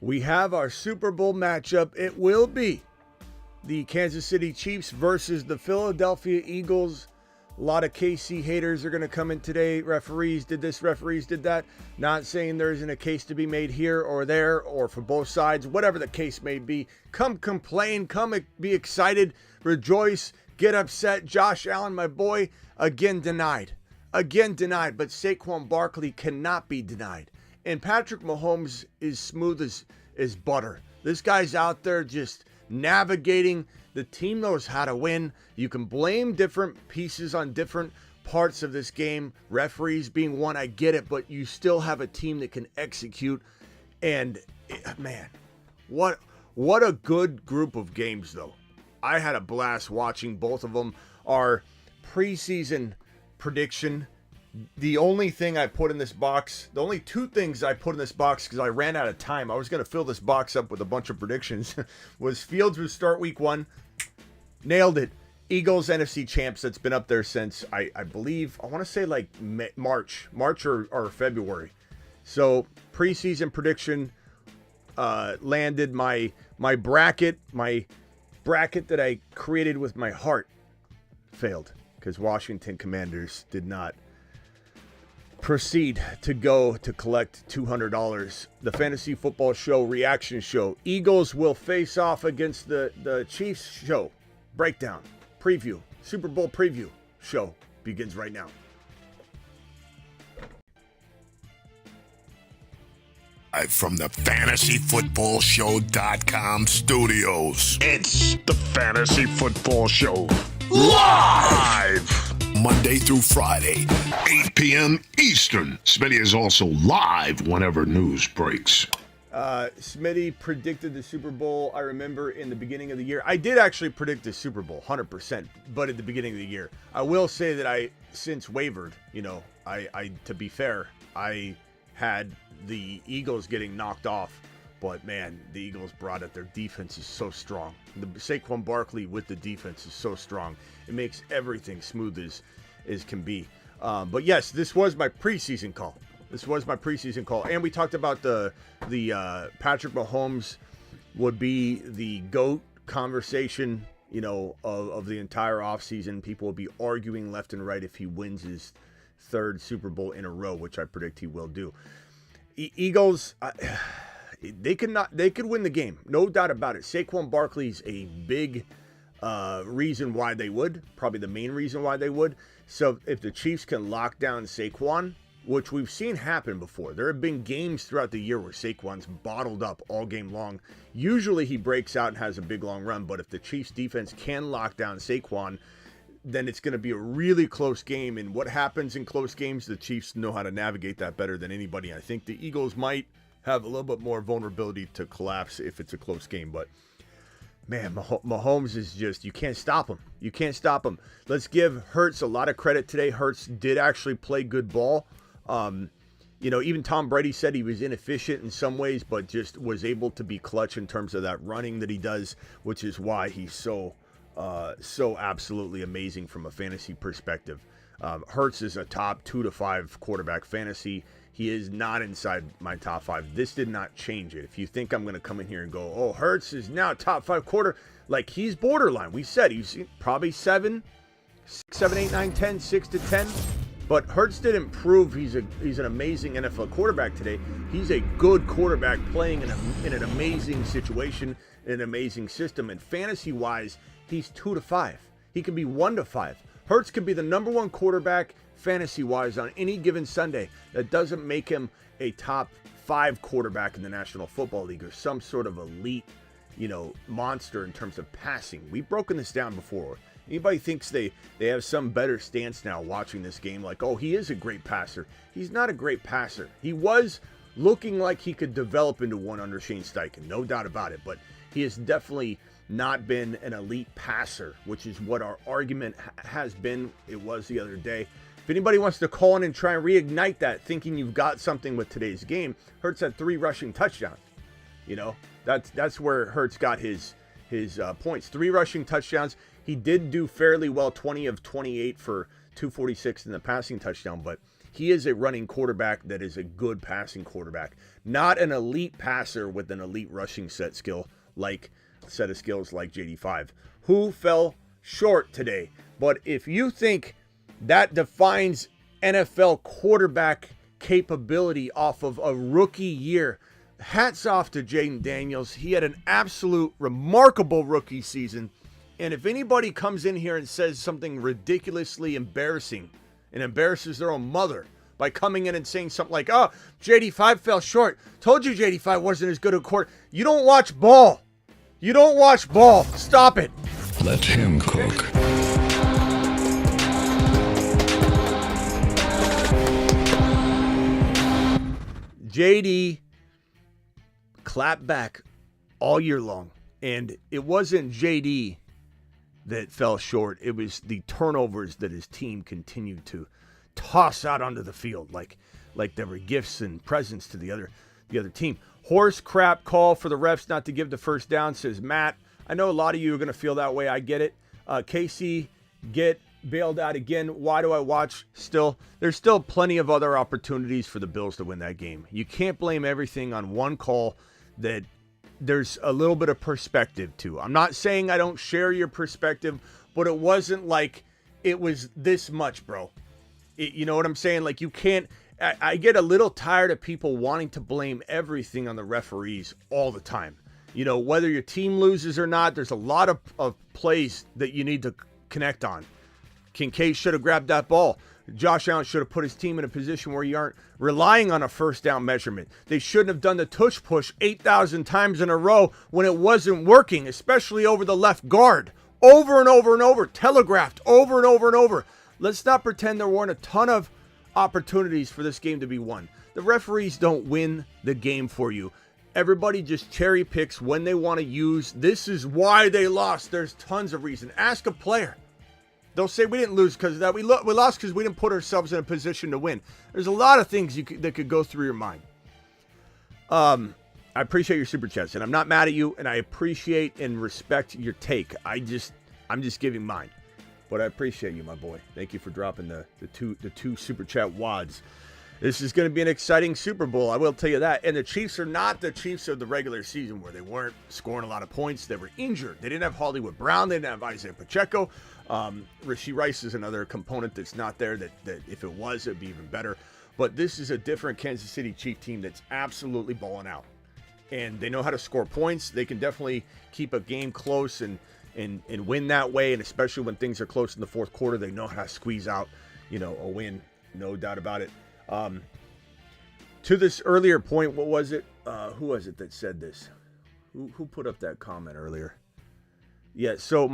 We have our Super Bowl matchup. It will be the Kansas City Chiefs versus the Philadelphia Eagles. A lot of KC haters are going to come in today. Referees did this, referees did that. Not saying there isn't a case to be made here or there or for both sides, whatever the case may be. Come complain, come be excited, rejoice, get upset. Josh Allen, my boy, again denied. Again denied, but Saquon Barkley cannot be denied. And Patrick Mahomes is smooth as butter. This guy's out there just navigating. The team knows how to win. You can blame different pieces on different parts of this game. Referees being one, I get it, but you still have a team that can execute. And man, what a good group of games, though. I had a blast watching both of them. Our preseason prediction, the only thing I put in this box, the only two things I put in this box because I ran out of time, I was going to fill this box up with a bunch of predictions, was Fields would start week 1. Nailed it. Eagles NFC champs. That's been up there since, I believe, I want to say like March or February. So preseason prediction landed my bracket that I created with my heart failed because Washington Commanders did not proceed to go to collect $200. The Fantasy Football Show reaction show. Eagles will face off against the Chiefs show. Breakdown, preview, Super Bowl preview show begins right now. Live from the FantasyFootballShow.com studios. It's the Fantasy Football Show. Live! Monday through Friday, 8 p.m. Eastern. Smitty is also live whenever news breaks. Smitty predicted the Super Bowl, I remember, in the beginning of the year. I did actually predict the Super Bowl, 100%, but at the beginning of the year. I will say that I since wavered. You know, I to be fair, I had the Eagles getting knocked off, but man, the Eagles brought it. Their defense is so strong. The Saquon Barkley with the defense is so strong. It makes everything smooth as can be. But yes, this was my preseason call. And we talked about the Patrick Mahomes would be the GOAT conversation, you know, of the entire offseason. People will be arguing left and right if he wins his third Super Bowl in a row, which I predict he will do. Eagles, they could win the game, no doubt about it. Saquon Barkley's a big reason why they would, probably the main reason why they would. So if the Chiefs can lock down Saquon, which we've seen happen before. There have been games throughout the year where Saquon's bottled up all game long. Usually he breaks out and has a big long run, but if the Chiefs defense can lock down Saquon, then it's going to be a really close game. And what happens in close games, the Chiefs know how to navigate that better than anybody. I think the Eagles might have a little bit more vulnerability to collapse if it's a close game, but man, Mahomes is just, you can't stop him. You can't stop him. Let's give Hurts a lot of credit today. Hurts did actually play good ball. You know, even Tom Brady said he was inefficient in some ways, but just was able to be clutch in terms of that running that he does, which is why he's so absolutely amazing from a fantasy perspective. Hurts is a top 2 to 5 quarterback fantasy. He is not inside my top 5. This did not change it. If you think I'm going to come in here and go, oh, Hurts is now top 5 quarter, like he's borderline. We said he's probably 7, 8, 9, 10, 6 to 10. But Hurts didn't prove he's an amazing NFL quarterback today. He's a good quarterback playing in an amazing situation, in an amazing system. And fantasy-wise, he's 2 to 5. He can be 1 to 5. Hurts can be the number 1 quarterback fantasy-wise on any given Sunday. That doesn't make him a top 5 quarterback in the National Football League or some sort of elite, you know, monster in terms of passing. We've broken this down before. Anybody thinks they have some better stance now watching this game, like, oh, he is a great passer. He's not a great passer. He was looking like he could develop into one under Shane Steichen, no doubt about it, but he has definitely not been an elite passer, which is what our argument has been. It was the other day. If anybody wants to call in and try and reignite that, thinking you've got something with today's game, Hurts had 3 rushing touchdowns. You know, that's where Hurts got his points. 3 rushing touchdowns. He did do fairly well, 20 of 28 for 246 in the passing touchdown, but He is a running quarterback that is a good passing quarterback, not an elite passer with an elite rushing set of skills like JD5, who fell short today. But if you think that defines NFL quarterback capability off of a rookie year, hats off to Jaden Daniels. He had an absolute remarkable rookie season. And if anybody comes in here and says something ridiculously embarrassing and embarrasses their own mother by coming in and saying something like, oh, JD5 fell short. Told you JD5 wasn't as good a court. You don't watch ball. You don't watch ball. Stop it. Let him cook. JD clapped back all year long. And it wasn't JD that fell short. It was the turnovers that his team continued to toss out onto the field like there were gifts and presents to the other team. Horse crap call for the refs not to give the first down, says Matt. I know a lot of you are going to feel that way. I get it. Casey, get bailed out again. Why do I watch still? There's still plenty of other opportunities for the Bills to win that game. You can't blame everything on one call that there's a little bit of perspective to. I'm not saying I don't share your perspective, but it wasn't like it was this much, bro. You know what I'm saying? Like, you can't. I get a little tired of people wanting to blame everything on the referees all the time. You know, whether your team loses or not, there's a lot of plays that you need to connect on. Kincaid should have grabbed that ball. Josh Allen should have put his team in a position where you aren't relying on a first down measurement. They shouldn't have done the tush push 8,000 times in a row when it wasn't working, especially over the left guard. Over and over and over. Telegraphed over and over and over. Let's not pretend there weren't a ton of opportunities for this game to be won. The referees don't win the game for you. Everybody just cherry picks when they want to use. This is why they lost. There's tons of reason. Ask a player. They'll say we didn't lose because of that. We lost because we didn't put ourselves in a position to win. There's a lot of things that could go through your mind. I appreciate your super chats, and I'm not mad at you, and I appreciate and respect your take. I'm just giving mine, but I appreciate you, my boy. Thank you for dropping the two super chat wads. This is going to be an exciting Super Bowl, I will tell you that. And the Chiefs are not the Chiefs of the regular season where they weren't scoring a lot of points. They were injured. They didn't have Hollywood Brown. They didn't have Isaiah Pacheco. Rasheed Rice is another component that's not there that if it was, it'd be even better. But this is a different Kansas City Chief team that's absolutely balling out. And they know how to score points. They can definitely keep a game close and win that way. And especially when things are close in the fourth quarter, they know how to squeeze out, a win. No doubt about it. To this earlier point, what was it? Who was it that said this? Who put up that comment earlier? Yeah, so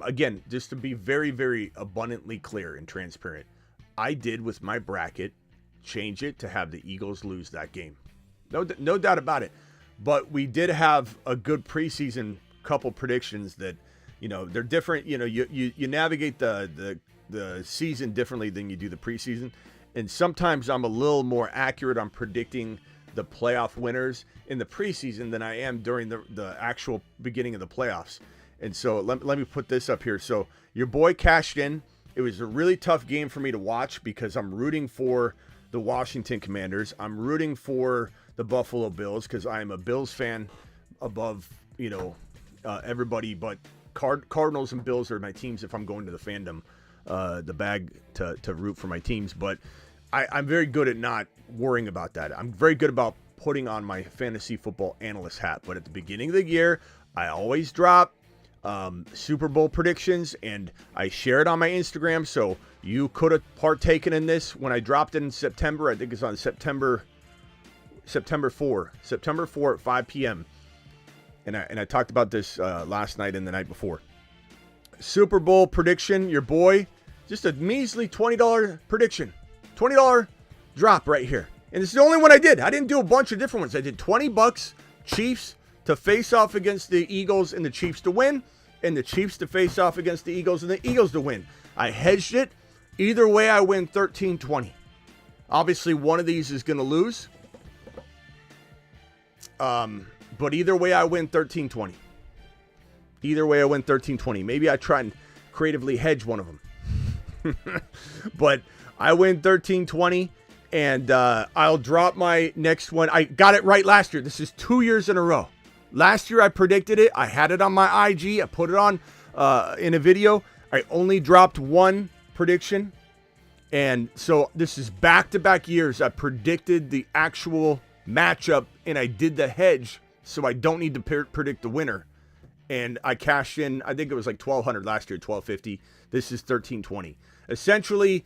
again, just to be very, very abundantly clear and transparent, I did with my bracket change it to have the Eagles lose that game. No doubt about it. But we did have a good preseason couple predictions that, they're different. You navigate the season differently than you do the preseason. And sometimes I'm a little more accurate on predicting the playoff winners in the preseason than I am during the actual beginning of the playoffs. And so let me put this up here. So your boy cashed in. It was a really tough game for me to watch because I'm rooting for the Washington Commanders. I'm rooting for the Buffalo Bills because I am a Bills fan above, everybody. But Cardinals and Bills are my teams if I'm going to the fandom, the bag to root for my teams. But I'm very good at not worrying about that. I'm very good about putting on my fantasy football analyst hat. But at the beginning of the year, I always drop Super Bowl predictions, and I share it on my Instagram. So you could have partaken in this when I dropped it in September. I think it's on September 4 at 5 p.m. And I talked about this last night and the night before. Super Bowl prediction, your boy, just a measly $20 prediction. $20 drop right here. And it's the only one I did. I didn't do a bunch of different ones. I did $20 Chiefs to face off against the Eagles and the Chiefs to win, and the Chiefs to face off against the Eagles and the Eagles to win. I hedged it. Either way, I win 13-20. Obviously, one of these is going to lose. But either way, I win 13-20. Either way, I win 13-20. Maybe I try and creatively hedge one of them. But I win 13-20, And I'll drop my next one. I got it right last year. This is 2 years in a row. Last year I predicted it. I had it on my IG. I put it on in a video. I only dropped one prediction. And so this is back-to-back years. I predicted the actual matchup, and I did the hedge, so I don't need to predict the winner. And I cashed in, I think it was like $1,200 last year, $1,250. This is $1,320. Essentially,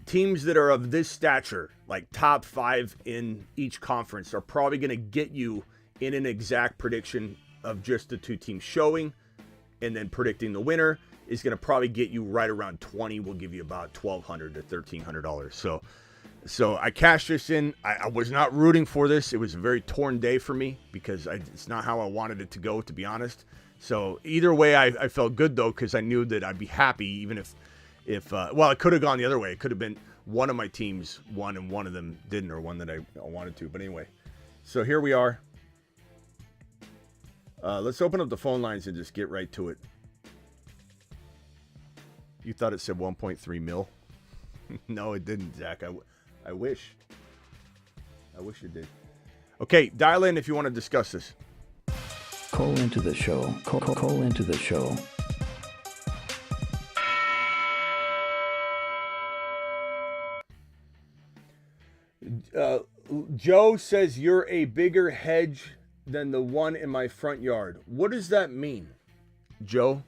teams that are of this stature, like top 5 in each conference, are probably going to get you in an exact prediction of just the 2 teams showing, and then predicting the winner is going to probably get you right around 20. Will give you about $1,200 to $1,300. So I cashed this in. I was not rooting for this. It was a very torn day for me because it's not how I wanted it to go, to be honest. So either way, I felt good though, because I knew that I'd be happy even if well, it could have gone the other way. It could have been one of my teams won and one of them didn't, or one that I wanted to. But anyway, so here we are. Let's open up the phone lines and just get right to it. You thought it said 1.3 mil? No, it didn't, Zach. I wish. I wish it did. Okay, dial in if you want to discuss this. Call into the show. Call into the show. Joe says you're a bigger hedge than the one in my front yard. What does that mean, Joe?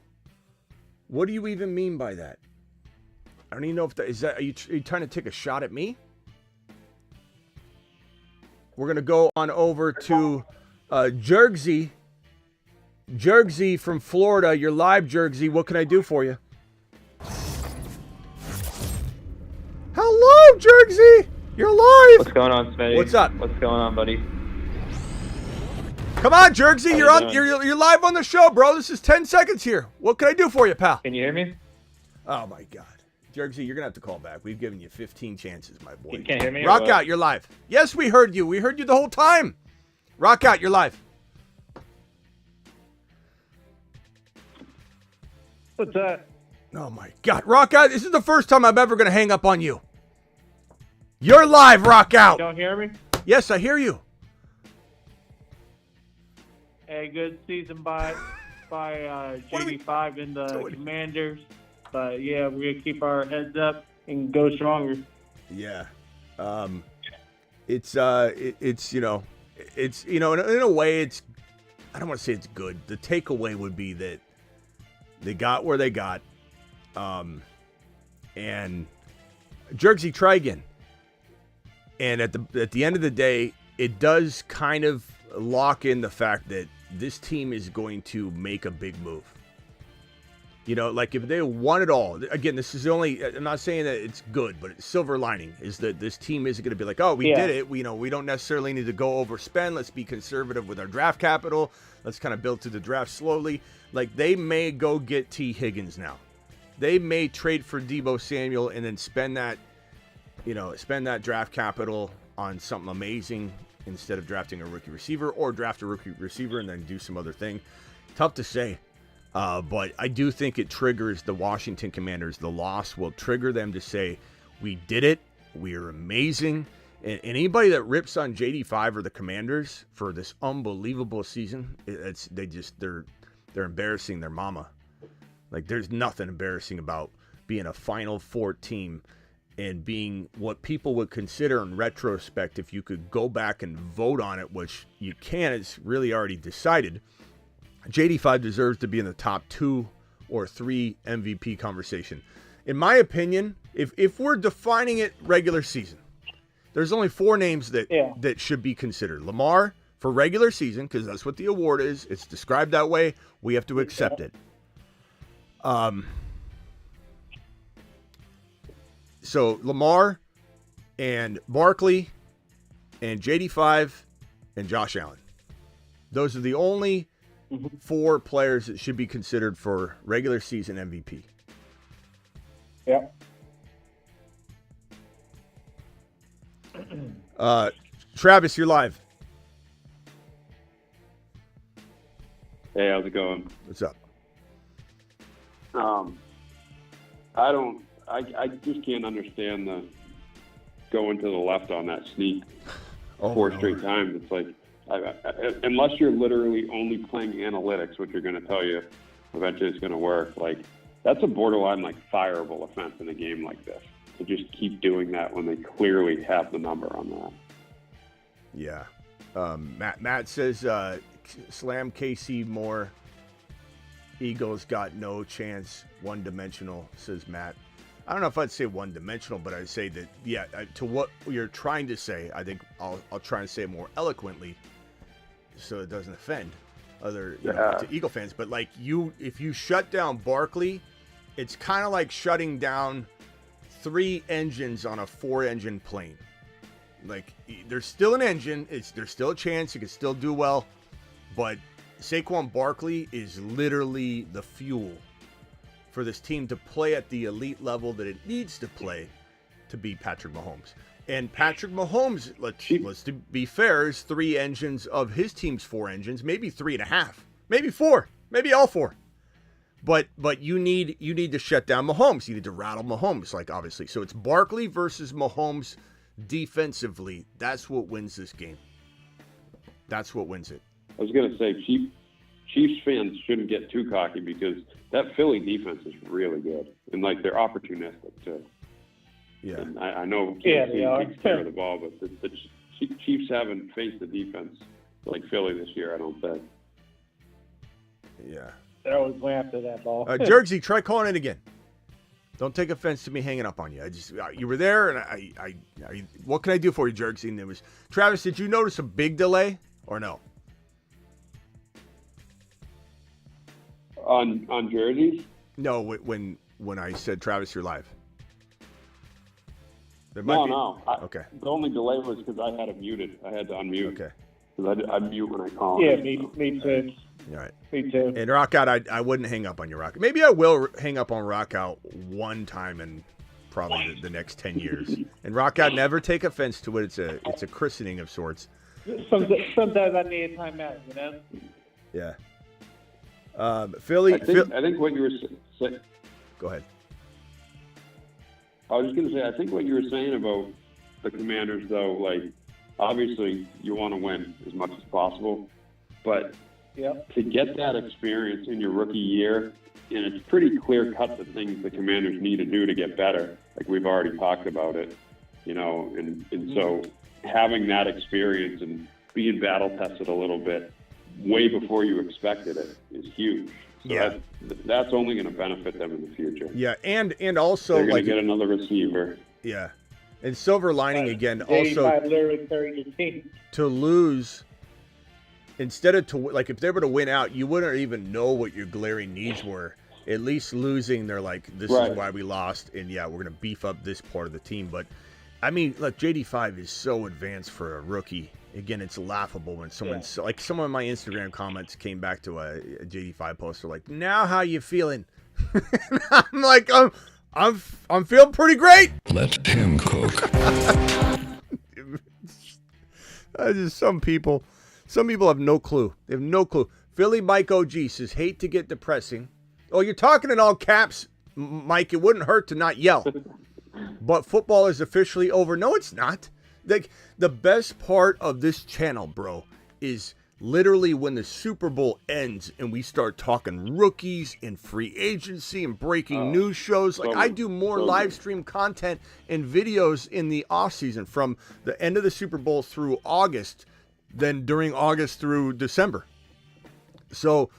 What do you even mean by that? I don't even know if that is that. Are you trying to take a shot at me? We're gonna go on over to Jergsy. Jergsy from Florida. You're live, Jergsy. What can I do for you? Hello, Jergsy. You're live. What's going on, Smitty? What's up? What's going on, buddy? Come on, Jergsy. You're on. doing? You're live on the show, bro. This is 10 seconds here. What can I do for you, pal? Can you hear me? Oh my God, Jergsy, you're gonna have to call back. We've given you 15 chances, my boy. You can't hear me? or Rock what? out. You're live. Yes, we heard you. We heard you the whole time. Rock out. You're live. What's that? Oh my God, Rock out. This is the first time I'm ever gonna hang up on you. You're live, Rock out. You don't hear me? Yes, I hear you. A good season by JD5 and the Commanders. But yeah, we're gonna keep our heads up and go stronger. Yeah. It's you know, in a way it's, I don't want to say it's good. The takeaway would be that they got where they got. And Jergsy, try again. And at the end of the day, it does kind of lock in the fact that this team is going to make a big move. You know, like if they won it all, again, this is the only, I'm not saying that it's good, but silver lining is that this team isn't going to be like, oh, we did it. We don't necessarily need to go overspend. Let's be conservative with our draft capital. Let's kind of build to the draft slowly. Like they may go get T. Higgins now. They may trade for Deebo Samuel and then spend that draft capital on something amazing instead of drafting a rookie receiver, or draft a rookie receiver and then do some other thing. Tough to say. But I do think it triggers the Washington Commanders. The loss will trigger them to say, we did it. We are amazing. And anybody that rips on JD5 or the Commanders for this unbelievable season, they're embarrassing their mama. Like there's nothing embarrassing about being a Final Four team and being what people would consider in retrospect, if you could go back and vote on it, which you can, it's really already decided. JD5 deserves to be in the top 2 or 3 MVP conversation. In my opinion, if we're defining it regular season, there's only 4 names that should be considered. Lamar for regular season, because that's what the award is. It's described that way. We have to accept it. So Lamar and Barkley and JD5 and Josh Allen. Those are the only 4 players that should be considered for regular season MVP. Yeah. Travis, you're live. Hey, how's it going? What's up? I just can't understand the going to the left on that sneak Oh, 4 no. straight times. It's like, unless you're literally only playing analytics, which are going to tell you eventually it's going to work, like, that's a borderline, like, fireable offense in a game like this, to just keep doing that when they clearly have the number on that. Yeah. Matt says, slam KC more. Eagles got no chance. One-dimensional, says Matt. I don't know if I'd say one-dimensional, but I'd say that, yeah, to what you're trying to say, I think I'll try and say it more eloquently so it doesn't offend other to Eagle fans. But, like, if you shut down Barkley, it's kind of like shutting down 3 engines on a 4-engine plane. Like, there's still an engine. There's still a chance. You can still do well. But Saquon Barkley is literally the fuel for this team to play at the elite level that it needs to play to beat Patrick Mahomes. And Patrick Mahomes, let's to be fair, is 3 engines of his team's 4 engines, maybe 3.5, maybe 4, maybe all 4. But you need to shut down Mahomes. You need to rattle Mahomes, like, obviously. So it's Barkley versus Mahomes defensively. That's what wins this game. That's what wins it. I was going to say, Chiefs fans shouldn't get too cocky because that Philly defense is really good. And, like, they're opportunistic, too. Yeah. And I know Yeah, Kansas they are. City takes care of the ball, but the Chiefs haven't faced the defense like Philly this year, I don't think. Yeah. They're always going after that ball. Jergsy, try calling it again. Don't take offense to me hanging up on you. You were there, and I what can I do for you, Jergsy? And it was Travis. Did you notice a big delay or no? On jerseys? No, when I said Travis, you're live. There might be- No. Okay. The only delay was because I had it muted. I had to unmute. Okay. Because I mute when I call. Yeah, it. me too. All right. Me too. And Rockout, I wouldn't hang up on you, Rockout. Maybe I will hang up on Rockout one time in probably the next 10 years. And Rockout, never take offense to it. It's a christening of sorts. Sometimes I need a timeout, you know? Yeah. Philly. I think what you were saying. Go ahead. I was just going to say, I think what you were saying about the Commanders, though, like, obviously you want to win as much as possible, but to get that experience in your rookie year, and it's pretty clear-cut the things the Commanders need to do to get better, like we've already talked about it, you know, and so having that experience and being battle-tested a little bit way before you expected it is huge. So Yeah. that's only going to benefit them in the future. Yeah, and also They're going like to get another receiver. Yeah. And silver lining again, J5 also literally carried the team. to lose instead of like if they were to win out, you wouldn't even know what your glaring needs were. At least losing, they're like, this Right. is why we lost, and yeah, we're gonna beef up this part of the team. But I mean, look, JD5 is so advanced for a rookie. Again, it's laughable when someone's like, some of my Instagram comments came back to a JD5 poster like, now how you feeling? I'm like, I'm feeling pretty great. Let him cook. Some people have no clue. They have no clue. Philly Mike OG says, hate to get depressing. Oh, you're talking in all caps, Mike. It wouldn't hurt to not yell. But football is officially over. No, it's not. Like, the best part of this channel, bro, is literally when the Super Bowl ends and we start talking rookies and free agency and breaking news shows. Like, I do more live stream content and videos in the offseason from the end of the Super Bowl through August than during August through December. So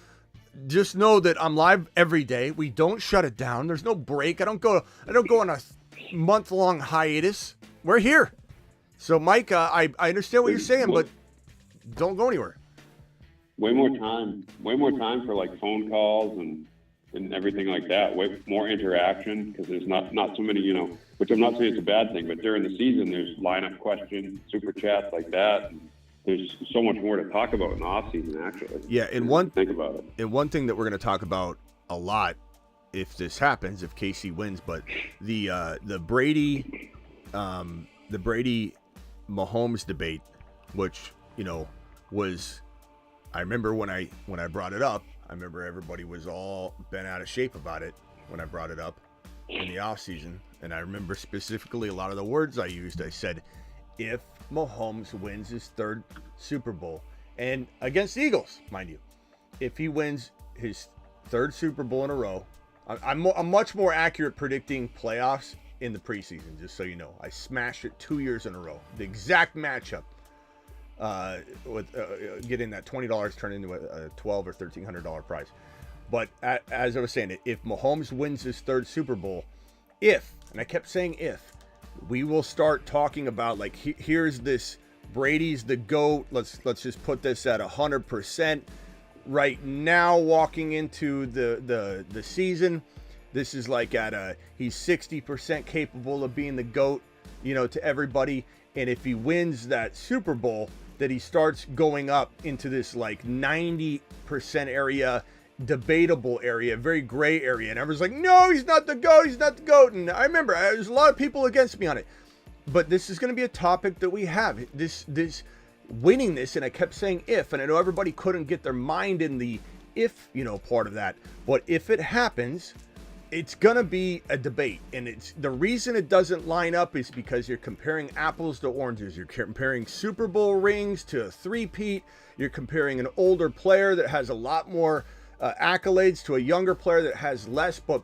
just know that I'm live every day. We don't shut it down. There's no break. I don't go on a month-long hiatus. We're here. So, Mike, I understand what you're saying, but don't go anywhere. Way more time for like phone calls and everything like that. Way more interaction because there's not so many, you know, which I'm not saying it's a bad thing, but during the season there's lineup questions, super chats like that. And there's so much more to talk about in the off season, actually. Yeah, think about it. And one thing that we're going to talk about a lot if this happens, if KC wins, but the Brady Mahomes debate, which, you know, was, I remember when I brought it up, I remember everybody was all bent out of shape about it when I brought it up in the offseason. And I remember specifically a lot of the words I used. I said, if Mahomes wins his third Super Bowl, and against the Eagles, mind you, if he wins his third Super Bowl in a row, I'm much more accurate predicting playoffs in the preseason, just so you know. I smashed it 2 years in a row. The exact matchup with getting that $20 turned into a $1,200 or $1,300 prize. But as I was saying, if Mahomes wins his third Super Bowl, and I kept saying if, we will start talking about, like, here's this, Brady's the GOAT. Let's just put this at 100%. Right now, walking into the season, this is like he's 60% capable of being the GOAT, to everybody. And if he wins that Super Bowl, that he starts going up into this like 90% area, debatable area, very gray area. And everyone's like, no, he's not the GOAT. He's not the GOAT. And I remember there's a lot of people against me on it. But this is going to be a topic that we have. This winning this, and I kept saying if, and I know everybody couldn't get their mind in the if, part of that. But if it happens, it's going to be a debate. And it's the reason it doesn't line up is because you're comparing apples to oranges. You're comparing Super Bowl rings to a three-peat. You're comparing an older player that has a lot more accolades to a younger player that has less, but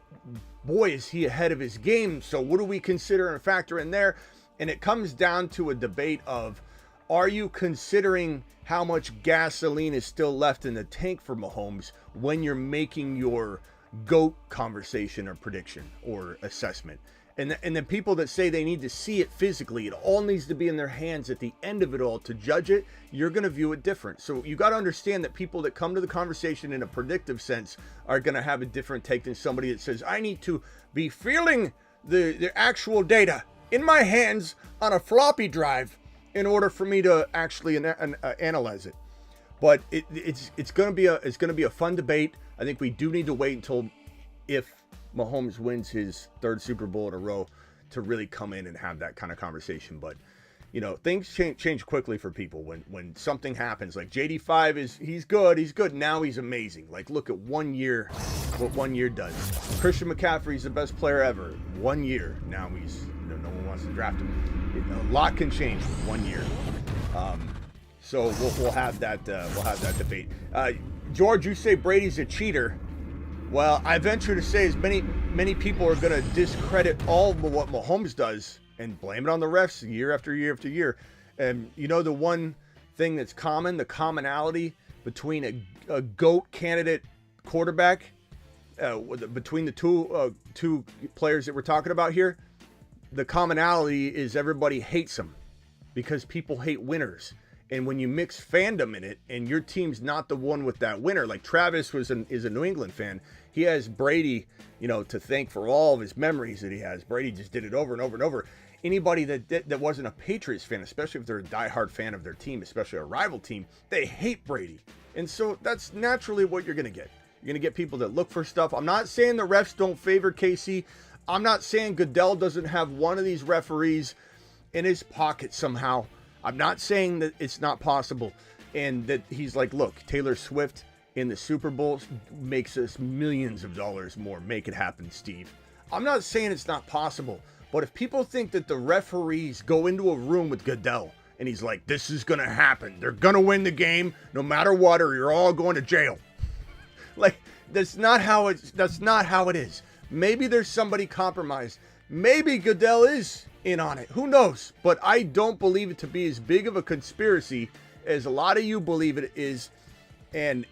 boy, is he ahead of his game. So what do we consider and factor in there? And it comes down to a debate of, are you considering how much gasoline is still left in the tank for Mahomes when you're making your GOAT conversation or prediction or assessment? And the people that say they need to see it physically, it all needs to be in their hands at the end of it all to judge it, you're going to view it different. So you got to understand that people that come to the conversation in a predictive sense are going to have a different take than somebody that says, I need to be feeling the actual data in my hands on a floppy drive in order for me to actually analyze it. But it's going to be a fun debate. I think we do need to wait until if Mahomes wins his third Super Bowl in a row to really come in and have that kind of conversation. But things change quickly for people when something happens. Like JD5 he's good. Now he's amazing. Like, look at 1 year, what 1 year does. Christian McCaffrey's the best player ever. 1 year. Now he's, no one wants to draft him. A lot can change in 1 year. So we'll have that debate. George, you say Brady's a cheater. Well, I venture to say as many people are going to discredit all of what Mahomes does and blame it on the refs year after year after year. And the one thing that's common, the commonality between a GOAT candidate quarterback, between the two players that we're talking about here, the commonality is everybody hates them because people hate winners. And when you mix fandom in it and your team's not the one with that winner, like Travis is a New England fan. He has Brady, to thank for all of his memories that he has. Brady just did it over and over and over. Anybody that wasn't a Patriots fan, especially if they're a diehard fan of their team, especially a rival team, they hate Brady. And so that's naturally what you're going to get. You're going to get people that look for stuff. I'm not saying the refs don't favor KC. I'm not saying Goodell doesn't have one of these referees in his pocket somehow. I'm not saying that it's not possible and that he's like, look, Taylor Swift in the Super Bowl makes us millions of dollars more. Make it happen, Steve. I'm not saying it's not possible, but if people think that the referees go into a room with Goodell and he's like, this is going to happen, they're going to win the game no matter what, or you're all going to jail. Like, that's not how it is. Maybe there's somebody compromised. Maybe Goodell is in on it. Who knows? But I don't believe it to be as big of a conspiracy as a lot of you believe it is. And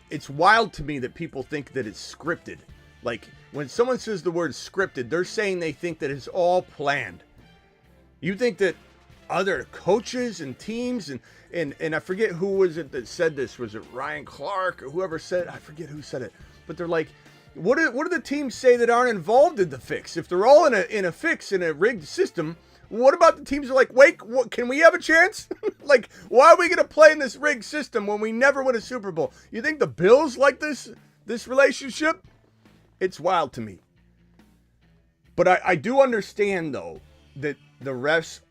it's wild to me that people think that it's scripted. Like, when someone says the word scripted, they're saying they think that it's all planned. You think that other coaches and teams and I forget who was it that said this. Was it Ryan Clark or whoever said it? I forget who said it. But they're like, what do the teams say that aren't involved in the fix? If they're all in a fix in a rigged system, what about the teams that are like, wait, can we have a chance? Like, why are we going to play in this rigged system when we never win a Super Bowl? You think the Bills like this relationship? It's wild to me. But I do understand, though, that the refs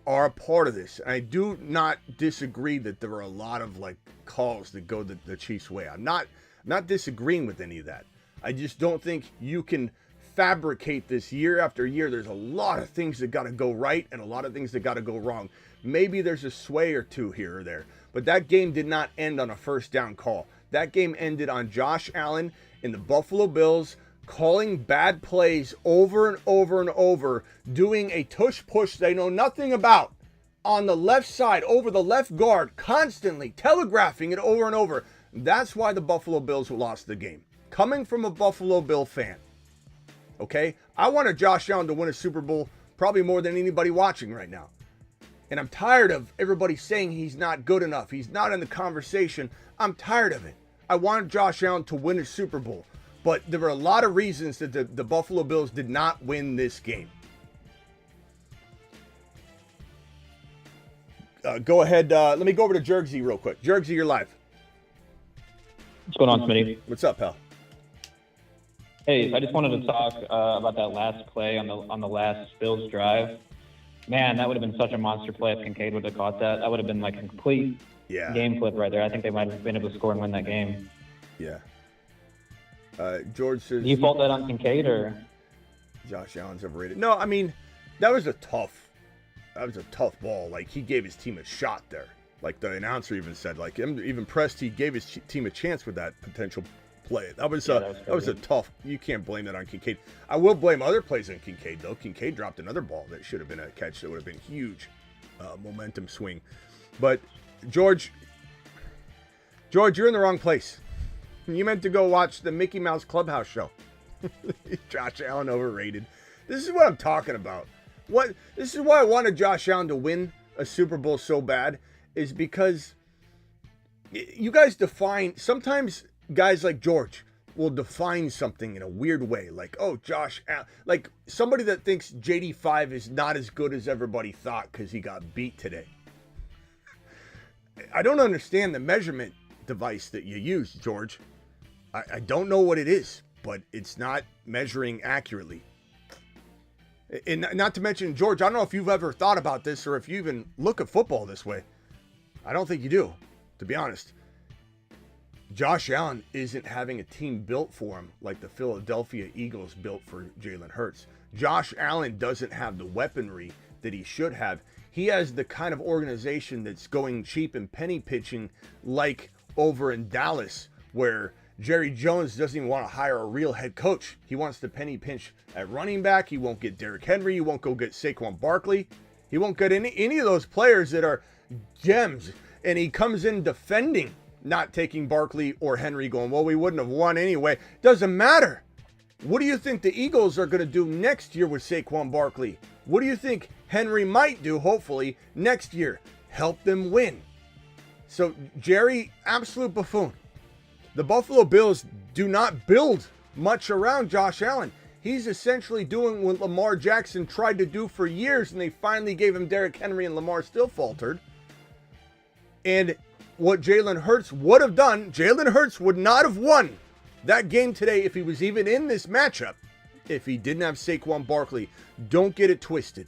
are a part of this. I do not disagree that there are a lot of like calls that go the Chiefs' way. I'm not disagreeing with any of that. I just don't think you can fabricate this year after year. There's a lot of things that got to go right and a lot of things that got to go wrong. Maybe there's a sway or two here or there, but that game did not end on a first down call. That game ended on Josh Allen and the Buffalo Bills calling bad plays over and over and over, doing a tush push they know nothing about on the left side over the left guard, constantly telegraphing it over and over. That's why the Buffalo Bills lost the game. Coming from a Buffalo Bill fan, okay? I wanted Josh Allen to win a Super Bowl probably more than anybody watching right now. And I'm tired of everybody saying he's not good enough. He's not in the conversation. I'm tired of it. I wanted Josh Allen to win a Super Bowl. But there were a lot of reasons that the Buffalo Bills did not win this game. Go ahead. Let me go over to Jergsy real quick. Jergsy, you're live. What's going on, Smitty? What's up, pal? Hey, I just wanted to talk about that last play on the last Bills drive. Man, that would have been such a monster play if Kincaid would have caught that. That would have been like a complete game flip right there. I think they might have been able to score and win that game. Yeah. George says... Do you fault that on Kincaid or... Josh Allen's overrated. No, I mean, that was a tough ball. Like, he gave his team a shot there. Like, the announcer even said, like, even Presti gave his team a chance with that potential play. That was a tough... You can't blame that on Kincaid. I will blame other plays on Kincaid, though. Kincaid dropped another ball that should have been a catch that would have been huge. Momentum swing. But, George, you're in the wrong place. You meant to go watch the Mickey Mouse Clubhouse show. Josh Allen overrated. This is what I'm talking about. This is why I wanted Josh Allen to win a Super Bowl so bad, is because you guys define, sometimes guys like George will define something in a weird way. Like, oh, Josh Allen, like somebody that thinks JD5 is not as good as everybody thought because he got beat today. I don't understand the measurement device that you use, George. I don't know what it is, but it's not measuring accurately. And not to mention, George, I don't know if you've ever thought about this or if you even look at football this way. I don't think you do, to be honest. Josh Allen isn't having a team built for him like the Philadelphia Eagles built for Jaylen Hurts. Josh Allen doesn't have the weaponry that he should have. He has the kind of organization that's going cheap and penny pitching like over in Dallas, where Jerry Jones doesn't even want to hire a real head coach. He wants to penny pinch at running back. He won't get Derrick Henry. He won't go get Saquon Barkley. He won't get any of those players that are gems. And he comes in defending not taking Barkley or Henry, going, well, we wouldn't have won anyway. Doesn't matter. What do you think the Eagles are going to do next year with Saquon Barkley? What do you think Henry might do, hopefully, next year? Help them win. So, Jerry, absolute buffoon. The Buffalo Bills do not build much around Josh Allen. He's essentially doing what Lamar Jackson tried to do for years, and they finally gave him Derrick Henry, and Lamar still faltered. And what Jaylen Hurts would have done, Jaylen Hurts would not have won that game today if he was even in this matchup, if he didn't have Saquon Barkley. Don't get it twisted.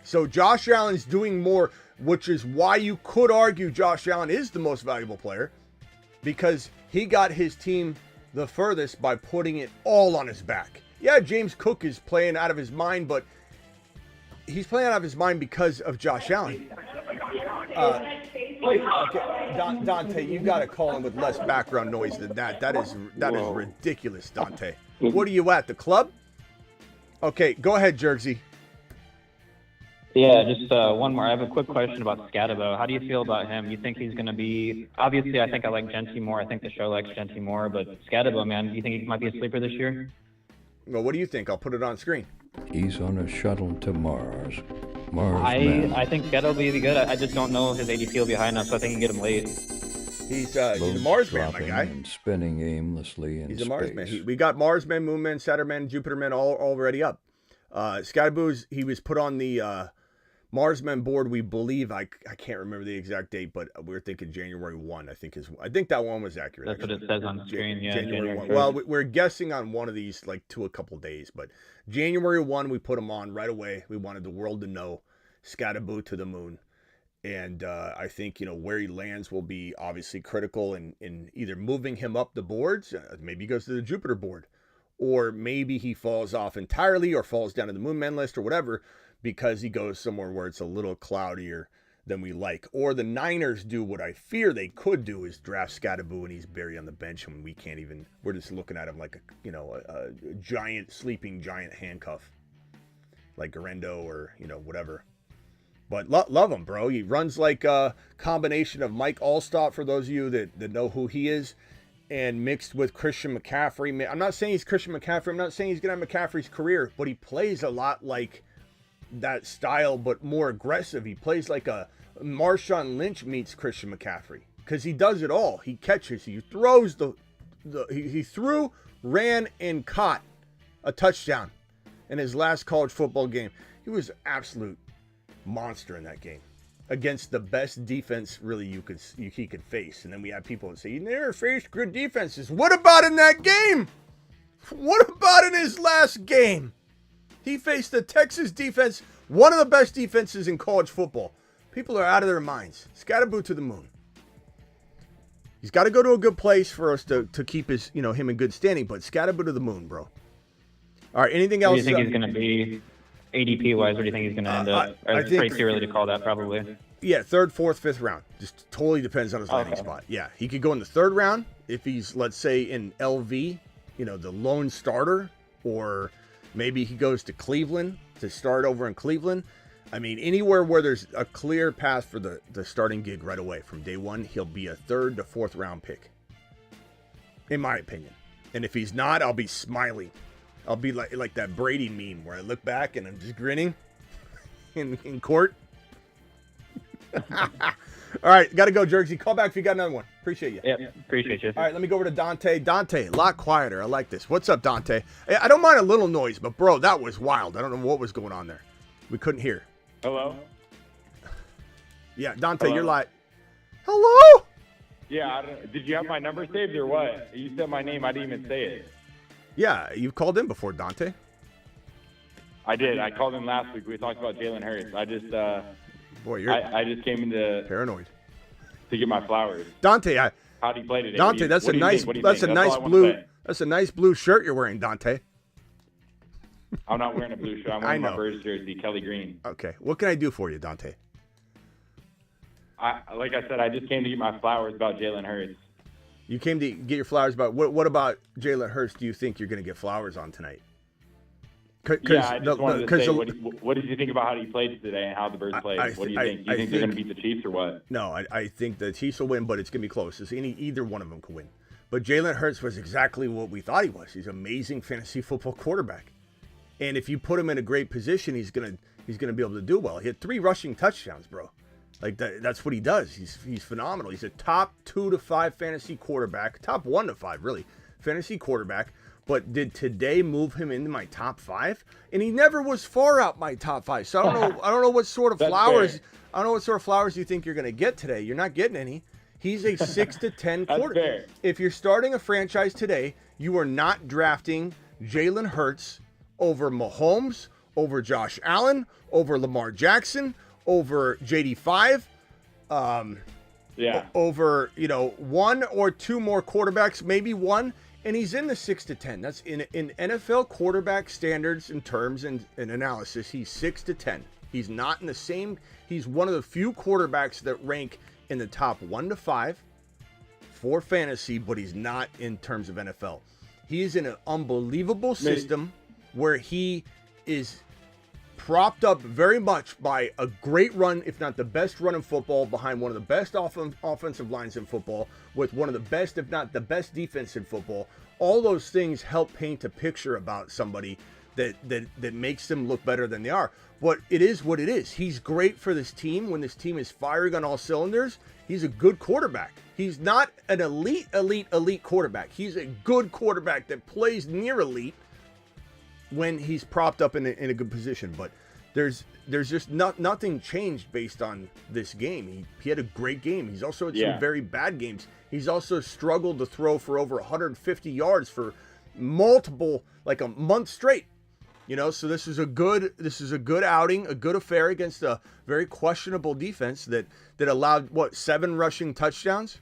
So Josh Allen's doing more, which is why you could argue Josh Allen is the most valuable player, because he got his team the furthest by putting it all on his back. Yeah, James Cook is playing out of his mind, but he's playing out of his mind because of Josh Allen. Okay, Dante, you got to call him with less background noise than that. That is ridiculous, Dante. What are you at, the club? Okay, go ahead, Jersey. Yeah, just one more. I have a quick question about Scatabo. How do you feel about him? You think he's going to be... Obviously, I think I like Genty more. I think the show likes Genty more. But Scatabo, man, do you think he might be a sleeper this year? Well, what do you think? I'll put it on screen. He's on a shuttle to Mars. I think Scatabo will be good. I just don't know if his ADP will be high enough, so I think you can get him late. He's a Mars man, my guy. And spinning aimlessly in He's space. a Mars man. We got Mars man, Moon man, Saturn man, Jupiter man all already up. Scatabo, he was put on the Marsmen board, we believe. I can't remember the exact date, but we're thinking January 1. I think that one was accurate. That's actually. what it says on the screen. Yeah, January 1. Well, we're guessing on one of these like to a couple days, but January 1 we put him on right away. We wanted the world to know Scatabo to the moon, and I think where he lands will be obviously critical in either moving him up the boards. Maybe he goes to the Jupiter board, or maybe he falls off entirely or falls down to the Moon Man list or whatever because he goes somewhere where it's a little cloudier than we like. Or the Niners do what I fear they could do, is draft Scatterboo and he's buried on the bench and we can't even, we're just looking at him like a giant, sleeping giant handcuff, like Garendo or, whatever. But love him, bro. He runs like a combination of Mike Allstott, for those of you that know who he is, and mixed with Christian McCaffrey. I'm not saying he's Christian McCaffrey. I'm not saying he's going to have McCaffrey's career, but he plays a lot like that style, but more aggressive. He plays like a Marshawn Lynch meets Christian McCaffrey, because he does it all. He catches, he throws he threw, ran, and caught a touchdown in his last college football game. He was an absolute monster in that game against the best defense really he could face. And then we have people that say, you never faced good defenses. What about in that game? What about in his last game? He faced the Texas defense, one of the best defenses in college football. People are out of their minds. Scatterboo to the moon. He's got to go to a good place for us to keep his, him in good standing, but Scatterboo to the moon, bro. All right, anything else? What do you think he's going to be ADP-wise? Where do you think he's going to end up? I think it's pretty too early to call that, probably. Yeah, 3rd, 4th, 5th round. Just totally depends on his landing spot. Yeah, he could go in the 3rd round if he's, let's say, in LV, the lone starter, or maybe he goes to Cleveland to start over in Cleveland. I mean, anywhere where there's a clear path for the starting gig right away from day one, he'll be a 3rd to 4th round pick, in my opinion. And if he's not, I'll be smiling. I'll be like that Brady meme where I look back and I'm just grinning in court. All right, got to go, Jersey. Call back if you got another one. Appreciate you. Yeah, appreciate you. All right, let me go over to Dante. Dante, a lot quieter. I like this. What's up, Dante? I don't mind a little noise, but, bro, that was wild. I don't know what was going on there. We couldn't hear. Hello? Yeah, Dante, Hello? You're like, hello? Yeah, did you have my number saved or what? You said my name. I didn't even say it. Yeah, you've called in before, Dante. I did. I called him last week. We talked about Jaylen Hurts. I just, boy, you're I just came into paranoid to get my flowers. Dante, How'd he play today? Dante, that's a nice blue shirt you're wearing, Dante. I'm not wearing a blue shirt. I'm wearing my Birds jersey, Kelly Green. Okay, what can I do for you, Dante? Like I said, I just came to get my flowers about Jaylen Hurts. You came to get your flowers about what about Jaylen Hurts do you think you're going to get flowers on tonight? Yeah, I just wanted to say, what did you think about how he played today and how the Birds played? What do you think? Do you think they're going to beat the Chiefs or what? No, I think the Chiefs will win, but it's going to be close. Either one of them could win. But Jaylen Hurts was exactly what we thought he was. He's an amazing fantasy football quarterback. And if you put him in a great position, he's gonna be able to do well. He had 3 rushing touchdowns, bro. Like that's what he does. He's phenomenal. He's a top 2 to 5 fantasy quarterback, top 1 to 5 really, fantasy quarterback. But did today move him into my top 5? And he never was far out my top 5. So I don't know what sort of flowers. Fair. I don't know what sort of flowers you think you're gonna get today. You're not getting any. He's a 6 to 10 quarterback. If you're starting a franchise today, you are not drafting Jaylen Hurts over Mahomes, over Josh Allen, over Lamar Jackson, over JD5, over 1 or 2 more quarterbacks, maybe 1, and he's in the 6 to 10. That's in NFL quarterback standards and terms and analysis. He's 6 to 10. He's not in the same. He's one of the few quarterbacks that rank in the top 1 to 5 for fantasy, but he's not in terms of NFL. He is in an unbelievable system where he is propped up very much by a great run, if not the best run in football, behind one of the best offensive lines in football, with one of the best, if not the best defense in football. All those things help paint a picture about somebody that makes them look better than they are. But it is what it is. He's great for this team when this team is firing on all cylinders. He's a good quarterback. He's not an elite quarterback. He's a good quarterback that plays near elite when he's propped up in a good position. But there's just nothing changed based on this game. He had a great game. He's also had some very bad games. He's also struggled to throw for over 150 yards for multiple, like a month straight. So this is a good outing, a good affair against a very questionable defense that allowed 7 rushing touchdowns.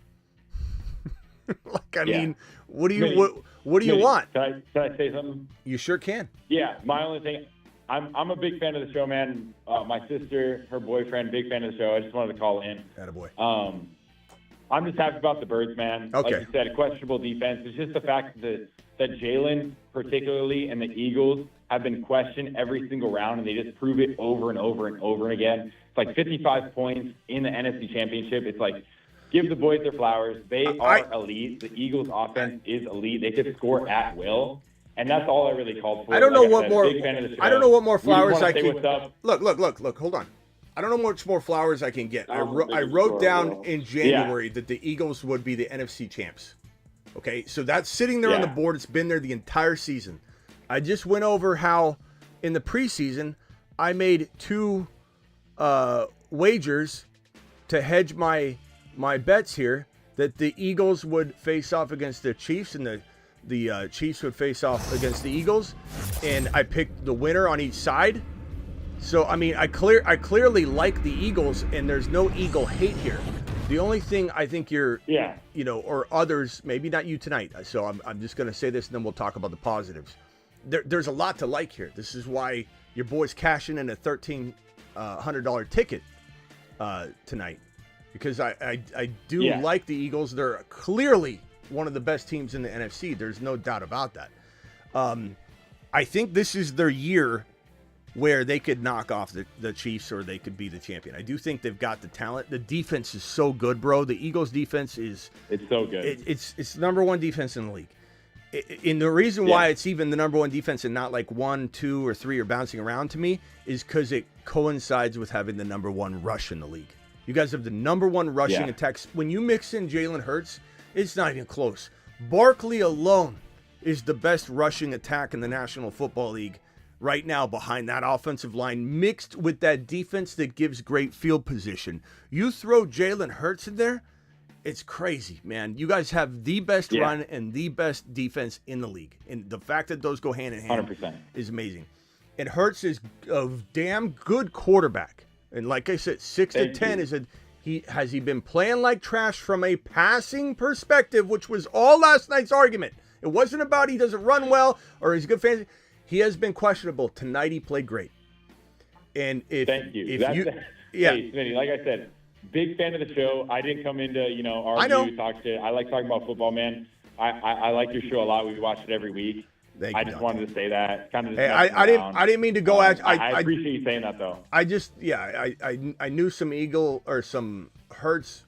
Like I mean, what do you want? Can I say something? You sure can. Yeah, my only thing, I'm a big fan of the show, man. My sister, her boyfriend, big fan of the show. I just wanted to call in. Attaboy. I'm just happy about the Birds, man. Okay. Like you said, a questionable defense. It's just the fact that Jaylen, particularly, and the Eagles have been questioned every single round, and they just prove it over and over and over again. It's like 55 points in the NFC Championship. It's like, give the boys their flowers. They are elite. The Eagles' offense is elite. They can score at will. And that's all I really called for. I don't know what more. I don't know what more flowers I can. Look. Hold on. I don't know much more flowers I can get. I wrote down in January that the Eagles would be the NFC champs. Okay, so that's sitting there on the board. It's been there the entire season. I just went over how in the preseason I made 2 wagers to hedge my bets here that the Eagles would face off against the Chiefs and the Chiefs would face off against the Eagles, and I picked the winner on each side. So I mean, I clearly like the Eagles, and there's no Eagle hate here. The only thing I think you're, or others, maybe not you tonight. So I'm just gonna say this, and then we'll talk about the positives. There's a lot to like here. This is why your boy's cashing in a $1,300 ticket tonight, because I do like the Eagles. They're clearly one of the best teams in the NFC. There's no doubt about that. I think this is their year where they could knock off the Chiefs, or they could be the champion. I do think they've got the talent. The defense is so good, bro. The Eagles' defense it's so good. It's number 1 defense in the league. And the reason why it's even the number 1 defense and not like 1, 2, or 3 are bouncing around to me is because it coincides with having the number 1 rush in the league. You guys have the number 1 rushing attacks. When you mix in Jaylen Hurts, it's not even close. Barkley alone is the best rushing attack in the National Football League right now, behind that offensive line, mixed with that defense that gives great field position. You throw Jaylen Hurts in there, it's crazy, man. You guys have the best run and the best defense in the league. And the fact that those go hand in hand 100%. is amazing. And Hurts is a damn good quarterback. And like I said, 6 to 10 is has he been playing like trash from a passing perspective, which was all last night's argument. It wasn't about he doesn't run well or he's a good fan. He has been questionable. Tonight he played great. And Thank you. Hey, Smitty, like I said, big fan of the show. I didn't come into, argue, talk shit. I like talking about football, man. I like your show a lot. We watch it every week. I just wanted to say that. Kind of. Just I didn't mean to go at. I appreciate you saying that though. I knew some Eagle or some Hurts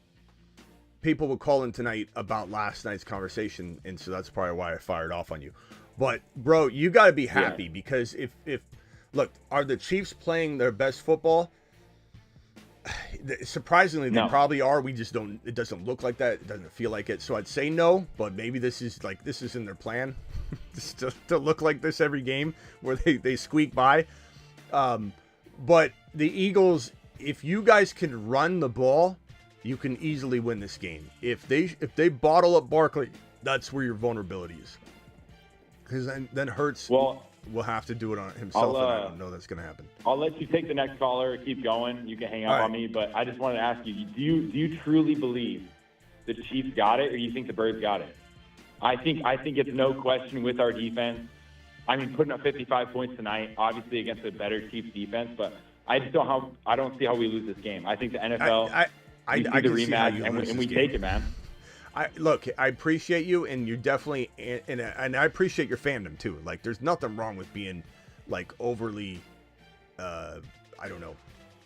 people would call in tonight about last night's conversation, and so that's probably why I fired off on you. But bro, you got to be happy because if look, are the Chiefs playing their best football? Surprisingly, they probably are. We just don't. It doesn't look like that. It doesn't feel like it. So I'd say no. But maybe this is in their plan, just to look like this every game where they squeak by. But the Eagles, if you guys can run the ball, you can easily win this game. If they bottle up Barkley, that's where your vulnerability is. Because then Hurts will have to do it on himself, and I don't know that's going to happen. I'll let you take the next caller. Keep going. You can hang up on me, but I just wanted to ask you: do you truly believe the Chiefs got it, or you think the Birds got it? I think it's no question with our defense. I mean, putting up 55 points tonight, obviously against a better Chiefs defense, but I don't see how we lose this game. I think the NFL needs to do the rematch, and we take it, man. I appreciate you, and you're definitely, and I appreciate your fandom too. Like, there's nothing wrong with being like overly,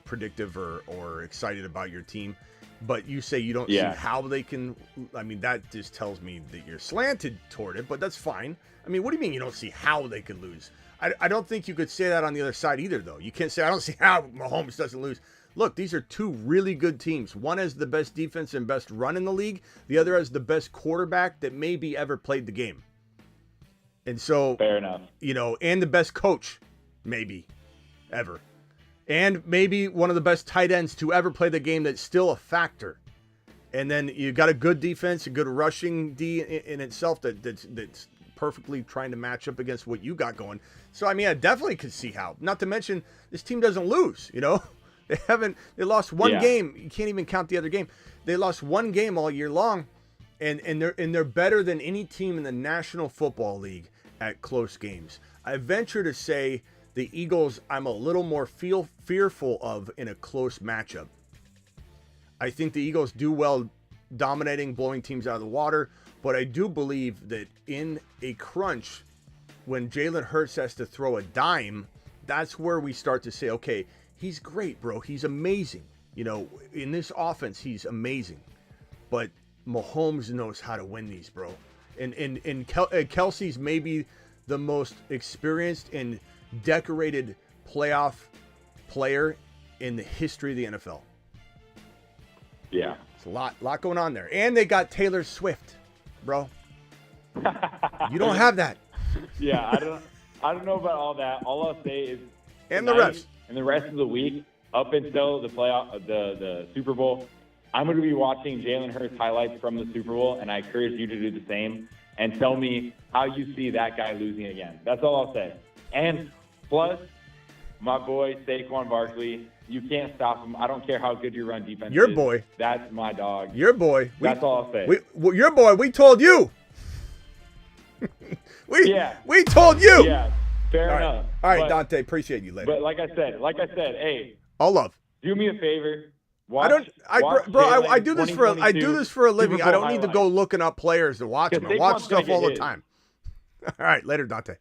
predictive or excited about your team. But you say you don't see how they can. I mean, that just tells me that you're slanted toward it. But that's fine. I mean, what do you mean you don't see how they could lose? I don't think you could say that on the other side either, though. You can't say I don't see how Mahomes doesn't lose. Look, these are 2 really good teams. One has the best defense and best run in the league. The other has the best quarterback that maybe ever played the game. And so, fair enough. And the best coach, maybe, ever. And maybe one of the best tight ends to ever play the game that's still a factor. And then you got a good defense, a good rushing D in itself that's perfectly trying to match up against what you got going. So, I mean, I definitely could see how. Not to mention, this team doesn't lose, They lost one game. You can't even count the other game. They lost one game all year long, And they're better than any team in the National Football League at close games. I venture to say the Eagles I'm a little more fearful of in a close matchup. I think the Eagles do well dominating, blowing teams out of the water, but I do believe that in a crunch, when Jaylen Hurts has to throw a dime, that's where we start to say, okay, he's great, bro. He's amazing. You know, in this offense, he's amazing. But Mahomes knows how to win these, bro. And Kelsey's maybe the most experienced and decorated playoff player in the history of the NFL. Yeah. It's a lot going on there. And they got Taylor Swift, bro. You don't have that. Yeah, I don't know about all that. All I'll say is and the refs. And the rest of the week, up until the playoff, the Super Bowl, I'm going to be watching Jaylen Hurts highlights from the Super Bowl, and I encourage you to do the same and tell me how you see that guy losing again. That's all I'll say. And plus, my boy Saquon Barkley, you can't stop him. I don't care how good your run defense is. Your boy. That's my dog. Your boy. That's all I'll say. Your boy, we told you. We told you. Yeah, fair enough. All right, Dante, appreciate you later. But like I said, hey. All love. Do me a favor. I do this for a living. I don't need to go looking up players to watch them. I watch stuff all the time. All right, later, Dante.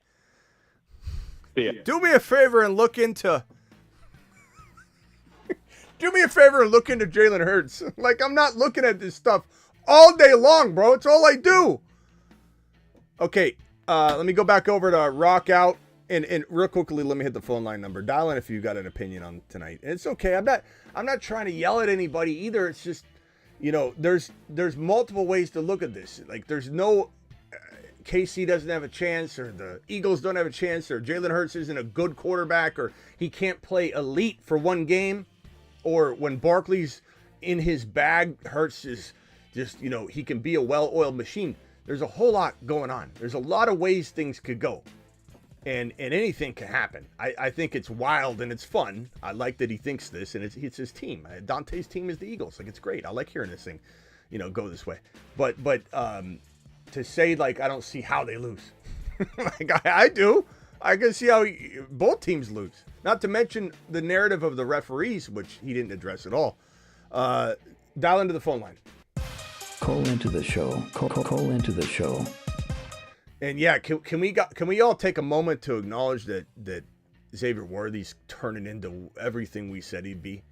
See ya. Do me a favor and look into Jaylen Hurts. Like, I'm not looking at this stuff all day long, bro. It's all I do. Okay, let me go back over to Rock Out. And real quickly, let me hit the phone line number. Dial in if you've got an opinion on tonight. And it's okay. I'm not trying to yell at anybody either. It's just, you know, there's multiple ways to look at this. Like, there's no KC doesn't have a chance, or the Eagles don't have a chance, or Jaylen Hurts isn't a good quarterback, or he can't play elite for one game, or when Barkley's in his bag, Hurts is just, you know, he can be a well-oiled machine. There's a whole lot going on. There's a lot of ways things could go. And anything can happen. I think it's wild and it's fun. I like that he thinks this, and it's his team. Dante's team is the Eagles. Like, it's great. I like hearing this thing, you know, go this way. But to say, like, I don't see how they lose. Like, I do. I can see how both teams lose. Not to mention the narrative of the referees, which he didn't address at all. Dial into the phone line. Call into the show. Call into the show. And yeah, can we all take a moment to acknowledge that Xavier Worthy's turning into everything we said he'd be?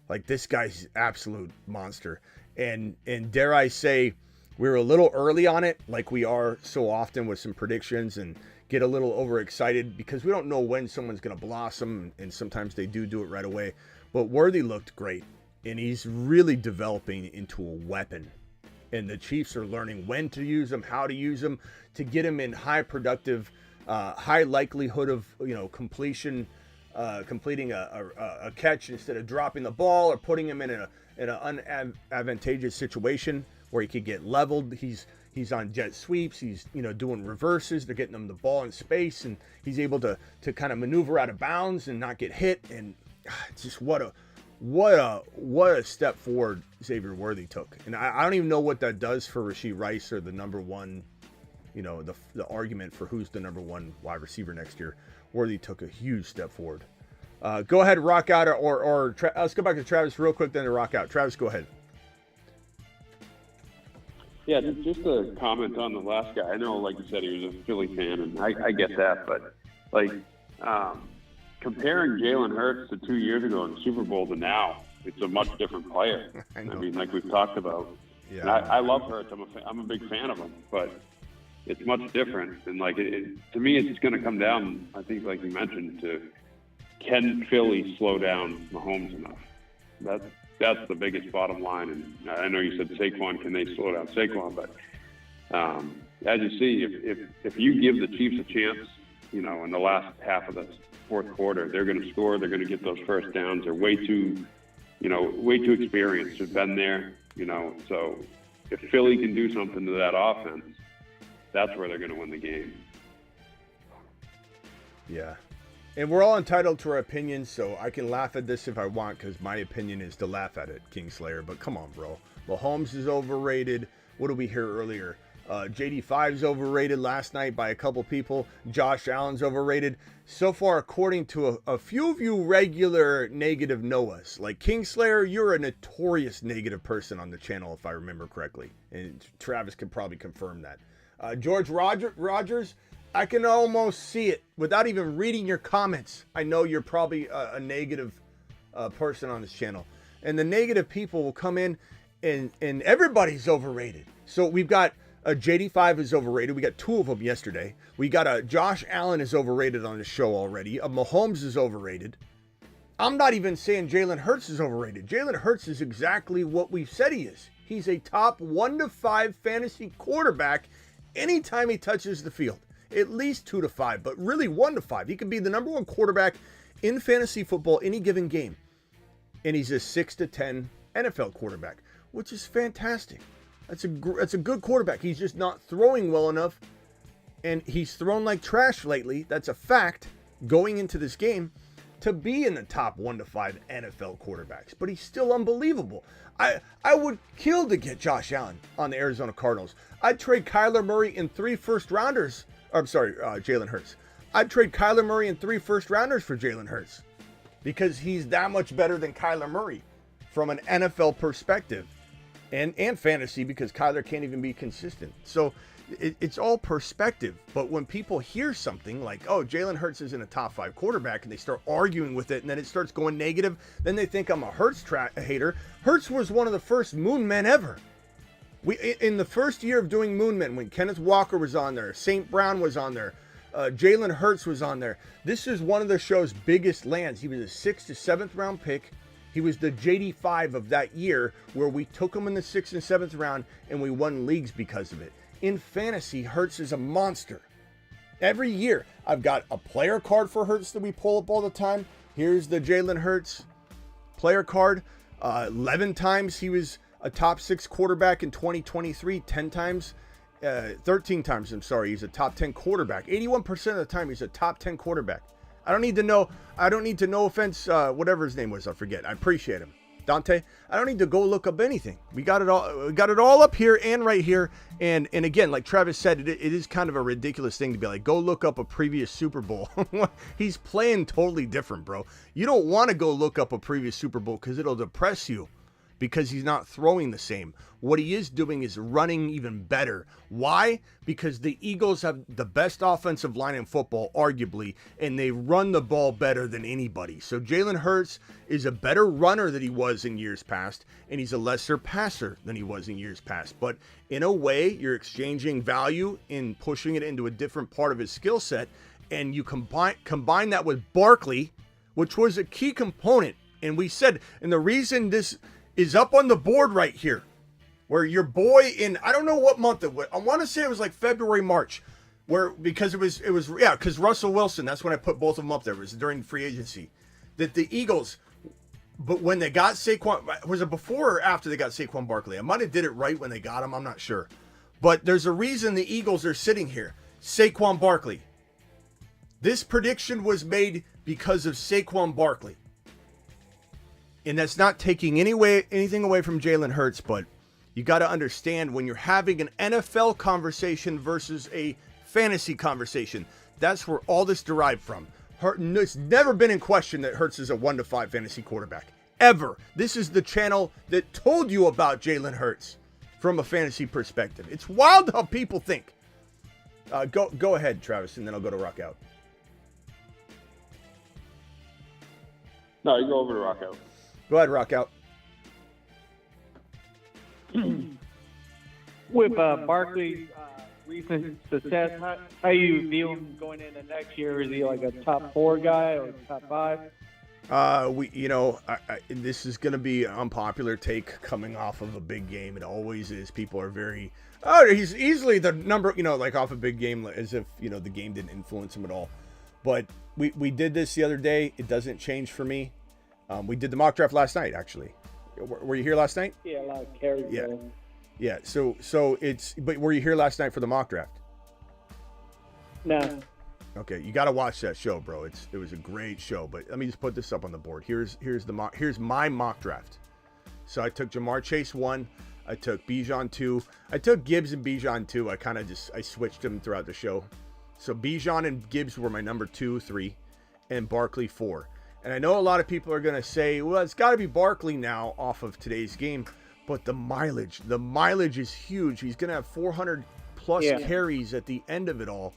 Like, this guy's absolute monster. And dare I say, we're a little early on it, like we are so often with some predictions, and get a little overexcited because we don't know when someone's going to blossom, and sometimes they do it right away. But Worthy looked great, and he's really developing into a weapon. And the Chiefs are learning when to use him, how to use him, to get him in high productive, high likelihood of, you know, completing a catch instead of dropping the ball, or putting him in an unadvantageous situation where he could get leveled. He's on jet sweeps. He's, you know, doing reverses. They're getting him the ball in space, and he's able to kind of maneuver out of bounds and not get hit. And just what a step forward Xavier Worthy took. And I don't even know what that does for Rashee Rice, or the number one, you know, the argument for who's the number one wide receiver next year. Worthy took a huge step forward. Go ahead, Rock Out, or let's go back to Travis real quick, then to Rock Out. Travis, go ahead. Yeah, just a comment on the last guy. I know, like you said, he was a Philly fan, and I get that, but like comparing Jaylen Hurts to 2 years ago in the Super Bowl to now, it's a much different player. I mean, like we've talked about. Yeah. And I love Hurts. I'm a big fan of him, but it's much different. And like to me, it's going to come down, I think, like you mentioned, to can Philly slow down Mahomes enough? That's the biggest bottom line. And I know you said Saquon, can they slow down Saquon? But as you see, if you give the Chiefs a chance, you know, in the last half of the fourth quarter, they're going to score. They're going to get those first downs. They're way too experienced. They've been there, you know. So if Philly can do something to that offense, that's where they're going to win the game. Yeah. And we're all entitled to our opinions, so I can laugh at this if I want, because my opinion is to laugh at it, Kingslayer. But come on, bro. Mahomes is overrated. What did we hear earlier? JD5's overrated last night by a couple people. Josh Allen's overrated. So far, according to a few of you regular negative Noahs, like Kingslayer, you're a notorious negative person on the channel, if I remember correctly. And Travis could probably confirm that. George Rogers, I can almost see it without even reading your comments. I know you're probably a negative person on this channel. And the negative people will come in and everybody's overrated. So we've got JD5 is overrated. We got 2 of them yesterday. We got Josh Allen is overrated on the show already. Mahomes is overrated. I'm not even saying Jaylen Hurts is overrated. Jaylen Hurts is exactly what we said he is. He's a top 1 to 5 fantasy quarterback anytime he touches the field. At least 2 to 5, but really 1 to 5. He could be the number 1 quarterback in fantasy football any given game. And he's a 6 to 10 NFL quarterback, which is fantastic. That's a good quarterback. He's just not throwing well enough, and he's thrown like trash lately. That's a fact going into this game to be in the top 1 to 5 NFL quarterbacks, but he's still unbelievable. I would kill to get Josh Allen on the Arizona Cardinals. I'd trade Kyler Murray in 3 first-rounders. Jalen Hurts. I'd trade Kyler Murray in 3 first-rounders for Jalen Hurts because he's that much better than Kyler Murray from an NFL perspective. And fantasy, because Kyler can't even be consistent. So it's all perspective. But when people hear something like, oh, Jalen Hurts isn't a top 5 quarterback, and they start arguing with it, and then it starts going negative, then they think I'm a Hurts hater. Hurts was one of the first moon men ever. In the first year of doing moon men, when Kenneth Walker was on there, St. Brown was on there, Jalen Hurts was on there. This is one of the show's biggest lands. He was a 6th to 7th round pick. He was the JD5 of that year where we took him in the 6th and 7th round and we won leagues because of it. In fantasy, Hurts is a monster. Every year, I've got a player card for Hurts that we pull up all the time. Here's the Jalen Hurts player card. 11 times he was a top 6 quarterback in 2023. 13 times, he's a top 10 quarterback. 81% of the time, he's a top 10 quarterback. I don't need to know offense, whatever his name was, I forget. I appreciate him. Dante, I don't need to go look up anything. We got it all up here and right here. And again, like Travis said, it is kind of a ridiculous thing to be like, go look up a previous Super Bowl. He's playing totally different, bro. You don't want to go look up a previous Super Bowl because it'll depress you. Because he's not throwing the same. What he is doing is running even better. Why? Because the Eagles have the best offensive line in football, arguably, and they run the ball better than anybody. So Jalen Hurts is a better runner than he was in years past, and he's a lesser passer than he was in years past. But in a way, you're exchanging value in pushing it into a different part of his skill set, and you combine that with Barkley, which was a key component. And we said, and the reason this is up on the board right here, where your boy in, I don't know what month it was. I want to say it was like February, March, because Russell Wilson, that's when I put both of them up there. It was during free agency. That the Eagles, but when they got Saquon, was it before or after they got Saquon Barkley? I might have did it right when they got him. I'm not sure. But there's a reason the Eagles are sitting here. Saquon Barkley. This prediction was made because of Saquon Barkley. And that's not taking anything away from Jalen Hurts, but you got to understand when you're having an NFL conversation versus a fantasy conversation, that's where all this derived from. It's never been in question that Hurts is a 1 to 5 fantasy quarterback. Ever. This is the channel that told you about Jalen Hurts from a fantasy perspective. It's wild how people think. Go ahead, Travis, and then I'll go to Rock Out. No, you go over to Rock Out. Go ahead, Rock Out. With Barkley's recent success, how you view him going into next year? Is he like a top 4 guy or top 5? This is going to be an unpopular take coming off of a big game. It always is. People are very, he's easily the number, like off a big game, as if, the game didn't influence him at all. But we did this the other day. It doesn't change for me. We did the mock draft last night, actually. Were you here last night? Yeah, a lot of carries. Yeah. So but were you here last night for the mock draft? No. Okay, you got to watch that show, bro. It was a great show. But let me just put this up on the board. Here's my mock draft. So I took Jamar Chase 1. I took Bijan 2. I took Gibbs and Bijan 2. I switched them throughout the show. So Bijan and Gibbs were my number 2, 3, and Barkley 4. And I know a lot of people are going to say, well, it's got to be Barkley now off of today's game. But the mileage is huge. He's going to have 400 plus carries at the end of it all,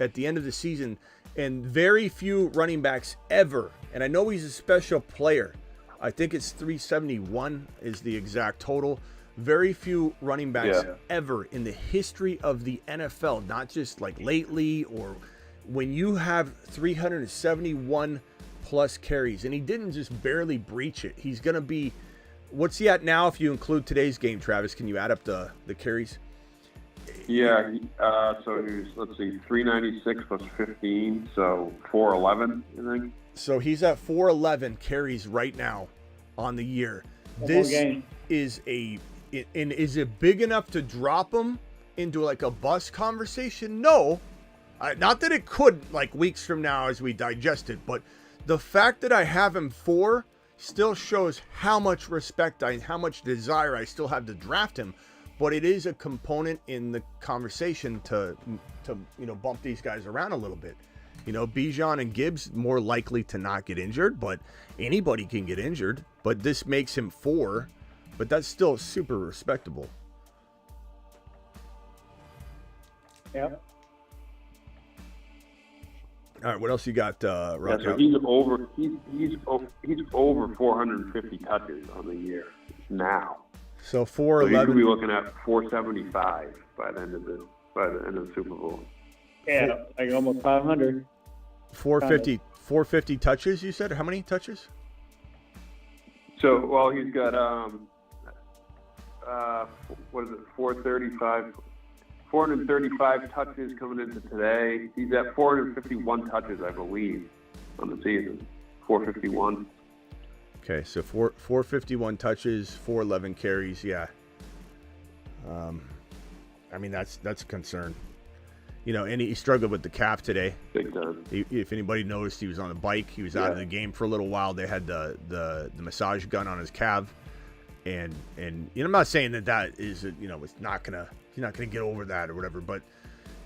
at the end of the season. And very few running backs ever. And I know he's a special player. I think it's 371 is the exact total. Very few running backs ever in the history of the NFL, not just like lately or when you have 371 plus carries. And he didn't just barely breach it. He's going to be, what's he at now if you include today's game, Travis? Can you add up the carries? Yeah, so he was, let's see, 396 plus 15, so 411, I think. So he's at 411 carries right now on the year. This is is it big enough to drop him into like a bust conversation? No. Not that it could, like weeks from now as we digest it, but the fact that I have him 4 still shows how much respect how much desire I still have to draft him. But it is a component in the conversation to bump these guys around a little bit. Bijan and Gibbs more likely to not get injured, but anybody can get injured. But this makes him 4, but that's still super respectable. Yep. All right, what else you got? So he's over 450 touches on the year now. So 411. So you could be looking at 475 by the end of the Super Bowl. Yeah, like almost 500. 450 touches, you said? How many touches? So, well, he's got, 435 touches coming into today. He's at 451 touches, I believe, on the season. 451. Okay, so 451 touches, 411 carries, yeah. I mean, that's a concern. And he struggled with the calf today. Big time. If anybody noticed, he was on the bike. He was out of the game for a little while. They had the massage gun on his calf, and I'm not saying that is it's not gonna he's not gonna get over that or whatever, but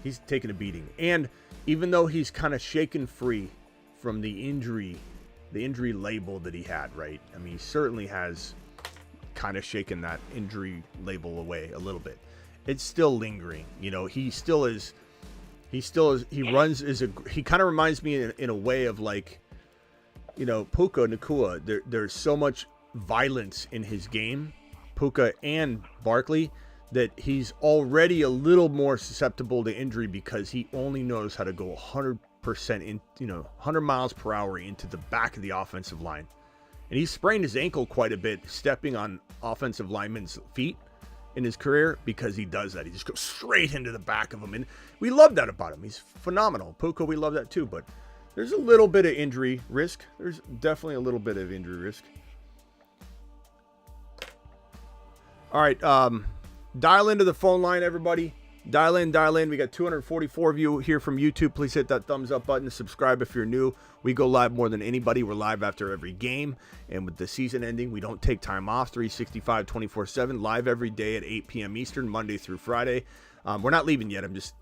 he's taking a beating. And even though he's kind of shaken free from the injury label that he had, right? I mean, he certainly has kind of shaken that injury label away a little bit. It's still lingering. He runs he kind of reminds me in a way of like, Puka Nacua. There's so much violence in his game, Puka and Barkley, that he's already a little more susceptible to injury because he only knows how to go 100% in, 100 miles per hour into the back of the offensive line. And he sprained his ankle quite a bit stepping on offensive linemen's feet in his career because he does that. He just goes straight into the back of them. And we love that about him. He's phenomenal. Puka, we love that too. But there's a little bit of injury risk. There's definitely a little bit of injury risk. All right. Dial into the phone line, everybody. Dial in. We got 244 of you here from YouTube. Please hit that thumbs up button. Subscribe if you're new. We go live more than anybody. We're live after every game. And with the season ending, we don't take time off. 365, 24/7. Live every day at 8 p.m. Eastern, Monday through Friday. We're not leaving yet. I'm just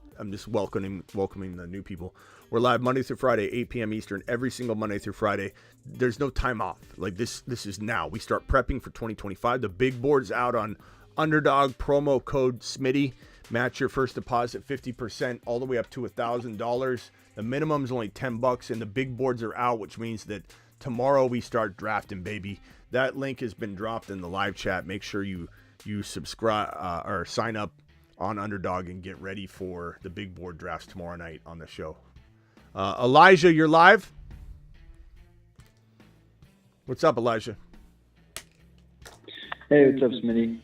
welcoming the new people. We're live Monday through Friday, 8 p.m. Eastern, every single Monday through Friday. There's no time off. Like this is now. We start prepping for 2025. The big board's out on Underdog, promo code Smitty. Match your first deposit 50% all the way up to $1,000. The minimum is only $10, and the big boards are out, which means that tomorrow we start drafting, baby. That link has been dropped in the live chat. Make sure you subscribe or sign up on Underdog and get ready for the big board drafts tomorrow night on the show. Elijah, you're live. What's up, Elijah? Hey, what's up, Smitty?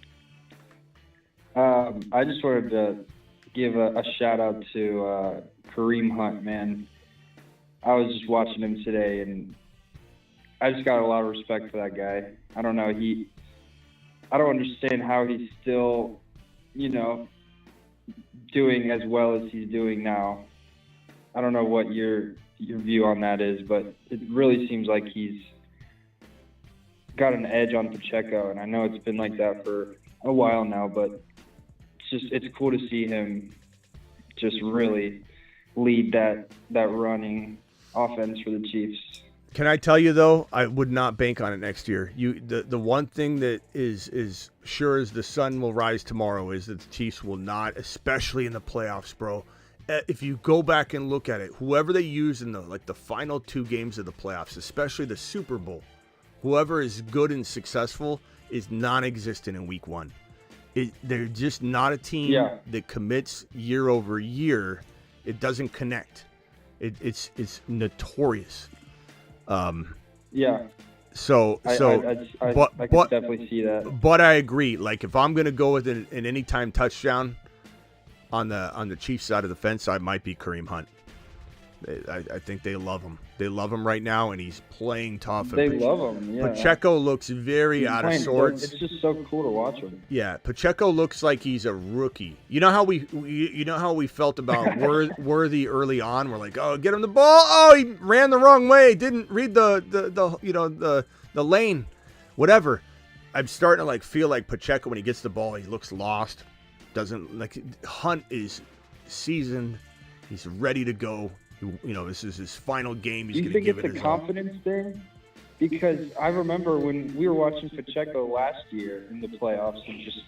I just wanted to give a shout out to Kareem Hunt, man. I was just watching him today, and I just got a lot of respect for that guy. I don't know, I don't understand how he's still, doing as well as he's doing now. I don't know what your view on that is, but it really seems like he's got an edge on Pacheco, and I know it's been like that for a while now, but it's cool to see him just really lead that running offense for the Chiefs. Can I tell you though, I would not bank on it next year. The one thing that is sure as the sun will rise tomorrow is that the Chiefs will not, especially in the playoffs, bro. If you go back and look at it, whoever they use in the final 2 games of the playoffs, especially the Super Bowl, whoever is good and successful is non-existent in week 1. They're just not a team that commits year over year. It doesn't connect. It's notorious. So I can definitely see that. But I agree. Like if I'm gonna go with an anytime touchdown on the Chiefs side of the fence, I might be Kareem Hunt. I think they love him. They love him right now, and he's playing tough. They love him. Yeah. Pacheco looks very out of sorts. It's just so cool to watch him. Yeah, Pacheco looks like he's a rookie. You know how we felt about Worthy early on. We're like, oh, get him the ball. Oh, he ran the wrong way. Didn't read the lane. Whatever. I'm starting to feel like Pacheco when he gets the ball, he looks lost. Hunt is seasoned. He's ready to go. This is his final game. He's going to give it his all. Do you think it's a confidence thing? Because I remember when we were watching Pacheco last year in the playoffs and just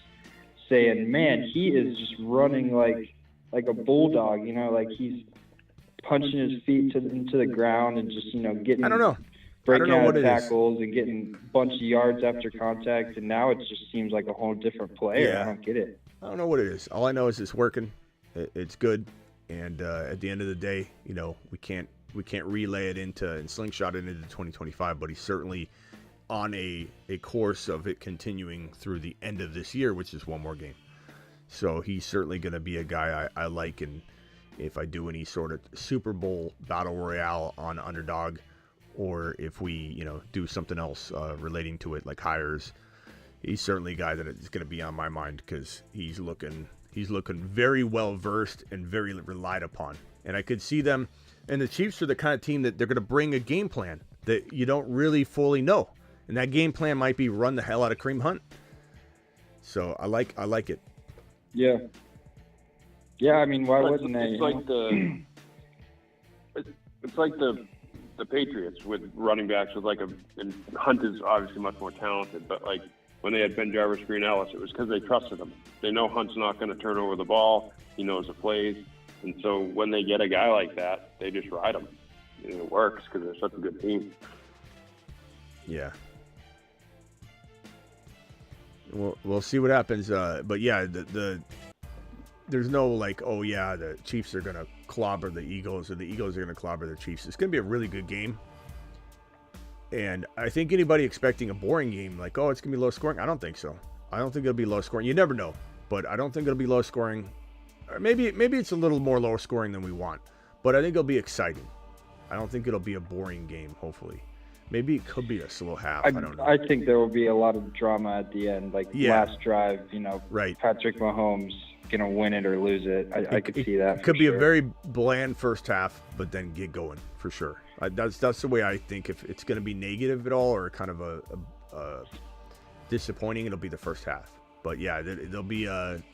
saying, man, he is just running like a bulldog, like he's punching his feet into the ground and just, getting breaking out tackles and getting a bunch of yards after contact. And now it just seems like a whole different player. Yeah. I don't get it. I don't know what it is. All I know is it's working. It's good. And at the end of the day, we can't relay it and slingshot it into 2025, but he's certainly on a course of it continuing through the end of this year, which is one more game. So he's certainly going to be a guy I like. And if I do any sort of Super Bowl battle royale on underdog, or if we, do something else relating to it, like hires, he's certainly a guy that is going to be on my mind because he's looking very well versed and very relied upon. And I could see them, and the Chiefs are the kind of team that they're going to bring a game plan that you don't really fully know. And that game plan might be run the hell out of Kareem Hunt. So I like it. Yeah. Yeah, I mean, why wouldn't they? It's like the Patriots with running backs and Hunt is obviously much more talented, but when they had Ben Jarvis, Green Ellis, it was because they trusted him. They know Hunt's not going to turn over the ball. He knows the plays. And so when they get a guy like that, they just ride him. And it works because they're such a good team. Yeah. We'll see what happens. But yeah, there's no the Chiefs are going to clobber the Eagles or the Eagles are going to clobber the Chiefs. It's going to be a really good game. And I think anybody expecting a boring game, it's going to be low scoring, I don't think so. I don't think it'll be low scoring. You never know, but I don't think it'll be low scoring. Or maybe it's a little more low scoring than we want, but I think it'll be exciting. I don't think it'll be a boring game, hopefully. Maybe it could be a slow half. I don't know. I think there will be a lot of drama at the end, last drive, right. Patrick Mahomes going to win it or lose it. I could see that. It could be a very bland first half, but then get going for sure. That's the way I think. If it's going to be negative at all or kind of a disappointing, it'll be the first half. But yeah, there'll be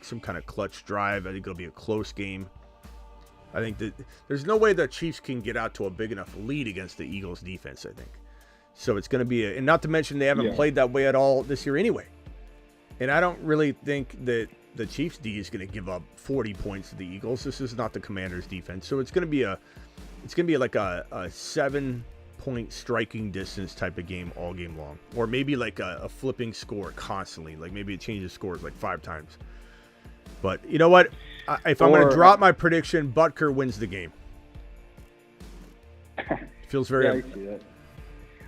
some kind of clutch drive. I think it'll be a close game. I think that there's no way the Chiefs can get out to a big enough lead against the Eagles defense, I think. So it's going to be and not to mention they haven't played that way at all this year anyway. And I don't really think that the Chiefs D is going to give up 40 points to the Eagles. This is not the Commanders defense. So it's going to be like a 7-point striking distance type of game all game long. Or maybe a flipping score constantly. Maybe it changes scores 5 times. But you know what? If I'm going to drop my prediction, Butker wins the game. Feels very... Yeah, I see that.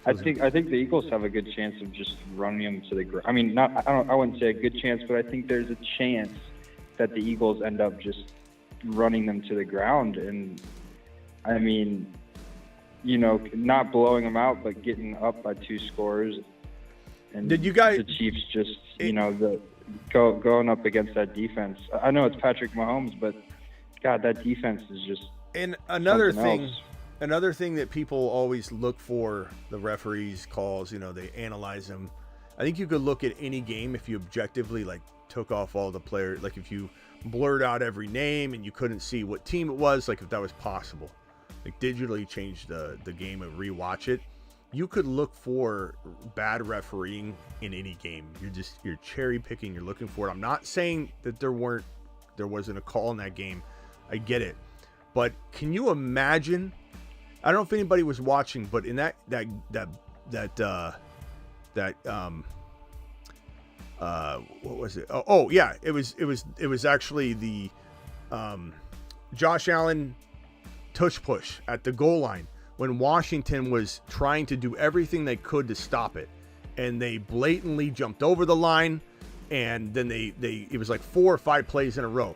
I think the Eagles have a good chance of just running them to the ground. I mean, I wouldn't say a good chance, but I think there's a chance that the Eagles end up just running them to the ground. And I mean, not blowing them out, but getting up by 2 scores. And did you guys? The Chiefs just, going up against that defense. I know it's Patrick Mahomes, but God, that defense is just. And another thing. Else. Another thing that people always look for, the referees' calls, they analyze them. I think you could look at any game if you objectively took off all the players, like if you blurred out every name and you couldn't see what team it was, like if that was possible, like digitally change the game and rewatch it, you could look for bad refereeing in any game. You're cherry picking, you're looking for it. I'm not saying that there wasn't a call in that game. I get it. But can you imagine, I don't know if anybody was watching, but in that what was it? Oh yeah, it was actually the Josh Allen tush push at the goal line when Washington was trying to do everything they could to stop it, and they blatantly jumped over the line, and then it was like 4 or 5 plays in a row.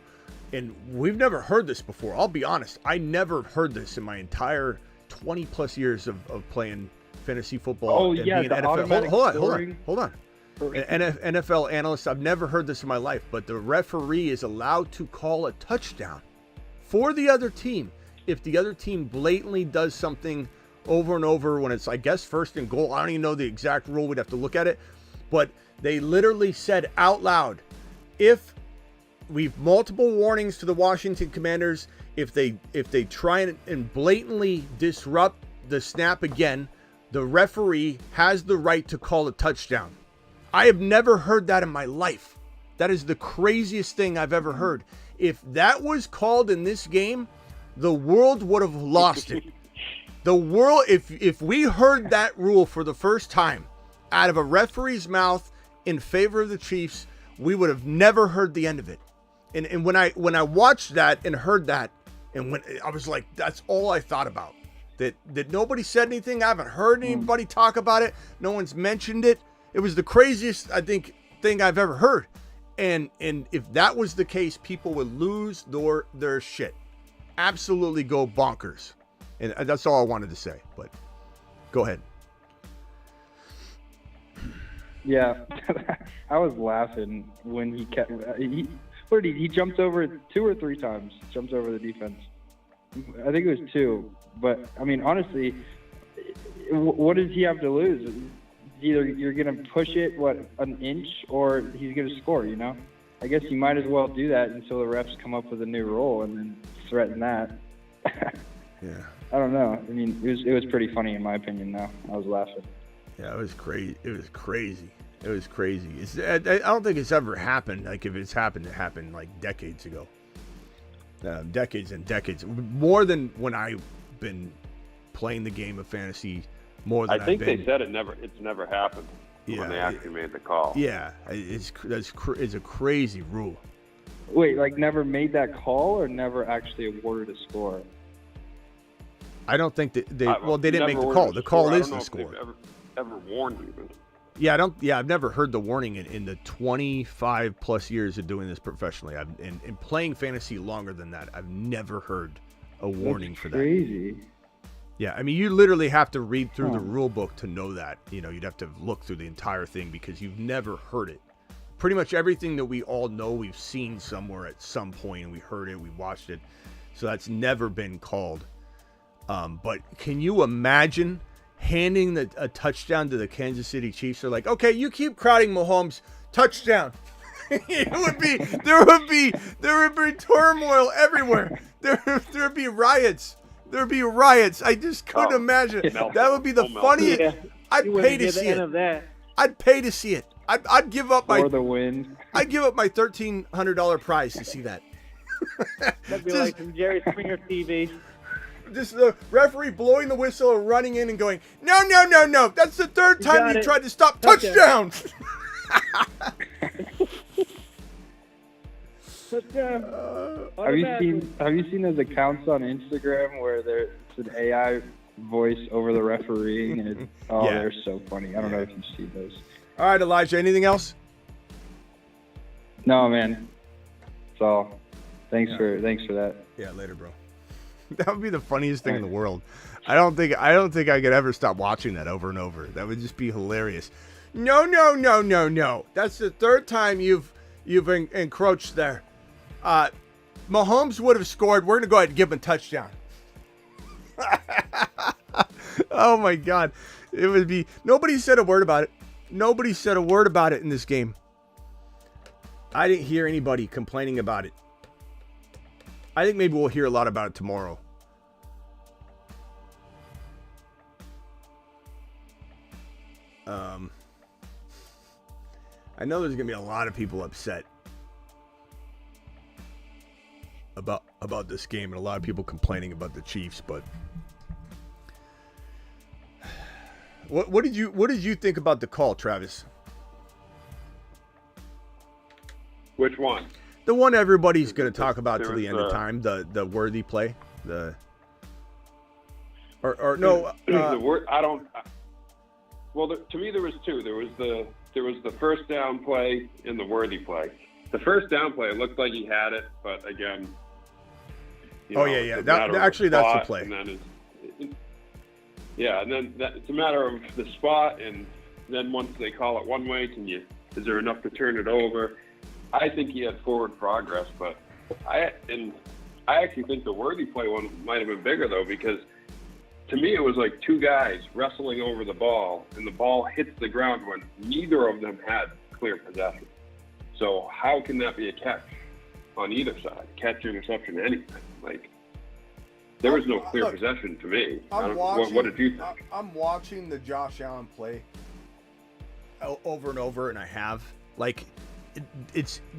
And we've never heard this before. I'll be honest, I never heard this in my entire 20 plus years of playing fantasy football. Oh and yeah, being the NFL. automatic Hold on. NFL analyst, I've never heard this in my life, but the referee is allowed to call a touchdown for the other team if the other team blatantly does something over and over when it's, I guess, first and goal. I don't even know the exact rule. We'd have to look at it. But they literally said out loud, if we've multiple warnings to the Washington Commanders, if they try and blatantly disrupt the snap again, the referee has the right to call a touchdown. I have never heard that in my life. That is the craziest thing I've ever heard. If that was called in this game, the world would have lost it. The world, if we heard that rule for the first time out of a referee's mouth in favor of the Chiefs, we would have never heard the end of it. And when I watched that and heard that, and when I was like, that's all I thought about. That nobody said anything. I haven't heard anybody talk about it. No one's mentioned it. It was the craziest, I think, thing I've ever heard. And if that was the case, people would lose their shit. Absolutely go bonkers. And that's all I wanted to say. But go ahead. Yeah, I was laughing when he kept. He jumped over 2 or 3 times. Jumped over the defense. I think it was 2. But I mean, honestly, what does he have to lose? Either you're going to push it, an inch, or he's going to score, you know? I guess you might as well do that until the refs come up with a new rule and then threaten that. Yeah. I don't know. I mean, it was pretty funny in my opinion, though. I was laughing. Yeah, it was crazy. It was crazy. I don't think it's ever happened. Like, if it's happened, it happened like decades ago. Decades and decades. More than when I've been playing the game of fantasy. More than I think they said it's never happened when they actually made the call. Yeah, it's a crazy rule. Wait, like never made that call or never actually awarded a score? I don't think that they didn't make the call. The call is the score. Ever warned even. Yeah, I've never heard the warning in the 25 plus years of doing this professionally. In playing fantasy longer than that, I've never heard a warning for that. Crazy. Yeah, I mean, you literally have to read through the rule book to know that. You know, you'd have to look through the entire thing because you've never heard it. Pretty much everything that we all know, we've seen somewhere at some point, and we heard it, we watched it. So that's never been called. But can you imagine handing a touchdown to the Kansas City Chiefs? They're like, okay, you keep crowding Mahomes, touchdown. There would be turmoil everywhere. There would be riots. There'd be riots. I just couldn't imagine. That would be the funniest. Yeah. I'd pay to see it. I'd pay to see it. I'd give up my the win. I'd give up my $1,300 prize to see that. That'd be like some Jerry Springer TV. Just the referee blowing the whistle and running in and going, no. That's the third time you tried to stop. Touchdown. Have you seen those accounts on Instagram where there's an AI voice over the refereeing? And they're so funny. I don't know if you see those. All right, Elijah. Anything else? No, man. That's all. Thanks for that. Yeah, later, bro. That would be the funniest thing in the world. I don't think I could ever stop watching that over and over. That would just be hilarious. No. That's the third time you've encroached there. Mahomes would have scored. We're going to go ahead and give him a touchdown. Oh, my God. It would be... Nobody said a word about it. Nobody said a word about it in this game. I didn't hear anybody complaining about it. I think maybe we'll hear a lot about it tomorrow. I know there's going to be a lot of people upset about this game and a lot of people complaining about the Chiefs, but what did you think about the call, Travis? Which one? The one everybody's going to talk about till the end of time, the worthy play, the word. I don't. Well, to me, there was two. There was the first down play and the worthy play. The first down play, it looked like he had it, but again. Yeah. Actually, that's the play. And then and then it's a matter of the spot, and then once they call it one way, is there enough to turn it over? I think he had forward progress, but I actually think the worthy play one might have been bigger though, because to me it was like two guys wrestling over the ball, and the ball hits the ground when neither of them had clear possession. So how can that be a catch on either side? Catch, interception, anything. Like, there was no clear possession to me. What did you think? I'm watching the Josh Allen play over and over, and I have. Like,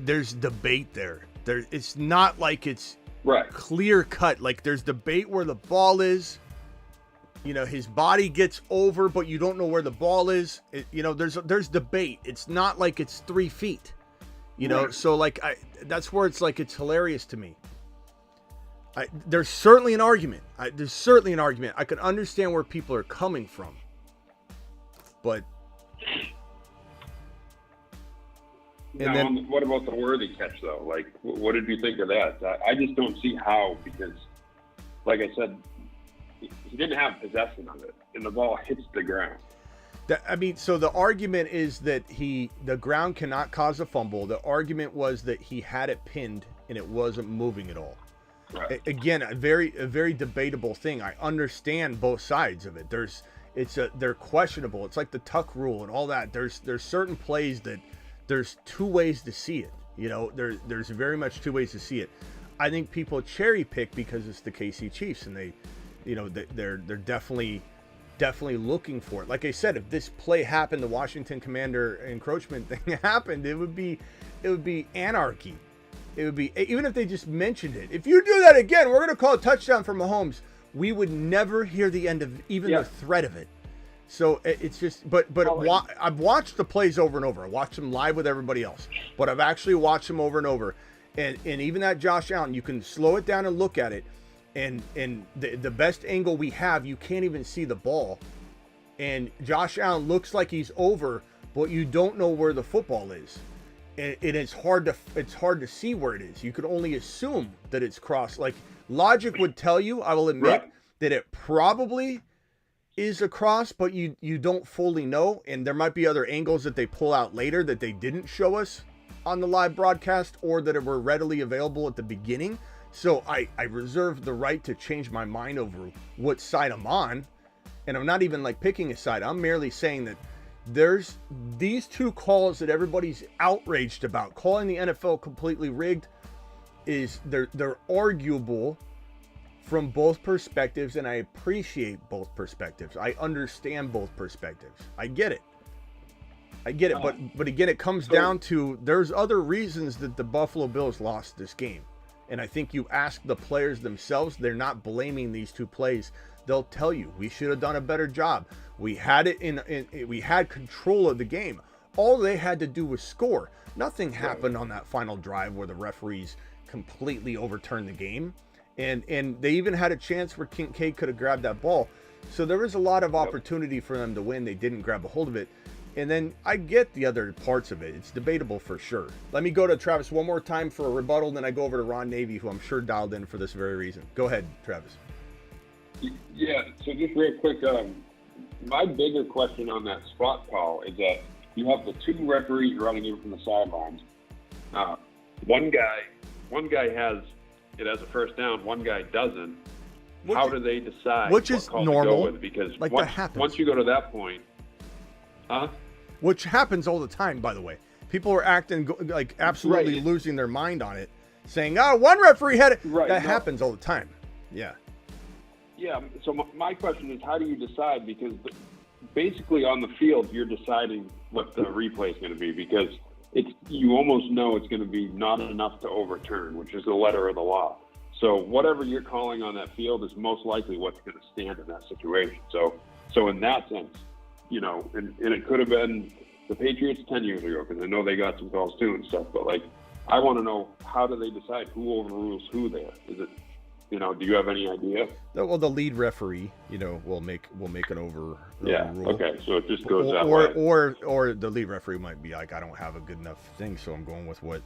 there's debate there. It's not like it's clear cut. Like, there's debate where the ball is. His body gets over, but you don't know where the ball is. There's debate. It's not like it's 3 feet. So like that's where it's like it's hilarious to me. There's certainly an argument. I can understand where people are coming from, but what about the worthy catch though? Like, what did you think of that? I just don't see how, because, like I said, he didn't have possession of it, and the ball hits the ground. So the argument is that the ground cannot cause a fumble. The argument was that he had it pinned and it wasn't moving at all. Right. Again, a very debatable thing. I understand both sides of it. They're questionable. It's like the tuck rule and all that. There's certain plays that there's two ways to see it. There's very much two ways to see it. I think people cherry pick because it's the KC Chiefs, and they're definitely looking for it. Like I said, if this play happened, the Washington Commander encroachment thing happened, it would be anarchy. It would be, even if they just mentioned it. If you do that again, we're going to call a touchdown for Mahomes. We would never hear the end of even the threat of it. So it's just, I've watched the plays over and over. I watched them live with everybody else, but I've actually watched them over and over. And even that Josh Allen, you can slow it down and look at it. And the best angle we have, you can't even see the ball. And Josh Allen looks like he's over, but you don't know where the football is. And it's hard to see where it is. You could only assume that it's crossed. Like, logic would tell you, I will admit, that it probably is a cross, but you don't fully know. And there might be other angles that they pull out later that they didn't show us on the live broadcast, or that were readily available at the beginning. So I reserve the right to change my mind over what side I'm on. And I'm not even like picking a side. I'm merely saying that there's these two calls that everybody's outraged about. Calling the NFL completely rigged is they're arguable from both perspectives, and I appreciate both perspectives. I understand both perspectives. I get it. But again, it comes down to there's other reasons that the Buffalo Bills lost this game. And I think you ask the players themselves, they're not blaming these two plays. They'll tell you, we should have done a better job. We had it we had control of the game. All they had to do was score. Nothing happened on that final drive where the referees completely overturned the game. And they even had a chance where Kincaid could have grabbed that ball. So there was a lot of opportunity for them to win. They didn't grab a hold of it. And then I get the other parts of it. It's debatable for sure. Let me go to Travis one more time for a rebuttal, then I go over to Ron Navy, who I'm sure dialed in for this very reason. Go ahead, Travis. Yeah, so just real quick, my bigger question on that spot call is that you have the two referees running in from the sidelines. One guy has it as a first down, one guy doesn't. How do they decide which is what call normal, to go with? Because like that happens. Once you go to that point, which happens all the time, by the way. People were acting like absolutely losing their mind on it, saying, "Oh, one referee had it." That happens all the time. Yeah. Yeah. So my question is, how do you decide? Because basically on the field, you're deciding what the replay is going to be, because you almost know it's going to be not enough to overturn, which is the letter of the law. So whatever you're calling on that field is most likely what's going to stand in that situation. So in that sense, you know, and it could have been the Patriots 10 years ago, because I know they got some calls too and stuff. But like, I want to know, how do they decide who overrules who there? Is it, you know, do you have any idea? Well, the lead referee, you know, will make an overrule. Okay, so it just goes that way. Or the lead referee might be like, I don't have a good enough thing, so I'm going with what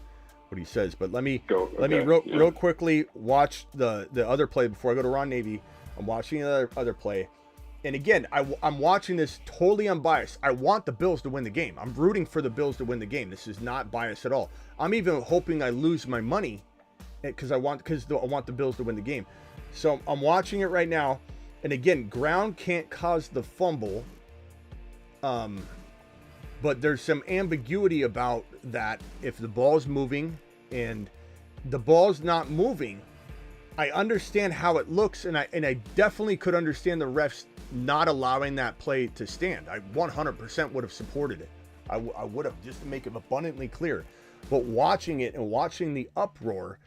he says. But let me real quickly watch the other play before I go to Ron Navy. I'm watching the other play, and again, I'm watching this totally unbiased. I want the Bills to win the game. I'm rooting for the Bills to win the game. This is not biased at all. I'm even hoping I lose my money because I want the Bills to win the game. So I'm watching it right now, and again, ground can't cause the fumble. But there's some ambiguity about that. If the ball's moving and the ball's not moving, I understand how it looks, and I definitely could understand the refs not allowing that play to stand. I 100% would have supported it. I would have, just to make it abundantly clear. But watching it and watching the uproar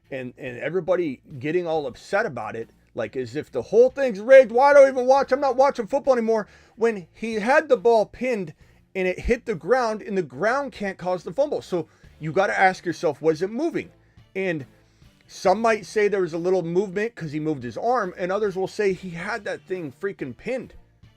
and everybody getting all upset about it, like as if the whole thing's rigged. Why do I even watch? I'm not watching football anymore. When he had the ball pinned and it hit the ground, and the ground can't cause the fumble. So you got to ask yourself, was it moving? And some might say there was a little movement because he moved his arm, and others will say he had that thing freaking pinned,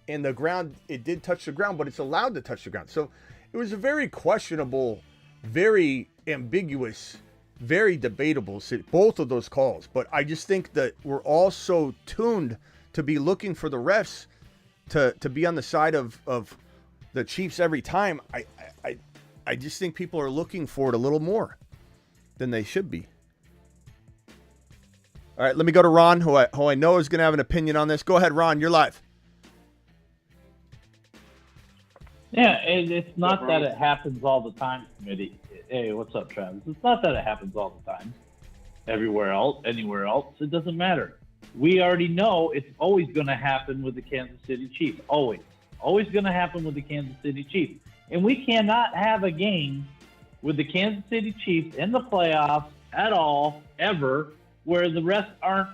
and the ground, it did touch the ground, but it's allowed to touch the ground. So it was a very questionable, very ambiguous, very debatable, both of those calls. But I just think that we're all so tuned to be looking for the refs to be on the side of the Chiefs every time. I just think people are looking for it a little more than they should be. All right, let me go to Ron, who I know is going to have an opinion on this. Go ahead, Ron. You're live. Yeah, it's not that it happens all the time, Smitty. Hey, what's up, Travis? It's not that it happens all the time. Everywhere else, anywhere else, it doesn't matter. We already know it's always going to happen with the Kansas City Chiefs. Always. Always going to happen with the Kansas City Chiefs. And we cannot have a game with the Kansas City Chiefs in the playoffs at all, ever, where the refs aren't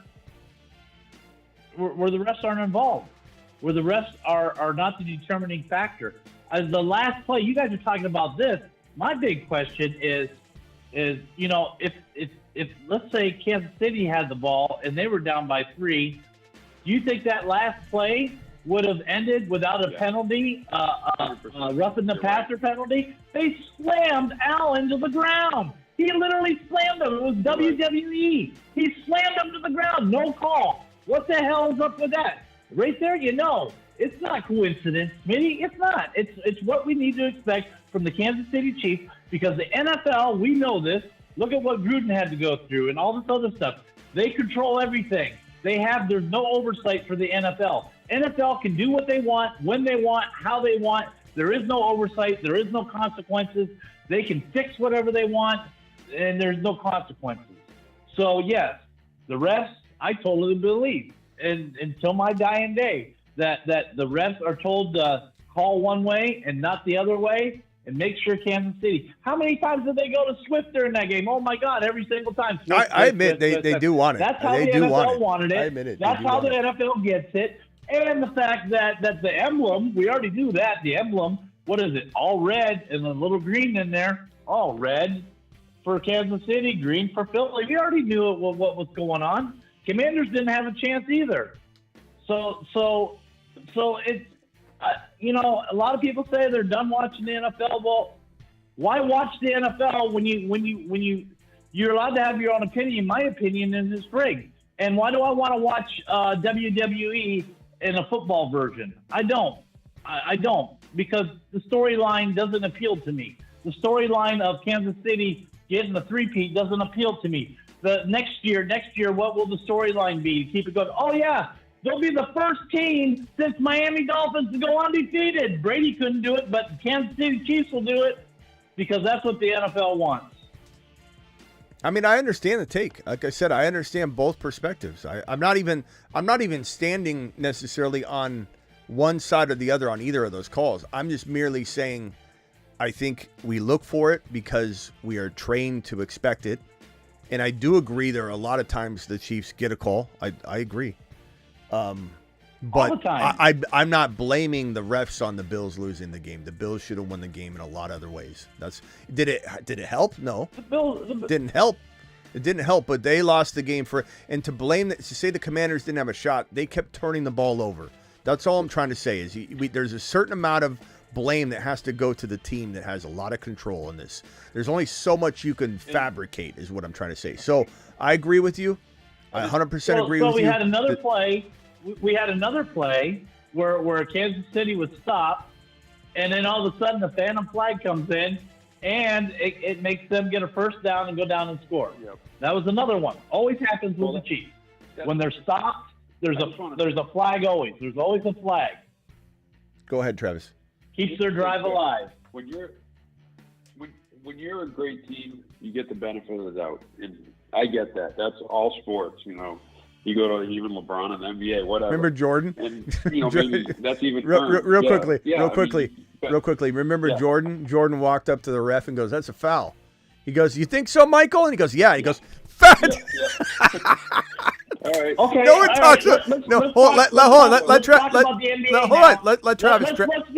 involved, where the refs are not the determining factor. As the last play, you guys are talking about this. My big question is you know, if let's say Kansas City had the ball and they were down by 3, do you think that last play would have ended without a penalty, roughing the passer penalty? They slammed Allen to the ground. He literally slammed him. It was WWE. He slammed him to the ground. No call. What the hell is up with that? Right there, you know. It's not coincidence, Smitty. It's not. It's what we need to expect from the Kansas City Chiefs, because the NFL, we know this. Look at what Gruden had to go through and all this other stuff. They control everything. There's no oversight for the NFL. NFL can do what they want, when they want, how they want. There is no oversight. There is no consequences. They can fix whatever they want, and there's no consequences. So, yes, the refs, I totally believe, and until my dying day, that the refs are told to call one way and not the other way, and make sure Kansas City. How many times did they go to Swift during that game? Oh, my God, every single time. I admit they do want it. That's how the NFL wanted it. I admit it. That's how the NFL gets it. And the fact that the emblem, we already knew that, the emblem, what is it, all red and a little green in there, all red for Kansas City, green for Philly. We already knew what was going on. Commanders didn't have a chance either. So it's, you know, a lot of people say they're done watching the NFL. Well, why watch the NFL when you're allowed to have your own opinion? My opinion is it's rigged. And why do I want to watch WWE in a football version? I don't, because the storyline doesn't appeal to me. The storyline of Kansas City getting the three-peat doesn't appeal to me. The next year, what will the storyline be to keep it going? Oh, yeah, they'll be the first team since Miami Dolphins to go undefeated. Brady couldn't do it, but Kansas City Chiefs will do it. because that's what the NFL wants. I mean, I understand the take. Like I said, I understand both perspectives. I'm not even standing necessarily on one side or the other on either of those calls. I'm just merely saying I think we look for it because we are trained to expect it. And I do agree there are a lot of times the Chiefs get a call. I agree. But all the time. I'm not blaming the refs on the Bills losing the game. The Bills should have won the game in a lot of other ways. Did it help? No. Didn't help. It didn't help, but they lost the game and to say the Commanders didn't have a shot, they kept turning the ball over. That's all I'm trying to say is there's a certain amount of blame that has to go to the team that has a lot of control in this. There's only so much you can fabricate is what I'm trying to say. So I agree with you. I 100% agree with you. So we had another play. We had another play where Kansas City was stopped, and then all of a sudden the phantom flag comes in, and it makes them get a first down and go down and score. Yep. That was another one. Always happens with the Chiefs. When they're stopped, there's a flag always. There's always a flag. Go ahead, Travis. Keeps their drive alive. When you're a great team, you get the benefit of the doubt, and I get that. That's all sports, You go to even LeBron and the NBA, whatever. Remember Jordan? And maybe that's even real quickly. But Remember Jordan? Jordan walked up to the ref and goes, "That's a foul." He goes, "You think so, Michael?" And he goes, "Yeah." He goes, "Fat." Yeah. All right. Okay. No one talks. Hold on. Let Travis.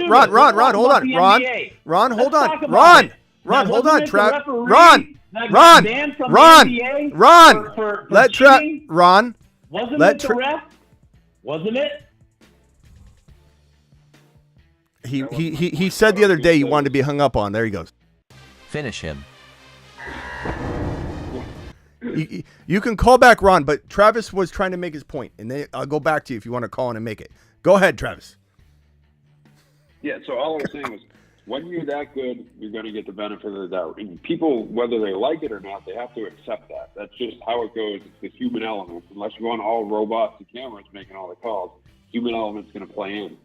Ron, hold on. Ron, hold on. Ron, hold on. Ron. Let Travis. Ron. Wasn't it the ref? Wasn't it? He said the other day he wanted to be hung up on. There he goes. Finish him. You can call back Ron, but Travis was trying to make his point, and I'll go back to you if you want to call in and make it. Go ahead, Travis. Yeah, so all I was saying was when you're that good, you're going to get the benefit of the doubt. And people, whether they like it or not, they have to accept that. That's just how it goes. It's the human element. Unless you want all robots and cameras making all the calls, human element's going to play in.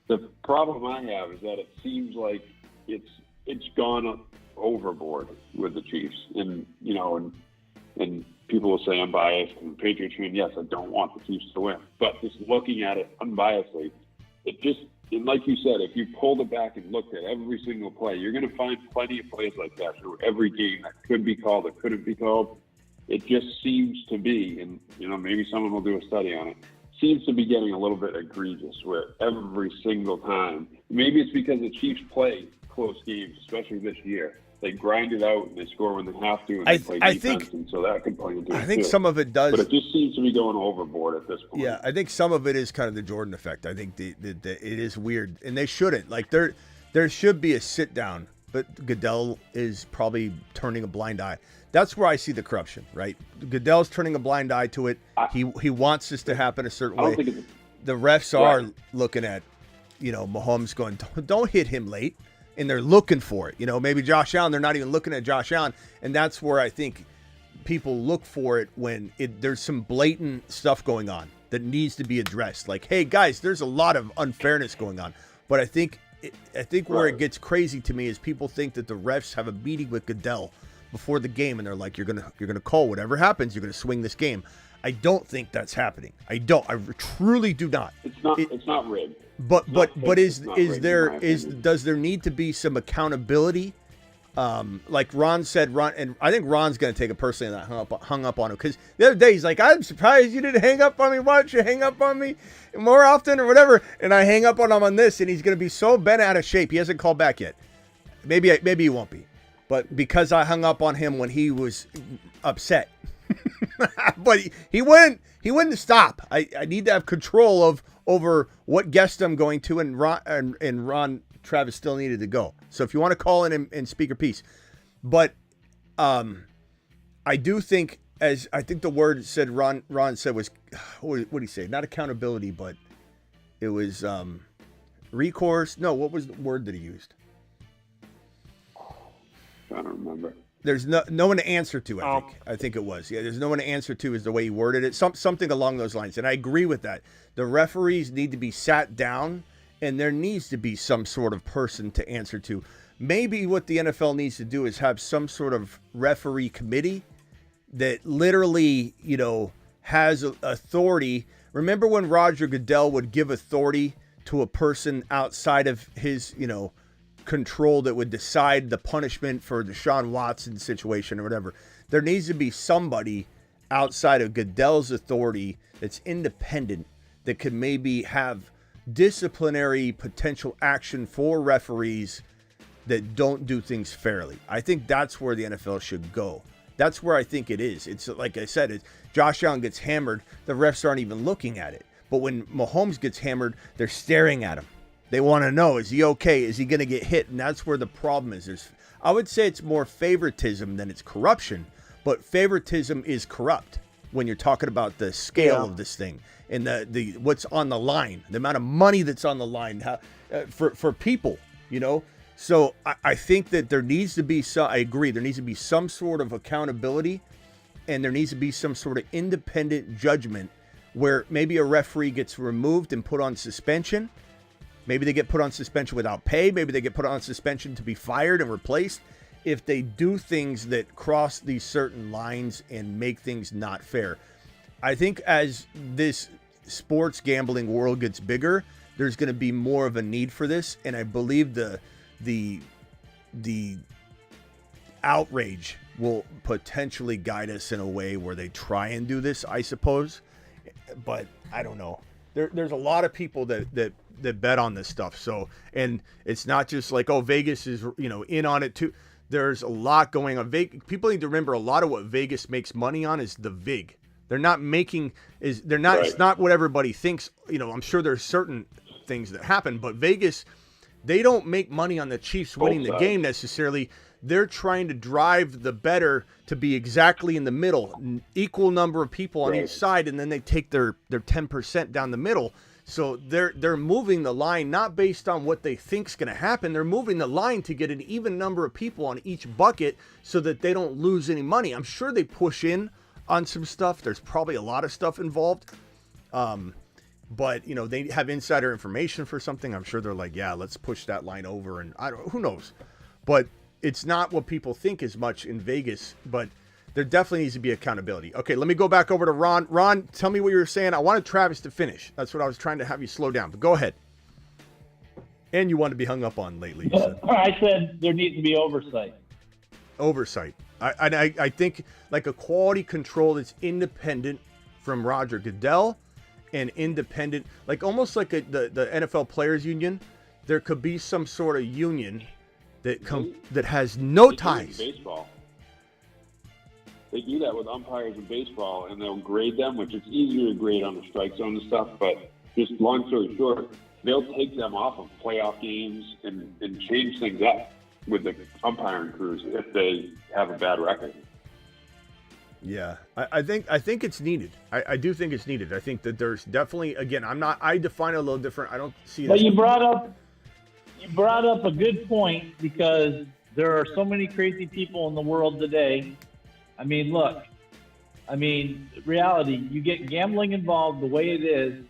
The problem I have is that it seems like it's gone overboard with the Chiefs. And, and people will say I'm biased and Patriots fan. Yes, I don't want the Chiefs to win. But just looking at it unbiasedly, and like you said, if you pulled it back and looked at every single play, you're going to find plenty of plays like that through every game that could be called or couldn't be called. It just seems to be, and maybe someone will do a study on it, seems to be getting a little bit egregious where every single time, maybe it's because the Chiefs play close games, especially this year. They grind it out and they score when they have to, and they play defense, and so that could play into it. I think too. some of it does. But it just seems to be going overboard at this point. Yeah, I think some of it is kind of the Jordan effect. I think it is weird, and they shouldn't. Like there should be a sit down, but Goodell is probably turning a blind eye. That's where I see the corruption, right? Goodell's turning a blind eye to it. He wants this to happen a certain way. The refs are looking at, Mahomes going, don't hit him late. And they're looking for it. Maybe Josh Allen, they're not even looking at Josh Allen. And that's where I think people look for it when there's some blatant stuff going on that needs to be addressed. Like, hey, guys, there's a lot of unfairness going on. But I think where it gets crazy to me is people think that the refs have a meeting with Goodell before the game, and they're like, you're gonna call whatever happens, you're gonna swing this game. I don't think that's happening. I truly do not. It's not rigged. But does there need to be some accountability? Like Ron said, and I think Ron's going to take it personally that hung up on him, because the other day he's like, I'm surprised you didn't hang up on me. Why don't you hang up on me more often or whatever? And I hang up on him on this, and he's going to be so bent out of shape. He hasn't called back yet. Maybe he won't be, but because I hung up on him when he was upset. But he wouldn't stop. I need to have control over what guest I'm going to, and Ron Travis still needed to go. So if you want to call in and speak your piece, but I do think, as I think the word said Ron said was, what did he say? Not accountability, but it was recourse. No, what was the word that he used? I don't remember. There's no one to answer to, I think it was. Yeah, there's no one to answer to is the way he worded it. Something along those lines. And I agree with that. The referees need to be sat down, and there needs to be some sort of person to answer to. maybe what the NFL needs to do is have some sort of referee committee that literally, has authority. Remember when Roger Goodell would give authority to a person outside of his, control that would decide the punishment for Deshaun Watson situation or whatever? There needs to be somebody outside of Goodell's authority that's independent that could maybe have disciplinary potential action for referees that don't do things fairly. I think that's where the NFL should go. That's where I think it is. It's like I said, Josh Allen gets hammered, the refs aren't even looking at it. But when Mahomes gets hammered, they're staring at him. They want to know, is he okay? Is he going to get hit? And that's where the problem is. I would say it's more favoritism than it's corruption, but favoritism is corrupt when you're talking about the scale of this thing and the what's on the line, the amount of money that's on the line for people, So I think that there needs to be I agree, there needs to be some sort of accountability, and there needs to be some sort of independent judgment where maybe a referee gets removed and put on suspension. Maybe they get put on suspension without pay. Maybe they get put on suspension to be fired and replaced if they do things that cross these certain lines and make things not fair. I think as this sports gambling world gets bigger, there's going to be more of a need for this, and I believe the outrage will potentially guide us in a way where they try and do this, I suppose. But I don't know. There's a lot of people that bet on this stuff. So, and it's not just like, Vegas is, in on it too. There's a lot going on. People need to remember a lot of what Vegas makes money on is the VIG. They're not making It's not what everybody thinks. I'm sure there's certain things that happen, but Vegas, they don't make money on the Chiefs winning the game necessarily. They're trying to drive the bettor to be exactly in the middle, equal number of people on each side, and then they take their 10% down the middle. So they're moving the line not based on what they think's going to happen. They're moving the line to get an even number of people on each bucket so that they don't lose any money. I'm sure they push in on some stuff. There's probably a lot of stuff involved. But, they have insider information for something. I'm sure they're like, yeah, let's push that line over. And who knows? But it's not what people think as much in Vegas, but there definitely needs to be accountability. Okay, let me go back over to Ron. Ron, tell me what you were saying. I wanted Travis to finish. That's what I was trying to have you slow down, but go ahead. And you want to be hung up on lately, you said. I said there needs to be oversight. Oversight. I think like a quality control that's independent from Roger Goodell and independent, like almost like the NFL Players Union. There could be some sort of union that has no ties. Baseball. They do that with umpires in baseball, and they'll grade them, which is easier to grade on the strike zone and stuff. But just long story short, they'll take them off of playoff games and change things up with the umpiring crews if they have a bad record. Yeah, I think it's needed. I do think it's needed. I think that there's definitely, again, I define it a little different. I don't see. But you brought up a good point, because there are so many crazy people in the world today. I mean, look, reality, you get gambling involved the way it is,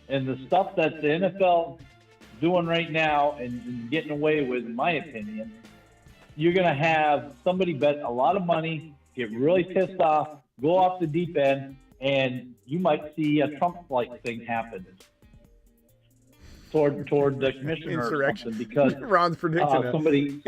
and the stuff that the NFL doing right now and getting away with, in my opinion, you're going to have somebody bet a lot of money, get really pissed off, go off the deep end, and you might see a Trump-like thing happen toward the commissioner or something, because Ron's predicting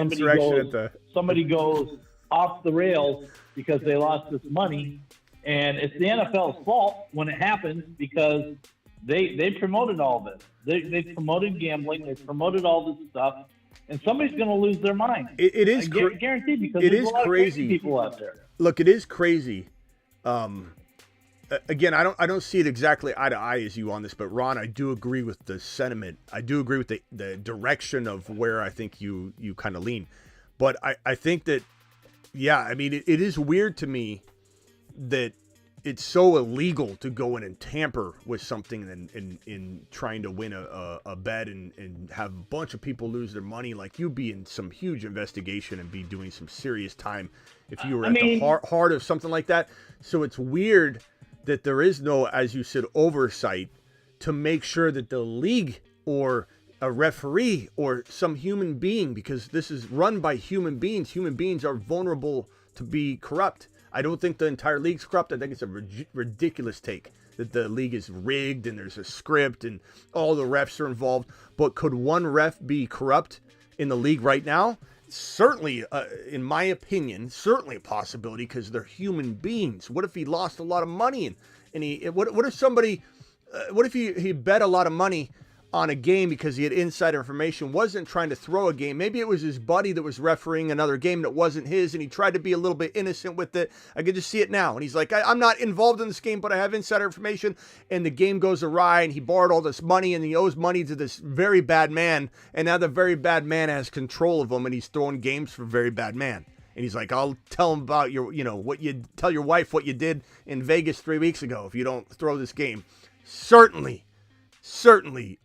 somebody goes off the rails because they lost this money, and it's the NFL's fault when it happens, because they promoted all this. They promoted gambling. They promoted all this stuff, and somebody's going to lose their mind. It is guaranteed, because there's a lot of crazy people out there. Look, it is crazy. Again, I don't see it exactly eye to eye as you on this, but Ron, I do agree with the sentiment. I do agree with the direction of where I think you kind of lean. But I think that, yeah, I mean, it is weird to me that it's so illegal to go in and tamper with something in trying to win a bet and have a bunch of people lose their money. Like, you'd be in some huge investigation and be doing some serious time if you were the heart of something like that. So it's weird that there is no, as you said, oversight to make sure that the league or a referee or some human being, because this is run by human beings. Human beings are vulnerable to be corrupt. I don't think the entire league's corrupt. I think it's a ridiculous take that the league is rigged and there's a script and all the refs are involved. But could one ref be corrupt in the league right now? Certainly, in my opinion, certainly a possibility, because they're human beings. What if he lost a lot of money and what if somebody, what if he bet a lot of money on a game because he had inside information, wasn't trying to throw a game? Maybe it was his buddy that was refereeing another game that wasn't his, and he tried to be a little bit innocent with it. I could just see it now. And he's like, I'm not involved in this game, but I have insider information. And the game goes awry, and he borrowed all this money, and he owes money to this very bad man. And now the very bad man has control of him, and he's throwing games for very bad man. And he's like, I'll tell him about tell your wife what you did in Vegas 3 weeks ago if you don't throw this game. Certainly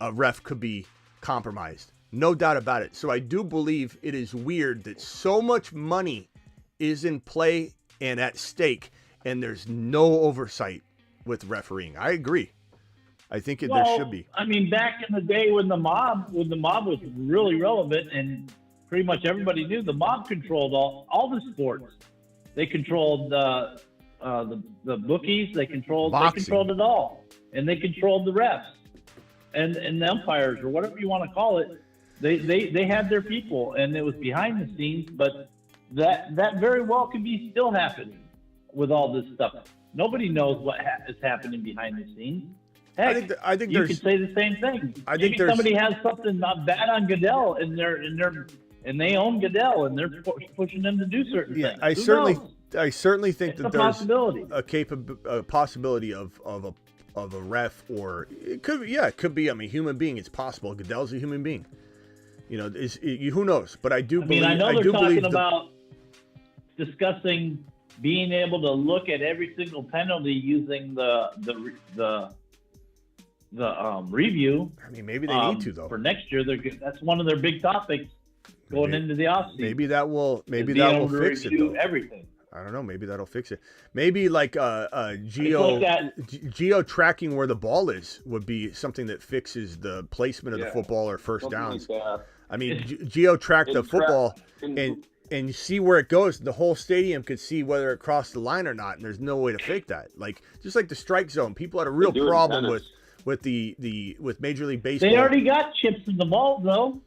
a ref could be compromised. No doubt about it. So I do believe it is weird that so much money is in play and at stake, and there's no oversight with refereeing. I agree. I think there should be. I mean, back in the day when the mob was really relevant and pretty much everybody knew, the mob controlled all the sports. They controlled the bookies. They controlled it all, and they controlled the refs. And the umpires, or whatever you want to call it, they had their people, and it was behind the scenes. But that very well could be still happening with all this stuff. Nobody knows what is happening behind the scenes. Heck, I think you could say the same thing. Maybe somebody has something not bad on Goodell, and they own Goodell, and they're pushing them to do certain things. I certainly think that there's a possibility of a ref, or it could be. I mean, human being. It's possible. Goodell's a human being. Who knows? But I believe. I know they're talking about discussing being able to look at every single penalty using the review. I mean, maybe they need to, though. For next year, that's one of their big topics going into the offseason. Maybe that will fix it, though. Everything. I don't know. Maybe that'll fix it. Maybe like geo tracking where the ball is would be something that fixes the placement of the football or first downs. I mean, geo track the football and see where it goes. The whole stadium could see whether it crossed the line or not, and there's no way to fake that. Like just like the strike zone, people had a real problem with Major League Baseball. They already got chips in the ball, though.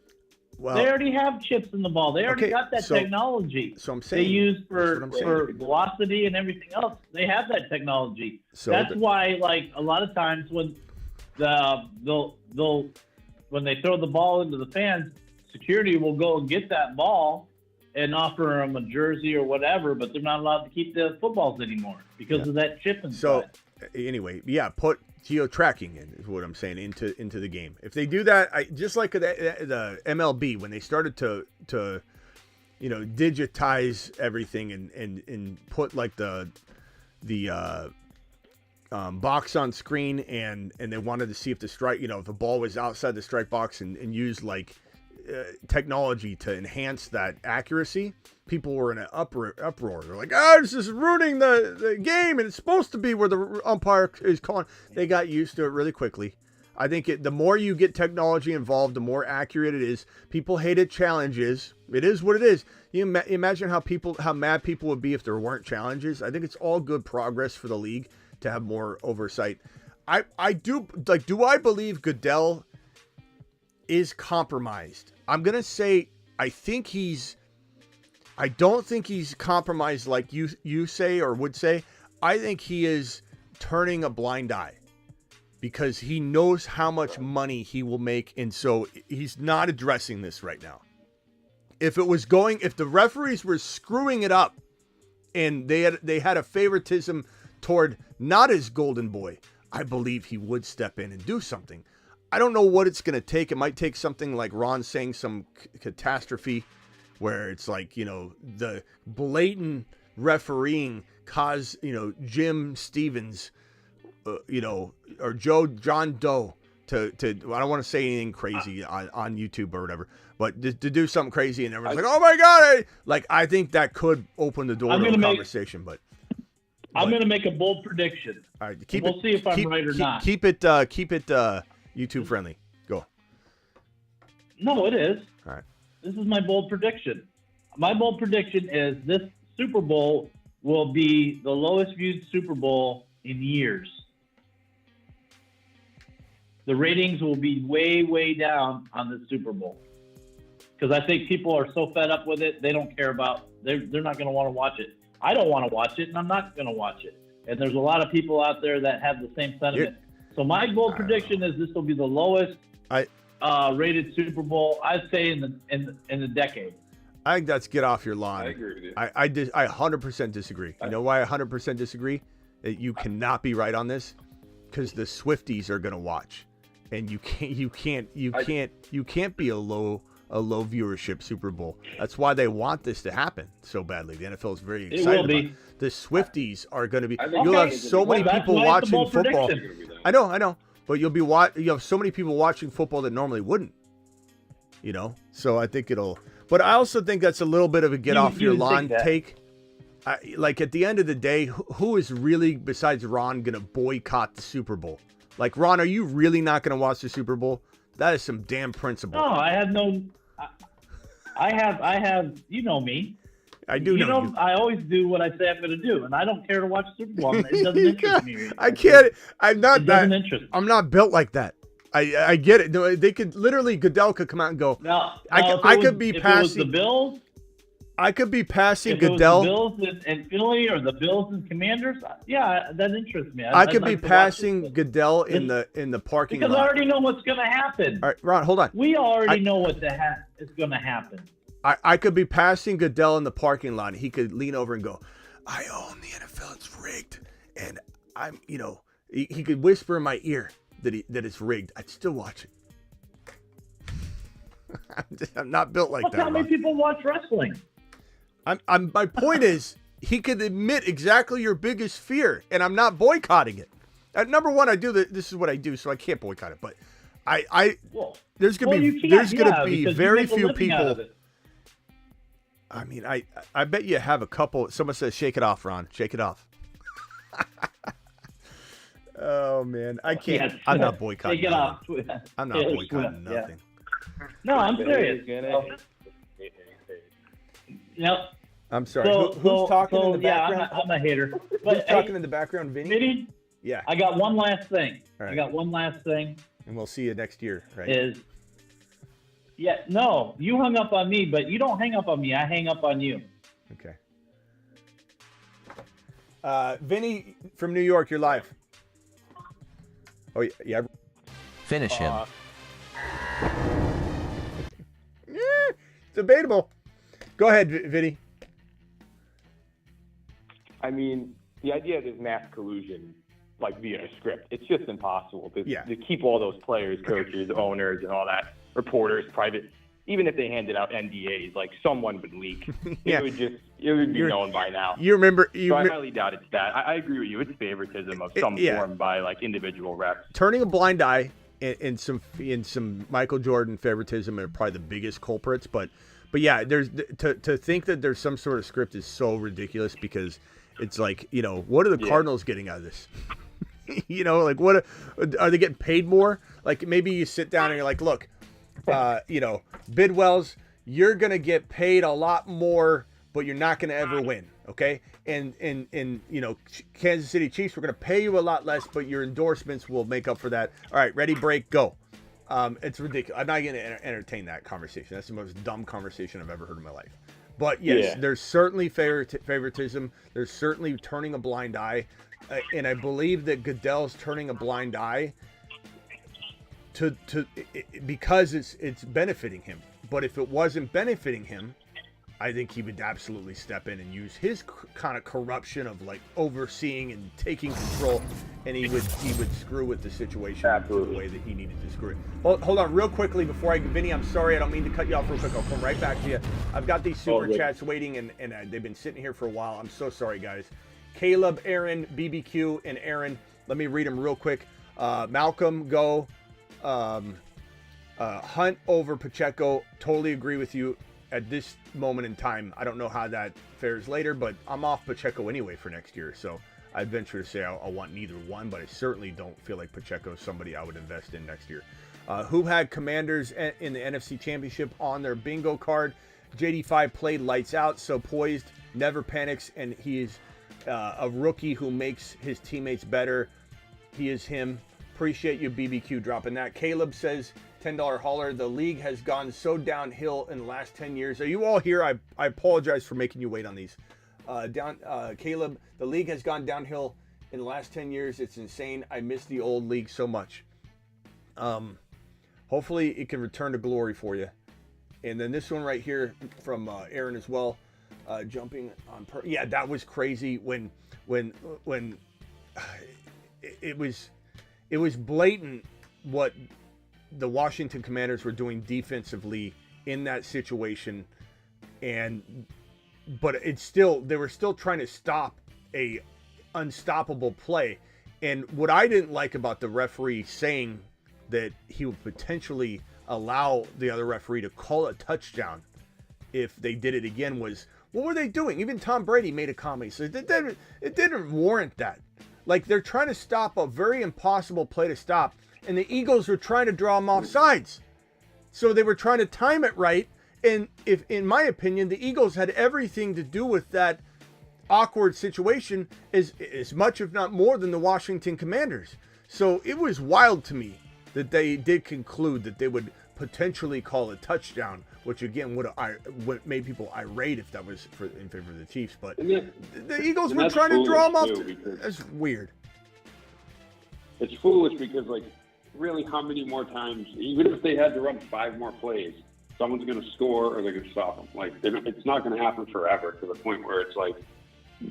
Well, they already have chips in the ball. They already got that technology. So I'm saying they use for velocity and everything else. They have that technology. So that's why, like a lot of times when when they throw the ball into the fans, security will go and get that ball and offer them a jersey or whatever, but they're not allowed to keep the footballs anymore because of that chip inside. So anyway, put geo-tracking is what I'm saying into the game. If they do that, just like the MLB when they started to digitize everything and put like the box on screen and they wanted to see if the strike, if the ball was outside the strike box and use like technology to enhance that accuracy. People were in an uproar. They're like, this is ruining the game, and it's supposed to be where the umpire is calling. They got used to it really quickly. I think the more you get technology involved, the more accurate it is. People hated challenges. It is what it is. You imagine how mad people would be if there weren't challenges. I think it's all good progress for the league to have more oversight. I do believe Goodell is compromised? I'm gonna say I don't think he's compromised like you say or would say. I think he is turning a blind eye because he knows how much money he will make, and so he's not addressing this right now. If the referees were screwing it up and they had a favoritism toward not his golden boy, I believe he would step in and do something. I don't know what it's going to take. It might take something like Ron saying some catastrophe where it's like, the blatant refereeing caused, Jim Stevens, or John Doe to I don't want to say anything crazy on YouTube or whatever, but to do something crazy and everyone's like, oh my God. I think that could open the door to a conversation, but I'm going to make a bold prediction. All right. We'll see if I'm right or not. Keep it YouTube friendly. Go. No, it is. All right. This is my bold prediction. My bold prediction is this Super Bowl will be the lowest viewed Super Bowl in years. The ratings will be way, way down on the Super Bowl. Because I think people are so fed up with it, they don't care about, they're not going to want to watch it. I don't want to watch it, and I'm not going to watch it. And there's a lot of people out there that have the same sentiment. So my bold prediction is this will be the lowest rated Super Bowl, I'd say, in the decade. I think that's get off your lawn. I agree with you. I 100% disagree. You know why I 100% disagree? That you cannot be right on this, because the Swifties are going to watch, and you can't be a low viewership Super Bowl. That's why they want this to happen so badly. The NFL is very excited. It will be. The Swifties are going to be. Okay. You'll have so many people watching football. Prediction. I know, but you have so many people watching football that normally wouldn't. You know, so I think it'll. But I also think that's a little bit of a get off your lawn take. Like at the end of the day, who is really besides Ron going to boycott the Super Bowl? Like, Ron, are you really not going to watch the Super Bowl? That is some damn principle. No, I have no. I have. You know me. I do know you. I always do what I say I'm going to do, and I don't care to watch Super Bowl. It doesn't interest me. I can't. I'm not. It doesn't interest me. I'm not built like that. I get it. No, they could literally, Goodell could come out and go. I could be passing the Bills. I could be passing if Goodell. It was the Bills and Philly, or the Bills and Commanders. Yeah, that interests me. I could be passing Goodell in the parking lot. Because I already know what's going to happen. All right, Ron, hold on. We already know what is going to happen. I could be passing Goodell in the parking lot, and he could lean over and go, "I own the NFL. It's rigged," and I'm, he could whisper in my ear that it's rigged. I'd still watch it. I'm not built like that. How many people watch wrestling? My point is, he could admit exactly your biggest fear, and I'm not boycotting it. Number one, I do this is what I do, so I can't boycott it. But there's gonna be very few people. I mean, I bet you have a couple. Someone says, "Shake it off, Ron. Shake it off." Oh man, I can't. Yes. I'm not boycotting. Shake it off. I'm not boycotting nothing. Yeah. No, I'm serious. Yep. I'm sorry. Who's talking in the background? I'm a hater. Who's talking in the background, Vinny? Vinny? Yeah. I got one last thing. All right. I got one last thing. And we'll see you next year, right? No, you hung up on me, but you don't hang up on me. I hang up on you. Okay. Vinny from New York, you're live. Oh, yeah. Finish him. Debatable. Go ahead, Vinny. I mean, the idea of this mass collusion, like via a script, it's just impossible to keep all those players, coaches, owners, and all that, reporters, private. Even if they handed out NDAs, like someone would leak. Yeah. It would be known by now. You remember? So I highly doubt it's that. I agree with you. It's favoritism of some form by like individual reps. Turning a blind eye in some Michael Jordan favoritism are probably the biggest culprits, but yeah, there's to think that there's some sort of script is so ridiculous, because it's like, what are the Cardinals getting out of this? Like, what are they getting paid more? Like, maybe you sit down and you're like, look, Bidwells, you're gonna get paid a lot more, but you're not gonna ever win, okay? And Kansas City Chiefs, we're gonna pay you a lot less, but your endorsements will make up for that. All right, ready, break, go. It's ridiculous. I'm not gonna entertain that conversation. That's the most dumb conversation I've ever heard in my life. But yes, there's certainly favoritism. There's certainly turning a blind eye, and I believe that Goodell's turning a blind eye because it's benefiting him. But if it wasn't benefiting him, I think he would absolutely step in and use his kind of corruption of like overseeing and taking control, and he would screw with the situation in the way that he needed to screw it. Well, hold on real quickly before Vinny, I'm sorry, I don't mean to cut you off real quick. I'll come right back to you. I've got these super chats waiting, and they've been sitting here for a while. I'm so sorry, guys. Caleb, Aaron, BBQ, and Aaron. Let me read them real quick. Malcolm, go. Hunt over Pacheco. Totally agree with you at this moment in time. I don't know how that fares later, but I'm off Pacheco anyway for next year, so I'd venture to say I want neither one, but I certainly don't feel like Pacheco is somebody I would invest in next year. Who had Commanders in the NFC Championship on their bingo card? JD5 played lights out, so poised, never panics, and he is a rookie who makes his teammates better. He is him. Appreciate you, BBQ, dropping that. Caleb says, $10 hauler, the league has gone so downhill in the last 10 years. Are you all here? I apologize for making you wait on these. Caleb, the league has gone downhill in the last 10 years. It's insane. I miss the old league so much. Hopefully it can return to glory for you. And then this one right here from Aaron as well. Jumping on yeah, that was crazy when it was blatant what the Washington Commanders were doing defensively in that situation, but they were still trying to stop a unstoppable play. And what I didn't like about the referee saying that he would potentially allow the other referee to call a touchdown if they did it again was, what were they doing? Even Tom Brady made a comment. He said it didn't warrant that. Like, they're trying to stop a very impossible play to stop, and the Eagles were trying to draw them off sides. So they were trying to time it right, and if, in my opinion, the Eagles had everything to do with that awkward situation as much, if not more, than the Washington Commanders. So it was wild to me that they did conclude that they would potentially call a touchdown, which again would made people irate if that was in favor of the Chiefs. But the Eagles were trying to draw them off. That's weird. It's foolish because, like, really, how many more times, even if they had to run 5 more plays, someone's going to score or they're going to stop them. Like, it's not going to happen forever to the point where it's like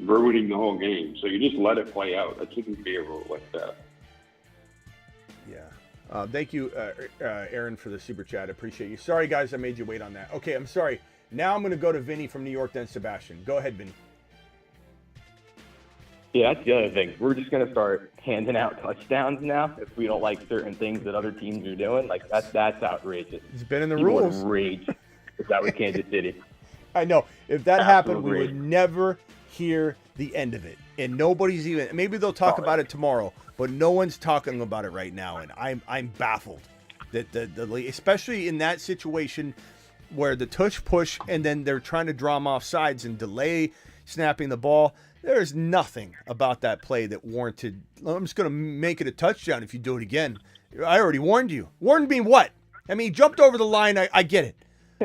ruining the whole game. So you just let it play out. That shouldn't be a rule like that. Yeah. Thank you, Aaron, for the super chat. Appreciate you. Sorry, guys, I made you wait on that. Okay, I'm sorry. Now I'm going to go to Vinny from New York, then Sebastian. Go ahead, Vinny. Yeah, that's the other thing. We're just going to start handing out touchdowns now if we don't like certain things that other teams are doing. Like, that's outrageous. It's been in the People rules. Would rage if that was Kansas City. I know. If that happened, we would never hear the end of it. And nobody's even, maybe they'll talk about it tomorrow, but no one's talking about it right now. And I'm baffled that the league, especially in that situation where the tush push and then they're trying to draw them off sides and delay snapping the ball. There's nothing about that play that warranted, I'm just going to make it a touchdown if you do it again. I already warned you. Warned me what? I mean, he jumped over the line. I get it.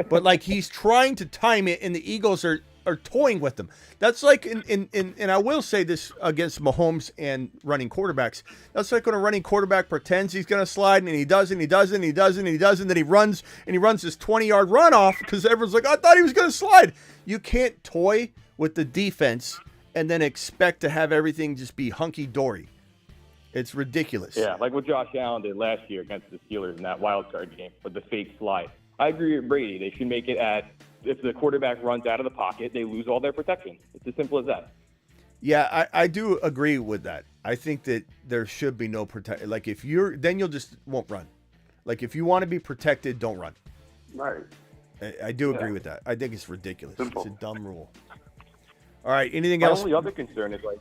But, like, he's trying to time it, and the Eagles are toying with them. That's like, and I will say this against Mahomes and running quarterbacks. That's like when a running quarterback pretends he's going to slide, and he doesn't, then he runs this 20-yard run off because everyone's like, I thought he was going to slide. You can't toy with the defense and then expect to have everything just be hunky-dory. It's ridiculous. Yeah, like what Josh Allen did last year against the Steelers in that wild card game with the fake slide. I agree with Brady. They should make it if the quarterback runs out of the pocket, they lose all their protection. It's as simple as that. Yeah, I do agree with that. I think that there should be no protection. Like, if then you'll just won't run. Like, if you want to be protected, don't run. Right. I do agree with that. I think it's ridiculous. Simple. It's a dumb rule. All right, anything else? My only other concern is, like,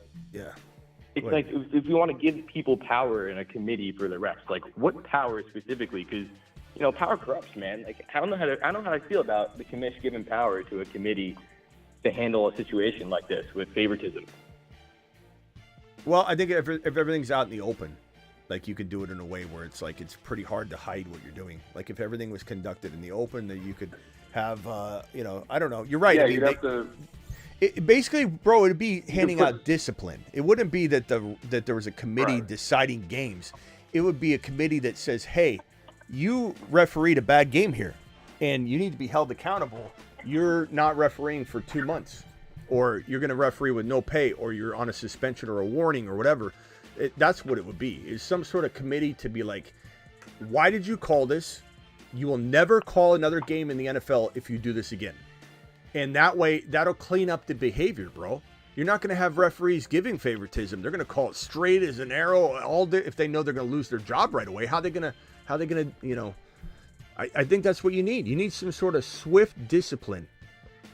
it's like if you want to give people power in a committee for the refs, like, what power specifically? Because, you know, power corrupts, man. Like, I don't know how I feel about the commission giving power to a committee to handle a situation like this with favoritism. Well, I think if everything's out in the open, like, you could do it in a way where it's like it's pretty hard to hide what you're doing. Like, if everything was conducted in the open, that you could have, I don't know. You're right. Yeah, I mean, you'd have to. Basically, bro, it'd be handing out discipline. It wouldn't be that there was a committee deciding games. It would be a committee that says, hey, you refereed a bad game here, and you need to be held accountable. You're not refereeing for 2 months, or you're going to referee with no pay, or you're on a suspension or a warning or whatever. That's what it would be, is some sort of committee to be like, why did you call this? You will never call another game in the NFL if you do this again. And that way, that'll clean up the behavior, bro. You're not going to have referees giving favoritism. They're going to call it straight as an arrow all day if they know they're going to lose their job right away. How they going to, I think that's what you need. You need some sort of swift discipline.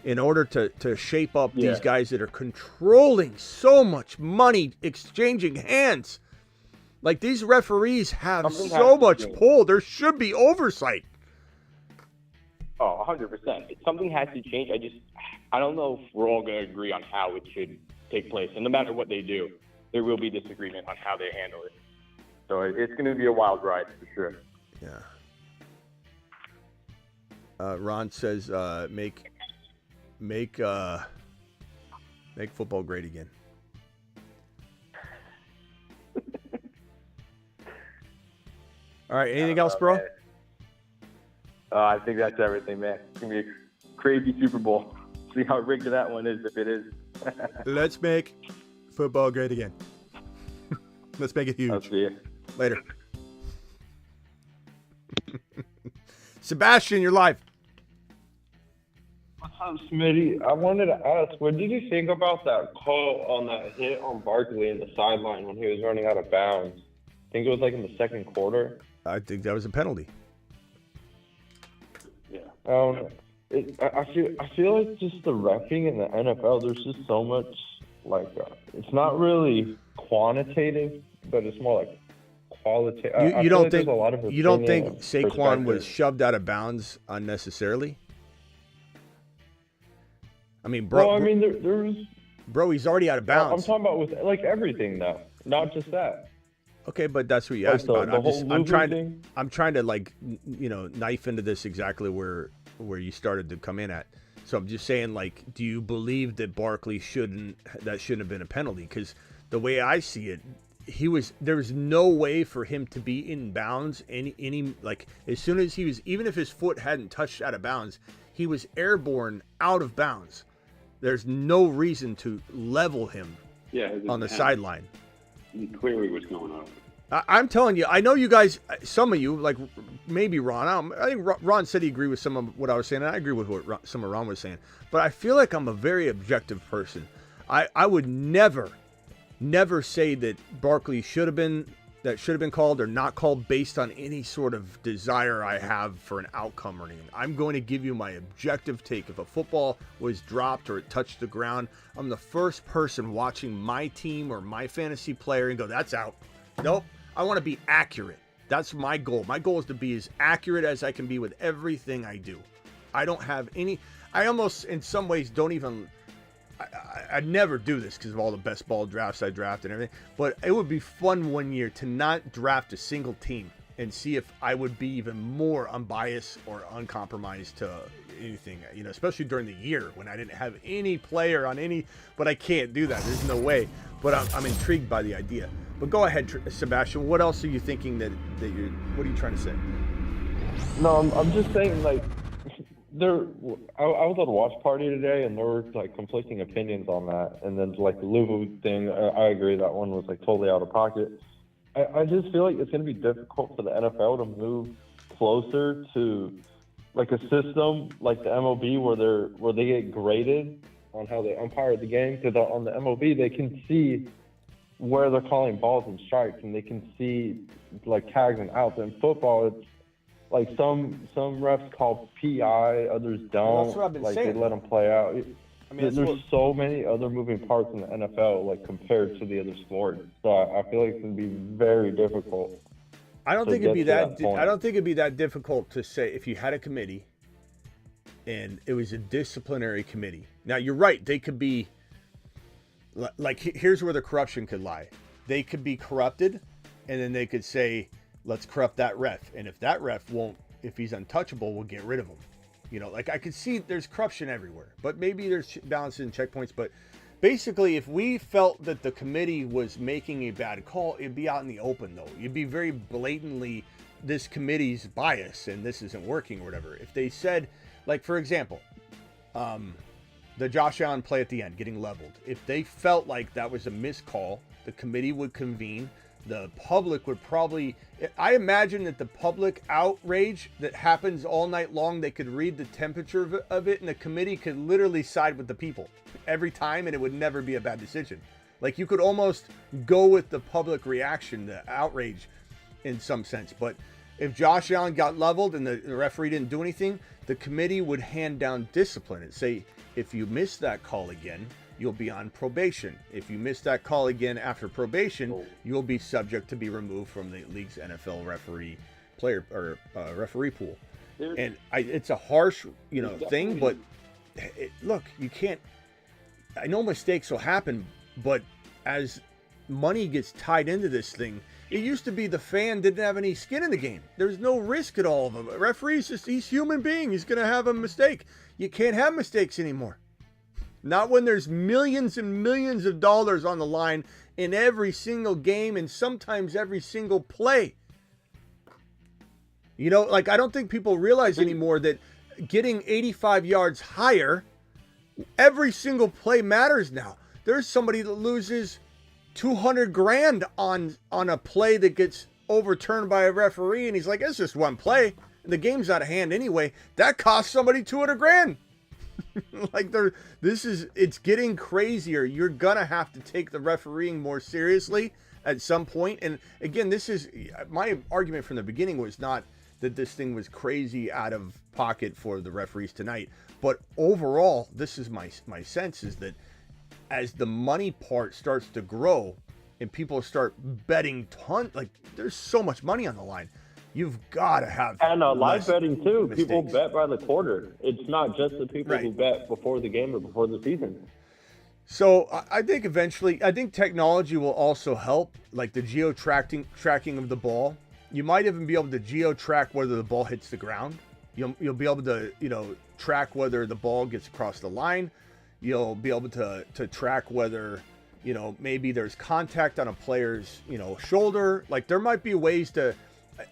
in order to shape up these guys that are controlling so much money, exchanging hands. Like, these referees have so much pull. There should be oversight. Oh, 100%. Something has to change. I don't know if we're all going to agree on how it should take place. And no matter what they do, there will be disagreement on how they handle it. So it's going to be a wild ride for sure. Yeah. Ron says, make football great again. All right. Anything else, bro? I think that's everything, man. It's going to be a crazy Super Bowl. See how rigged that one is, if it is. Let's make football great again. Let's make it huge. I'll see you. Later. Sebastian, you're live. What's up, Smitty? I wanted to ask, what did you think about that call on that hit on Barkley in the sideline when he was running out of bounds? I think it was like in the second quarter. I think that was a penalty. Yeah. I feel like just the reffing in the NFL, there's just so much, like, it's not really quantitative, but it's more like qualitative. You don't think Saquon was shoved out of bounds unnecessarily? I mean, bro. Well, I mean, there's. Bro, he's already out of bounds. I'm talking about with like everything though, not just that. Okay, but that's what you asked about. I'm trying to like, knife into this exactly where you started to come in at. So I'm just saying, like, do you believe that Barkley shouldn't have been a penalty? Because the way I see it, there was no way for him to be in bounds any like, as soon as he was, even if his foot hadn't touched out of bounds, he was airborne out of bounds. There's no reason to level him on the sideline. He clearly was going up. I'm telling you, I know you guys, some of you, like maybe Ron, I think Ron said he agreed with some of what I was saying, and I agree with what some of Ron was saying. But I feel like I'm a very objective person. I would never say that Barkley should have been called or not called based on any sort of desire I have for an outcome or anything. I'm going to give you my objective take. If a football was dropped or it touched the ground, I'm the first person watching my team or my fantasy player and go, that's out. Nope. I want to be accurate. That's my goal. My goal is to be as accurate as I can be with everything I do. I don't have any, I almost in some ways don't even, I never do this because of all the best ball drafts I draft and everything, but it would be fun one year to not draft a single team and see if I would be even more unbiased or uncompromised to anything, especially during the year when I didn't have any player on any, but I can't do that. There's no way, but I'm intrigued by the idea. But go ahead, Sebastian, what else are you thinking what are you trying to say? No, I'm just saying, like, I was at a watch party today, and there were like conflicting opinions on that. And then like the Louisville thing, I agree that one was like totally out of pocket. I just feel like it's going to be difficult for the NFL to move closer to like a system like the MLB where they get graded on how they umpire the game. Because on the MLB they can see where they're calling balls and strikes, and they can see like tags and outs. In football, it's like some refs call PI, others don't. Well, that's what I've been saying. They let them play out. I mean, there's so many other moving parts in the NFL, like compared to the other sports. So I feel like it's going to be very difficult. I don't think it'd be that difficult to say if you had a committee and it was a disciplinary committee. Now you're right; they could be like, here's where the corruption could lie. They could be corrupted, and then they could say, let's corrupt that ref. And if that ref if he's untouchable, we'll get rid of him. Like I could see there's corruption everywhere, but maybe there's balances and checkpoints. But basically, if we felt that the committee was making a bad call, it'd be out in the open, though. You'd be very blatantly, this committee's bias and this isn't working or whatever. If they said, like, for example, the Josh Allen play at the end, getting leveled. If they felt like that was a missed call, the committee would convene. The public would probably, I imagine that the public outrage that happens all night long, they could read the temperature of it, and the committee could literally side with the people every time, and it would never be a bad decision. Like, you could almost go with the public reaction, the outrage in some sense. But if Josh Allen got leveled and the referee didn't do anything, the committee would hand down discipline and say, If you miss that call again, you'll be on probation. If you miss that call again after probation, you'll be subject to be removed from the league's NFL referee pool. And it's a harsh, thing, but look, you can't. I know mistakes will happen, but as money gets tied into this thing, it used to be the fan didn't have any skin in the game. There's no risk at all of him. A referee's he's human being. He's going to have a mistake. You can't have mistakes anymore. Not when there's millions and millions of dollars on the line in every single game and sometimes every single play. I don't think people realize anymore that getting 85 yards higher, every single play matters now. There's somebody that loses $200,000 on a play that gets overturned by a referee, and he's like, it's just one play. The game's out of hand anyway. That costs somebody $200,000. It's getting crazier. You're gonna have to take the refereeing more seriously at some point. And again, this is my argument from the beginning was not that this thing was crazy out of pocket for the referees tonight, but overall, this is my sense is that as the money part starts to grow and people start betting there's so much money on the line. You've got to have live betting too. mistakes. People bet by the quarter. It's not just the people who bet before the game or before the season. So I think eventually, technology will also help, like the tracking of the ball. You might even be able to geo-track whether the ball hits the ground. You'll be able to track whether the ball gets across the line. You'll be able to track whether maybe there's contact on a player's shoulder. Like there might be ways to.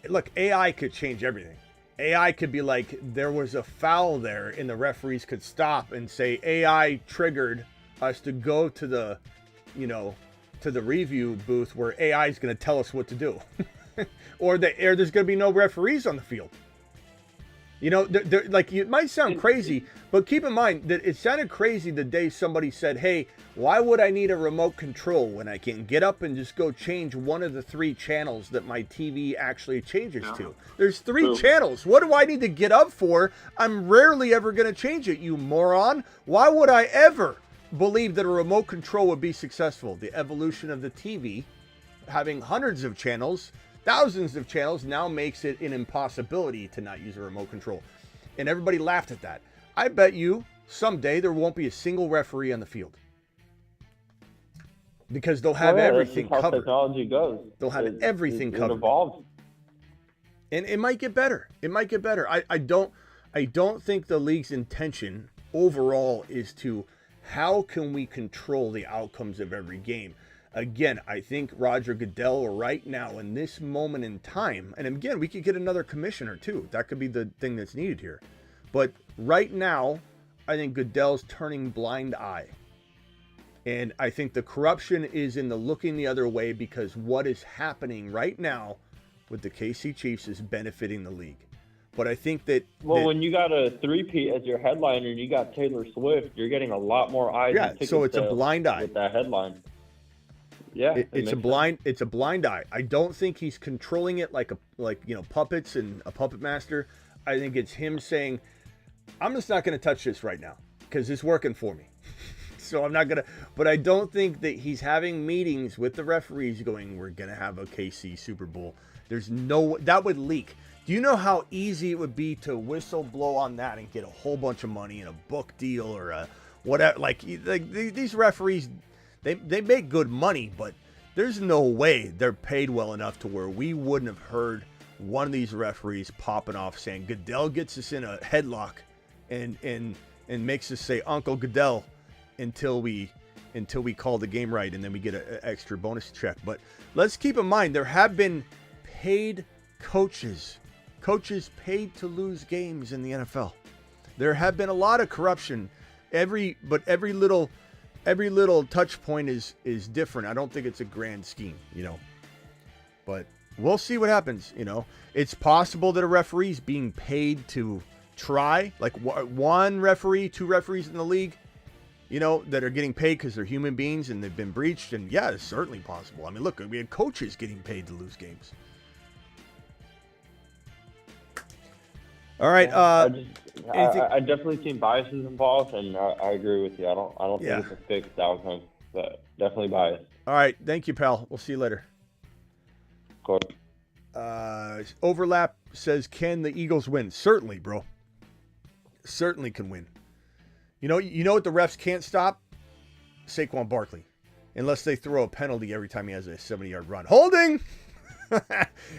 Look, AI could change everything. AI could be like, there was a foul there, and the referees could stop and say, AI triggered us to go to the, to the review booth where AI is going to tell us what to do. or there's going to be no referees on the field. It might sound crazy, but keep in mind that it sounded crazy the day somebody said, hey, why would I need a remote control when I can get up and just go change one of the 3 channels that my TV actually changes to? There's 3 channels. What do I need to get up for? I'm rarely ever going to change it, you moron. Why would I ever believe that a remote control would be successful? The evolution of the TV, having hundreds of channels, thousands of channels, now makes it an impossibility to not use a remote control. And everybody laughed at that. I bet you someday there won't be a single referee on the field. Because they'll have everything that's just how covered. Technology goes. They'll have everything covered. It evolves. And it might get better. I don't think the league's intention overall is to how can we control the outcomes of every game. Again, I think Roger Goodell right now in this moment in time, and again, we could get another commissioner too. That could be the thing that's needed here. But right now, I think Goodell's turning blind eye. And I think the corruption is in the looking the other way because what is happening right now with the KC Chiefs is benefiting the league. But I think that... Well, when you got a 3-peat as your headliner and you got Taylor Swift, you're getting a lot more eyes. Yeah, so it's a blind eye. With that headline. Yeah, it's a blind eye. I don't think he's controlling it like puppets and a puppet master. I think it's him saying, I'm just not going to touch this right now because it's working for me. So I'm not going to, but I don't think that he's having meetings with the referees going, we're going to have a KC Super Bowl. That would leak. Do you know how easy it would be to whistle blow on that and get a whole bunch of money in a book deal or a whatever? Like these referees, they make good money, but there's no way they're paid well enough to where we wouldn't have heard one of these referees popping off saying Goodell gets us in a headlock and makes us say Uncle Goodell until we call the game right, and then we get an extra bonus check. But let's keep in mind there have been paid coaches paid to lose games in the NFL. There have been a lot of corruption. Every little touch point is different. I don't think it's a grand scheme, But we'll see what happens, It's possible that a referee's being paid to try, like one referee, 2 referees in the league, that are getting paid because they're human beings and they've been breached. And yeah, it's certainly possible. I mean, look, we had coaches getting paid to lose games. All right. I definitely seen biases involved, and I agree with you. I don't think it's a fixed outcome, but definitely biased. All right, thank you, pal. We'll see you later. Cool. Overlap says, can the Eagles win? Certainly, bro. Certainly can win. You know what the refs can't stop? Saquon Barkley. Unless they throw a penalty every time he has a 70-yard run. Holding!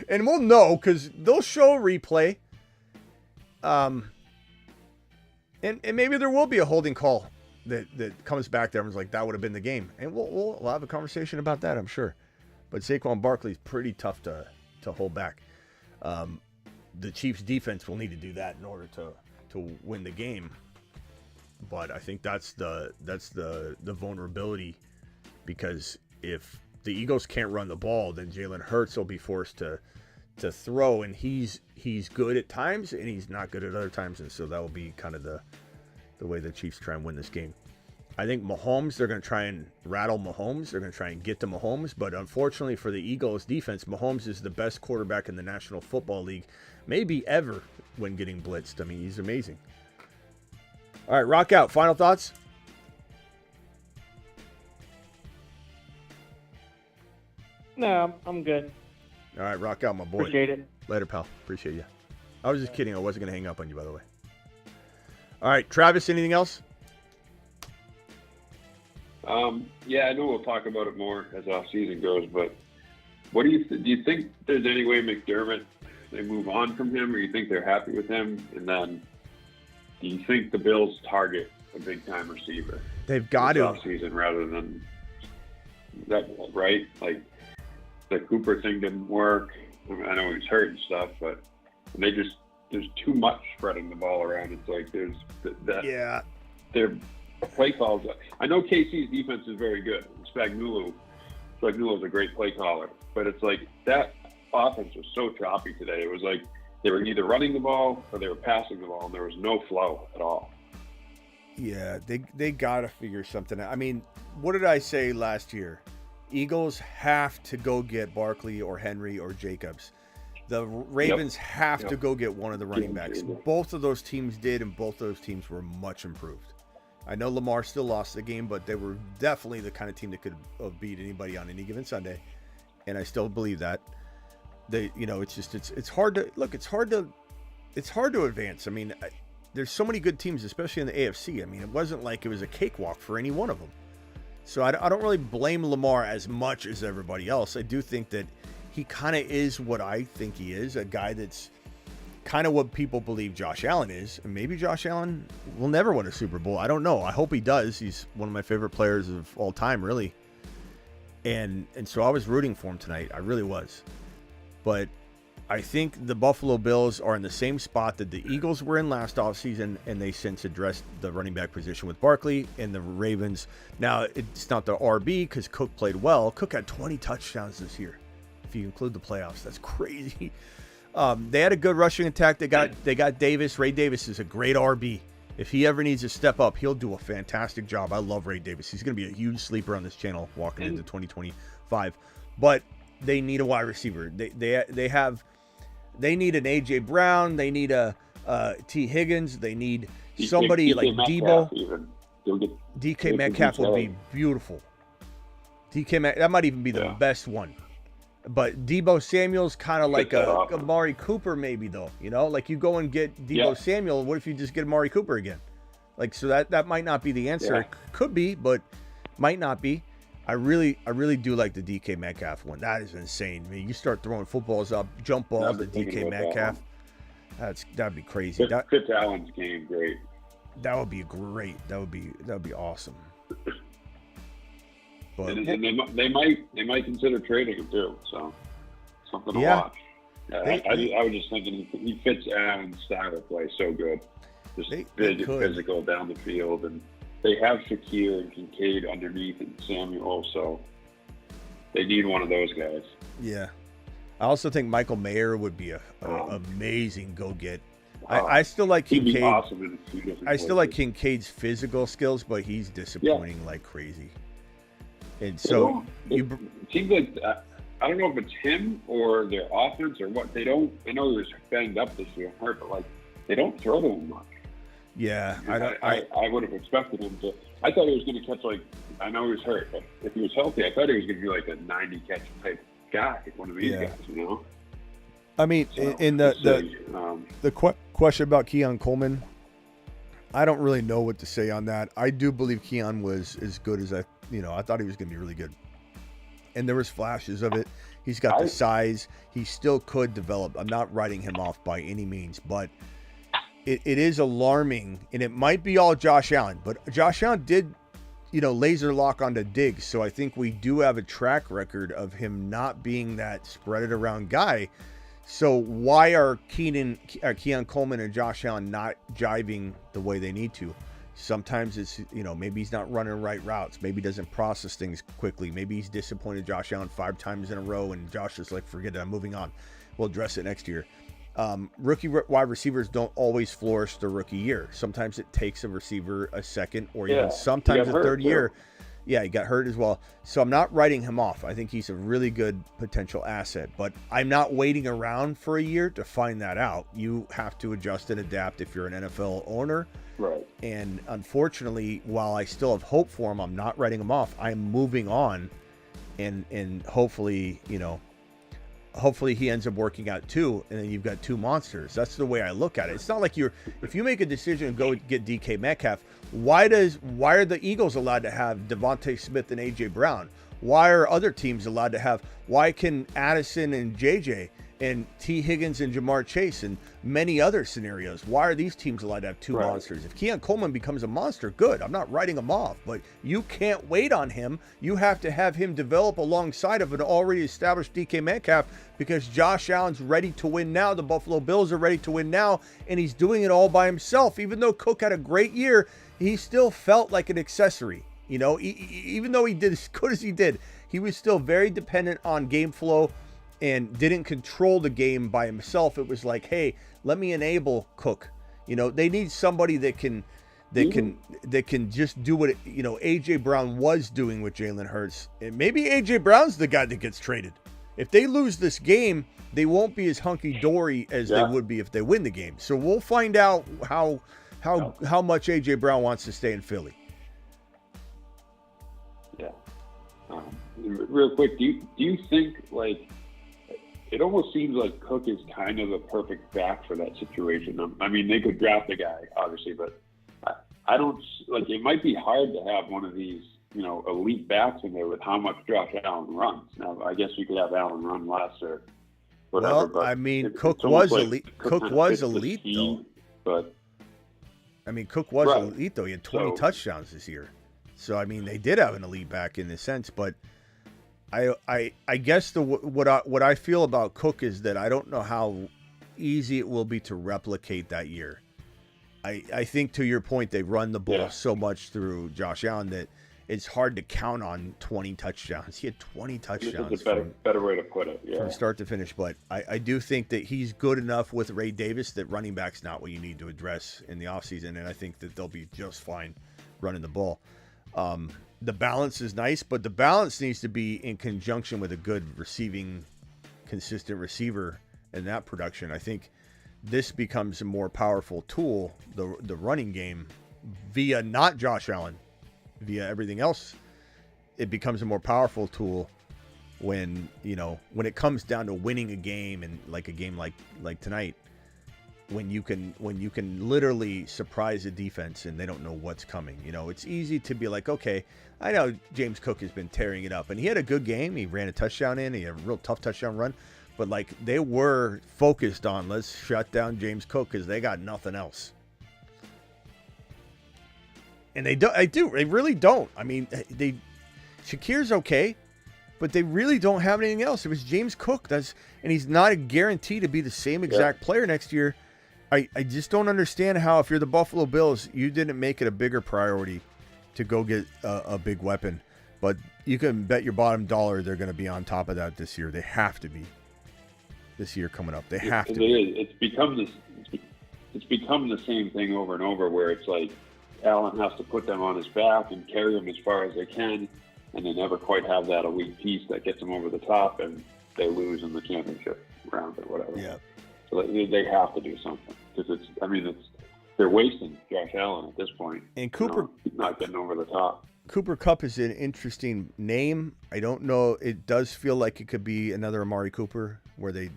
And we'll know because they'll show a replay. And maybe there will be a holding call that comes back there and is like, that would have been the game. And we'll have a conversation about that, I'm sure. But Saquon Barkley's pretty tough to hold back. The Chiefs defense will need to do that in order to win the game. But I think that's the vulnerability, because if the Eagles can't run the ball, then Jaylen Hurts will be forced to throw, and he's good at times and he's not good at other times, and so that will be kind of the way the Chiefs try and win this game. I think Mahomes, they're going to try and rattle Mahomes. They're going to try and get to Mahomes, but unfortunately for the Eagles defense, Mahomes is the best quarterback in the National Football League, maybe ever, when getting blitzed. I mean, he's amazing. All right, rock out. Final thoughts? No, I'm good. All right, rock out, my boy. Appreciate it. Later, pal. Appreciate you. I was just kidding. I wasn't going to hang up on you, by the way. All right, Travis, anything else? Yeah, I know we'll talk about it more as off-season goes, but what do you think there's any way McDermott, they move on from him, or you think they're happy with him? And then do you think the Bills target a big-time receiver? They've got to. Off-season rather than that, right? Like, the Cooper thing didn't work. I know he's hurt and stuff, but there's too much spreading the ball around. It's like their play calls. I know KC's defense is very good. Spagnuolo's a great play caller, but it's like that offense was so choppy today. It was like they were either running the ball or they were passing the ball, and there was no flow at all. Yeah, they got to figure something out. I mean, what did I say last year? Eagles have to go get Barkley or Henry or Jacobs. The Ravens have to go get one of the running backs. Both of those teams did, and both those teams were much improved. I know Lamar still lost the game, but they were definitely the kind of team that could have beat anybody on any given Sunday, and I still believe that. It's hard to look. It's hard to advance. I mean, there's so many good teams, especially in the AFC. I mean, it wasn't like it was a cakewalk for any one of them. So I don't really blame Lamar as much as everybody else. I do think that he kind of is what I think he is, a guy that's kind of what people believe Josh Allen is. And maybe Josh Allen will never win a Super Bowl. I don't know. I hope he does. He's one of my favorite players of all time, really. And so I was rooting for him tonight. I really was. But I think the Buffalo Bills are in the same spot that the Eagles were in last offseason, and they since addressed the running back position with Barkley and the Ravens. Now, it's not the RB because Cook played well. Cook had 20 touchdowns this year, if you include the playoffs. That's crazy. They had a good rushing attack. They got Davis. Ray Davis is a great RB. If he ever needs to step up, he'll do a fantastic job. I love Ray Davis. He's going to be a huge sleeper on this channel walking into 2025. But they need a wide receiver. They need an A.J. Brown. They need a T. Higgins. They need somebody like Debo. DK Metcalf would be beautiful. That might even be the best one. But Debo Samuel's kind of like a Amari Cooper maybe, though. You know, like you go and get Debo Samuel. What if you just get Amari Cooper again? Like, so that might not be the answer. It could be, but might not be. I really do like the DK Metcalf one. That is insane. I mean, you start throwing footballs up, jump balls to DK Metcalf. That'd be crazy. Fitz Allen's game, great. That would be great. That would be awesome. But and they might consider trading him too. So something to watch. I was just thinking he fits Allen's style of play so good. Just big, physical down the field, and they have Shakir and Kincaid underneath and Samuel, so they need one of those guys. Yeah. I also think Michael Mayer would be a amazing go-get. I still like Kincaid. Awesome I still like Kincaid's physical skills, but he's disappointing like crazy. And so it seems like I don't know if it's him or their offense or what. They don't. I know he was banged up this year, hurt, but like they don't throw to him much. Yeah, I would have expected him to. I thought he was going to catch I know he was hurt, but if he was healthy, I thought he was going to be a 90 catch type guy, one of these guys, I mean, So, in the question about Keon Coleman, I don't really know what to say on that. I do believe Keon was as good as I thought he was going to be really good, and there was flashes of it. He's got the size. He still could develop. I'm not writing him off by any means, but it is alarming, and it might be all Josh Allen. But Josh Allen did, laser lock onto Diggs, so I think we do have a track record of him not being that spread it around guy. So why are Keon Coleman and Josh Allen not jiving the way they need to? Sometimes it's, maybe he's not running right routes. Maybe he doesn't process things quickly. Maybe he's disappointed Josh Allen 5 times in a row, and Josh is like, forget it, I'm moving on. We'll address it next year. Rookie wide receivers don't always flourish the rookie year. Sometimes it takes a receiver a second or even sometimes a third year. Yeah, he got hurt as well. So I'm not writing him off. I think he's a really good potential asset, but I'm not waiting around for a year to find that out. You have to adjust and adapt if you're an NFL owner. Right. And unfortunately, while I still have hope for him, I'm not writing him off. I'm moving on, and hopefully, hopefully he ends up working out too, and then you've got 2 monsters. That's the way I look at it. It's not like if you make a decision and go get DK Metcalf, why are the Eagles allowed to have Devontae Smith and AJ Brown? Why are other teams allowed to have? Why can Addison and JJ and T. Higgins and Jamar Chase and many other scenarios? Why are these teams allowed to have 2 monsters? If Keon Coleman becomes a monster, good. I'm not writing him off, but you can't wait on him. You have to have him develop alongside of an already established DK Metcalf, because Josh Allen's ready to win now. The Buffalo Bills are ready to win now, and he's doing it all by himself. Even though Cook had a great year, he still felt like an accessory. Even though he did as good as he did, he was still very dependent on game flow and didn't control the game by himself. It was like, hey, let me enable Cook. They need somebody that can just do what AJ Brown was doing with Jaylen Hurts. And maybe AJ Brown's the guy that gets traded. If they lose this game, they won't be as hunky-dory as they would be if they win the game. So we'll find out how much AJ Brown wants to stay in Philly. Yeah. Real quick, do you think it almost seems like Cook is kind of the perfect back for that situation? I mean, they could draft a guy, obviously, but I don't it might be hard to have one of these elite backs in there with how much Josh Allen runs. Now, I guess you could have Allen run less or whatever. Well, but I mean, Cook was elite. Cook was elite, though. But I mean, Cook was elite, though. He had 20 touchdowns this year. So, I mean, they did have an elite back in this sense. But I guess what I feel about Cook is that I don't know how easy it will be to replicate that year. I think, to your point, they run the ball so much through Josh Allen that it's hard to count on 20 touchdowns. He had 20 touchdowns. This is a better way to put it. Yeah. From start to finish. But I do think that he's good enough with Ray Davis that running back's not what you need to address in the offseason. And I think that they'll be just fine running the ball. The balance is nice, but the balance needs to be in conjunction with a good receiving, consistent receiver in that production. I think this becomes a more powerful tool, the running game, via not Josh Allen, via everything else. It becomes a more powerful tool when it comes down to winning a game, and like a game like tonight, when you can literally surprise a defense and they don't know what's coming. It's easy to be like, okay, I know James Cook has been tearing it up, and he had a good game. He ran a touchdown in. He had a real tough touchdown run, but they were focused on, let's shut down James Cook because they got nothing else. And they really don't. I mean, Shakir's okay, but they really don't have anything else. It was James Cook. And he's not a guarantee to be the same exact player next year. I just don't understand how, if you're the Buffalo Bills, you didn't make it a bigger priority to go get a big weapon. But you can bet your bottom dollar they're going to be on top of that this year. They have to be. This year coming up, they have to. It's become the same thing over and over, where it's like Allen has to put them on his back and carry them as far as they can, and they never quite have that elite piece that gets them over the top, and they lose in the championship round or whatever. Yeah. So they have to do something, because they're wasting Josh Allen at this point. And Cooper, he's not getting over the top. Cooper Kupp is an interesting name. I don't know. It does feel like it could be another Amari Cooper, where they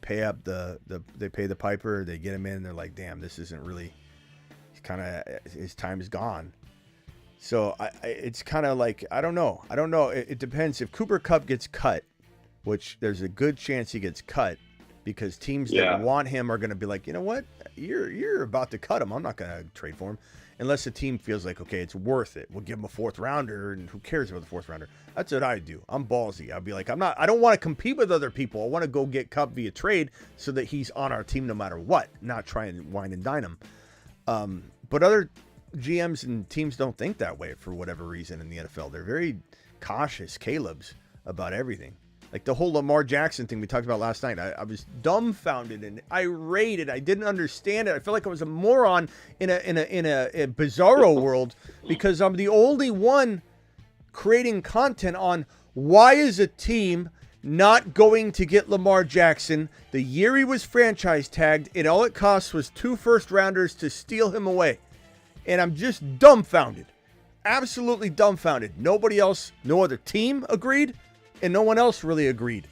pay up they pay the piper, they get him in, and they're like, damn, this isn't really. His time is gone. So it's kind of like I don't know. It depends if Cooper Kupp gets cut, which there's a good chance he gets cut, because teams that want him are going to be like, you know what, you're about to cut him. I'm not going to trade for him. Unless the team feels like, okay, it's worth it. We'll give him a 4th rounder, and who cares about the 4th rounder? That's what I do. I'm ballsy. I'll be like, I don't want to compete with other people. I want to go get Kupp via trade so that he's on our team no matter what, not try and wine and dine him. But other GMs and teams don't think that way for whatever reason in the NFL. They're very cautious, Caleb's, about everything. Like the whole Lamar Jackson thing we talked about last night. I was dumbfounded and irate. I didn't understand it. I felt like I was a moron in a bizarro world, because I'm the only one creating content on why is a team not going to get Lamar Jackson the year he was franchise tagged, and all it costs was 2 first-rounders to steal him away. And I'm just dumbfounded. Absolutely dumbfounded. Nobody else, no other team agreed, and no one else really agreed.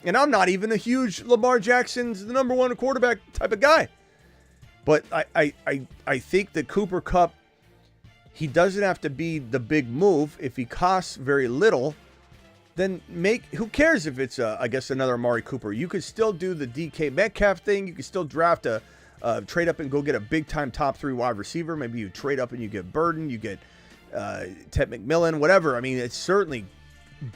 And I'm not even a huge Lamar Jackson's the number 1 quarterback type of guy. But I think that Cooper Kupp, he doesn't have to be the big move. If he costs very little, then who cares if it's, I guess, another Amari Cooper. You could still do the DK Metcalf thing. You could still draft trade up and go get a big-time top 3 wide receiver. Maybe you trade up and you get Burden, you get Ted McMillan, whatever. I mean, it's certainly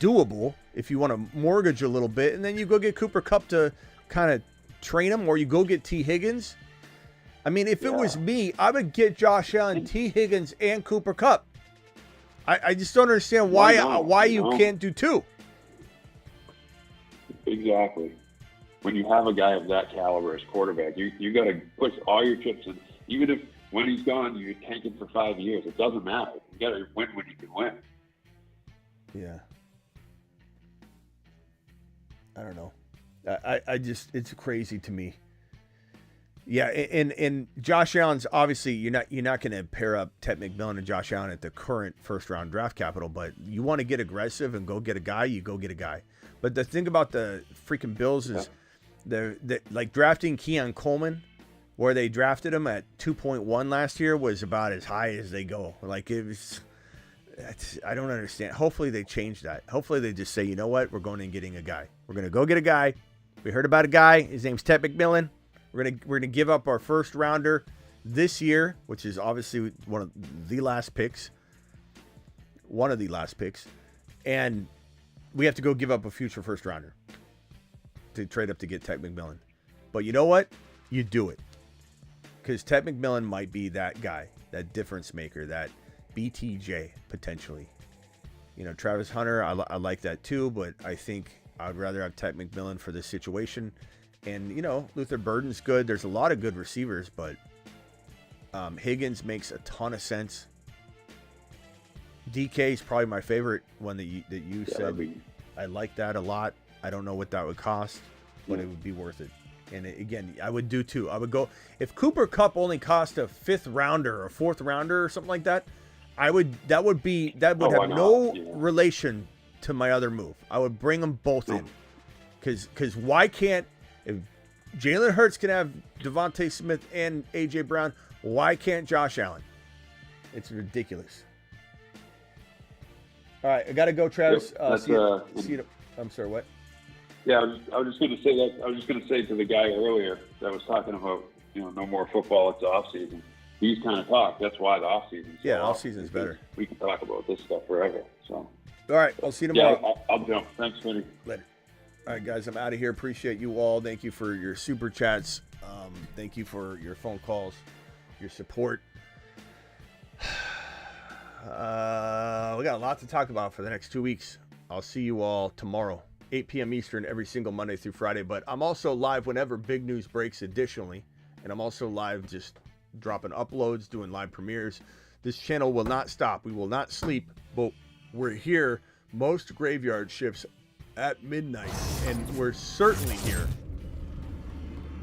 doable if you want to mortgage a little bit, and then you go get Cooper Kupp to kind of train him, or you go get T. Higgins. I mean, if it was me, I would get Josh Allen, T. Higgins, and Cooper Kupp. I just don't understand why you can't do 2. Exactly. When you have a guy of that caliber as quarterback, you got to push all your chips in. Even if when he's gone, you're tanking for 5 years. It doesn't matter. You got to win when you can win. Yeah. I don't know. I just, it's crazy to me. Yeah, and Josh Allen's obviously you're not going to pair up Ted McMillan and Josh Allen at the current 1st round draft capital, but you want to get aggressive and go get a guy, you go get a guy. But the thing about the freaking Bills is they're like drafting Keon Coleman, where they drafted him at 2.1 last year, was about as high as they go. Like I don't understand. Hopefully they change that. Hopefully they just say, you know what, we're going and getting a guy. We're going to go get a guy. We heard about a guy. His name's Ted McMillan. We're gonna give up our 1st rounder this year, which is obviously one of the last picks, and we have to go give up a future 1st rounder to trade up to get Ted McMillan. But you know what? You do it, because Ted McMillan might be that guy, that difference maker, that BTJ potentially. You know, Travis Hunter, I like that too, but I think I'd rather have Ted McMillan for this situation. And, you know, Luther Burden's good. There's a lot of good receivers, but Higgins makes a ton of sense. DK is probably my favorite one that you said. I like that a lot. I don't know what that would cost, but it would be worth it. And again, I would do 2. I would go if Cooper Kupp only cost a 5th rounder or a 4th rounder or something like that. That would have no relation to my other move. I would bring them both in, because why can't? If Jaylen Hurts can have Devontae Smith and A.J. Brown, why can't Josh Allen? It's ridiculous. All right, I got to go, Travis. I'm sorry, what? Yeah, I was just going to say that. I was just going to say to the guy earlier that was talking about, no more football. It's off season. He's kind of talked. That's why the off season. Off season's better. We can talk about this stuff forever. So. All right, I'll see you tomorrow. Yeah, I'll jump. Thanks, Smitty. Later. All right, guys, I'm out of here. Appreciate you all. Thank you for your super chats. Thank you for your phone calls, your support. We got a lot to talk about for the next 2 weeks. I'll see you all tomorrow, 8 p.m. Eastern, every single Monday through Friday. But I'm also live whenever big news breaks additionally. And I'm also live just dropping uploads, doing live premieres. This channel will not stop. We will not sleep, but we're here most graveyard shifts at midnight, and we're certainly here.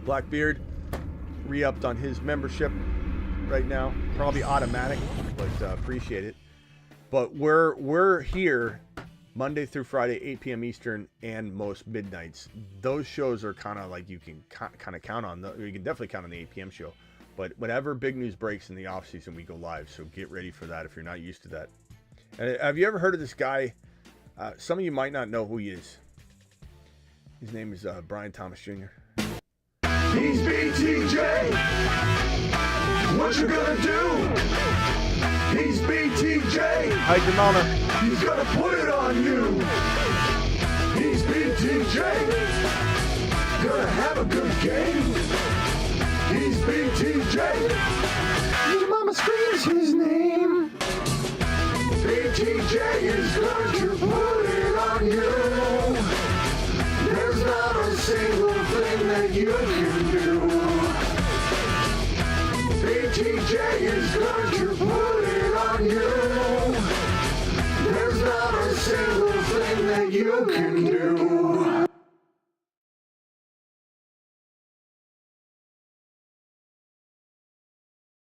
Blackbeard re-upped on his membership. right now. Probably automatic, but appreciate it. But we're here Monday through Friday, 8 p.m. Eastern, and most midnights. Those shows are kind of like you can kind of count on. You can definitely count on the 8 p.m. show. But whenever big news breaks in the offseason, we go live. So get ready for that if you're not used to that. And have you ever heard of this guy? Some of you might not know who he is. His name is Brian Thomas Jr. He's BTJ. What you gonna do? He's BTJ. Hi, Demona. He's gonna put it on you. He's BTJ. Gonna have a good game. He's BTJ. Your mama screams his name. BTJ is going to put it on you. There's not a single thing that you can do. BTJ is going to put it on you. There's not a single thing that you can do.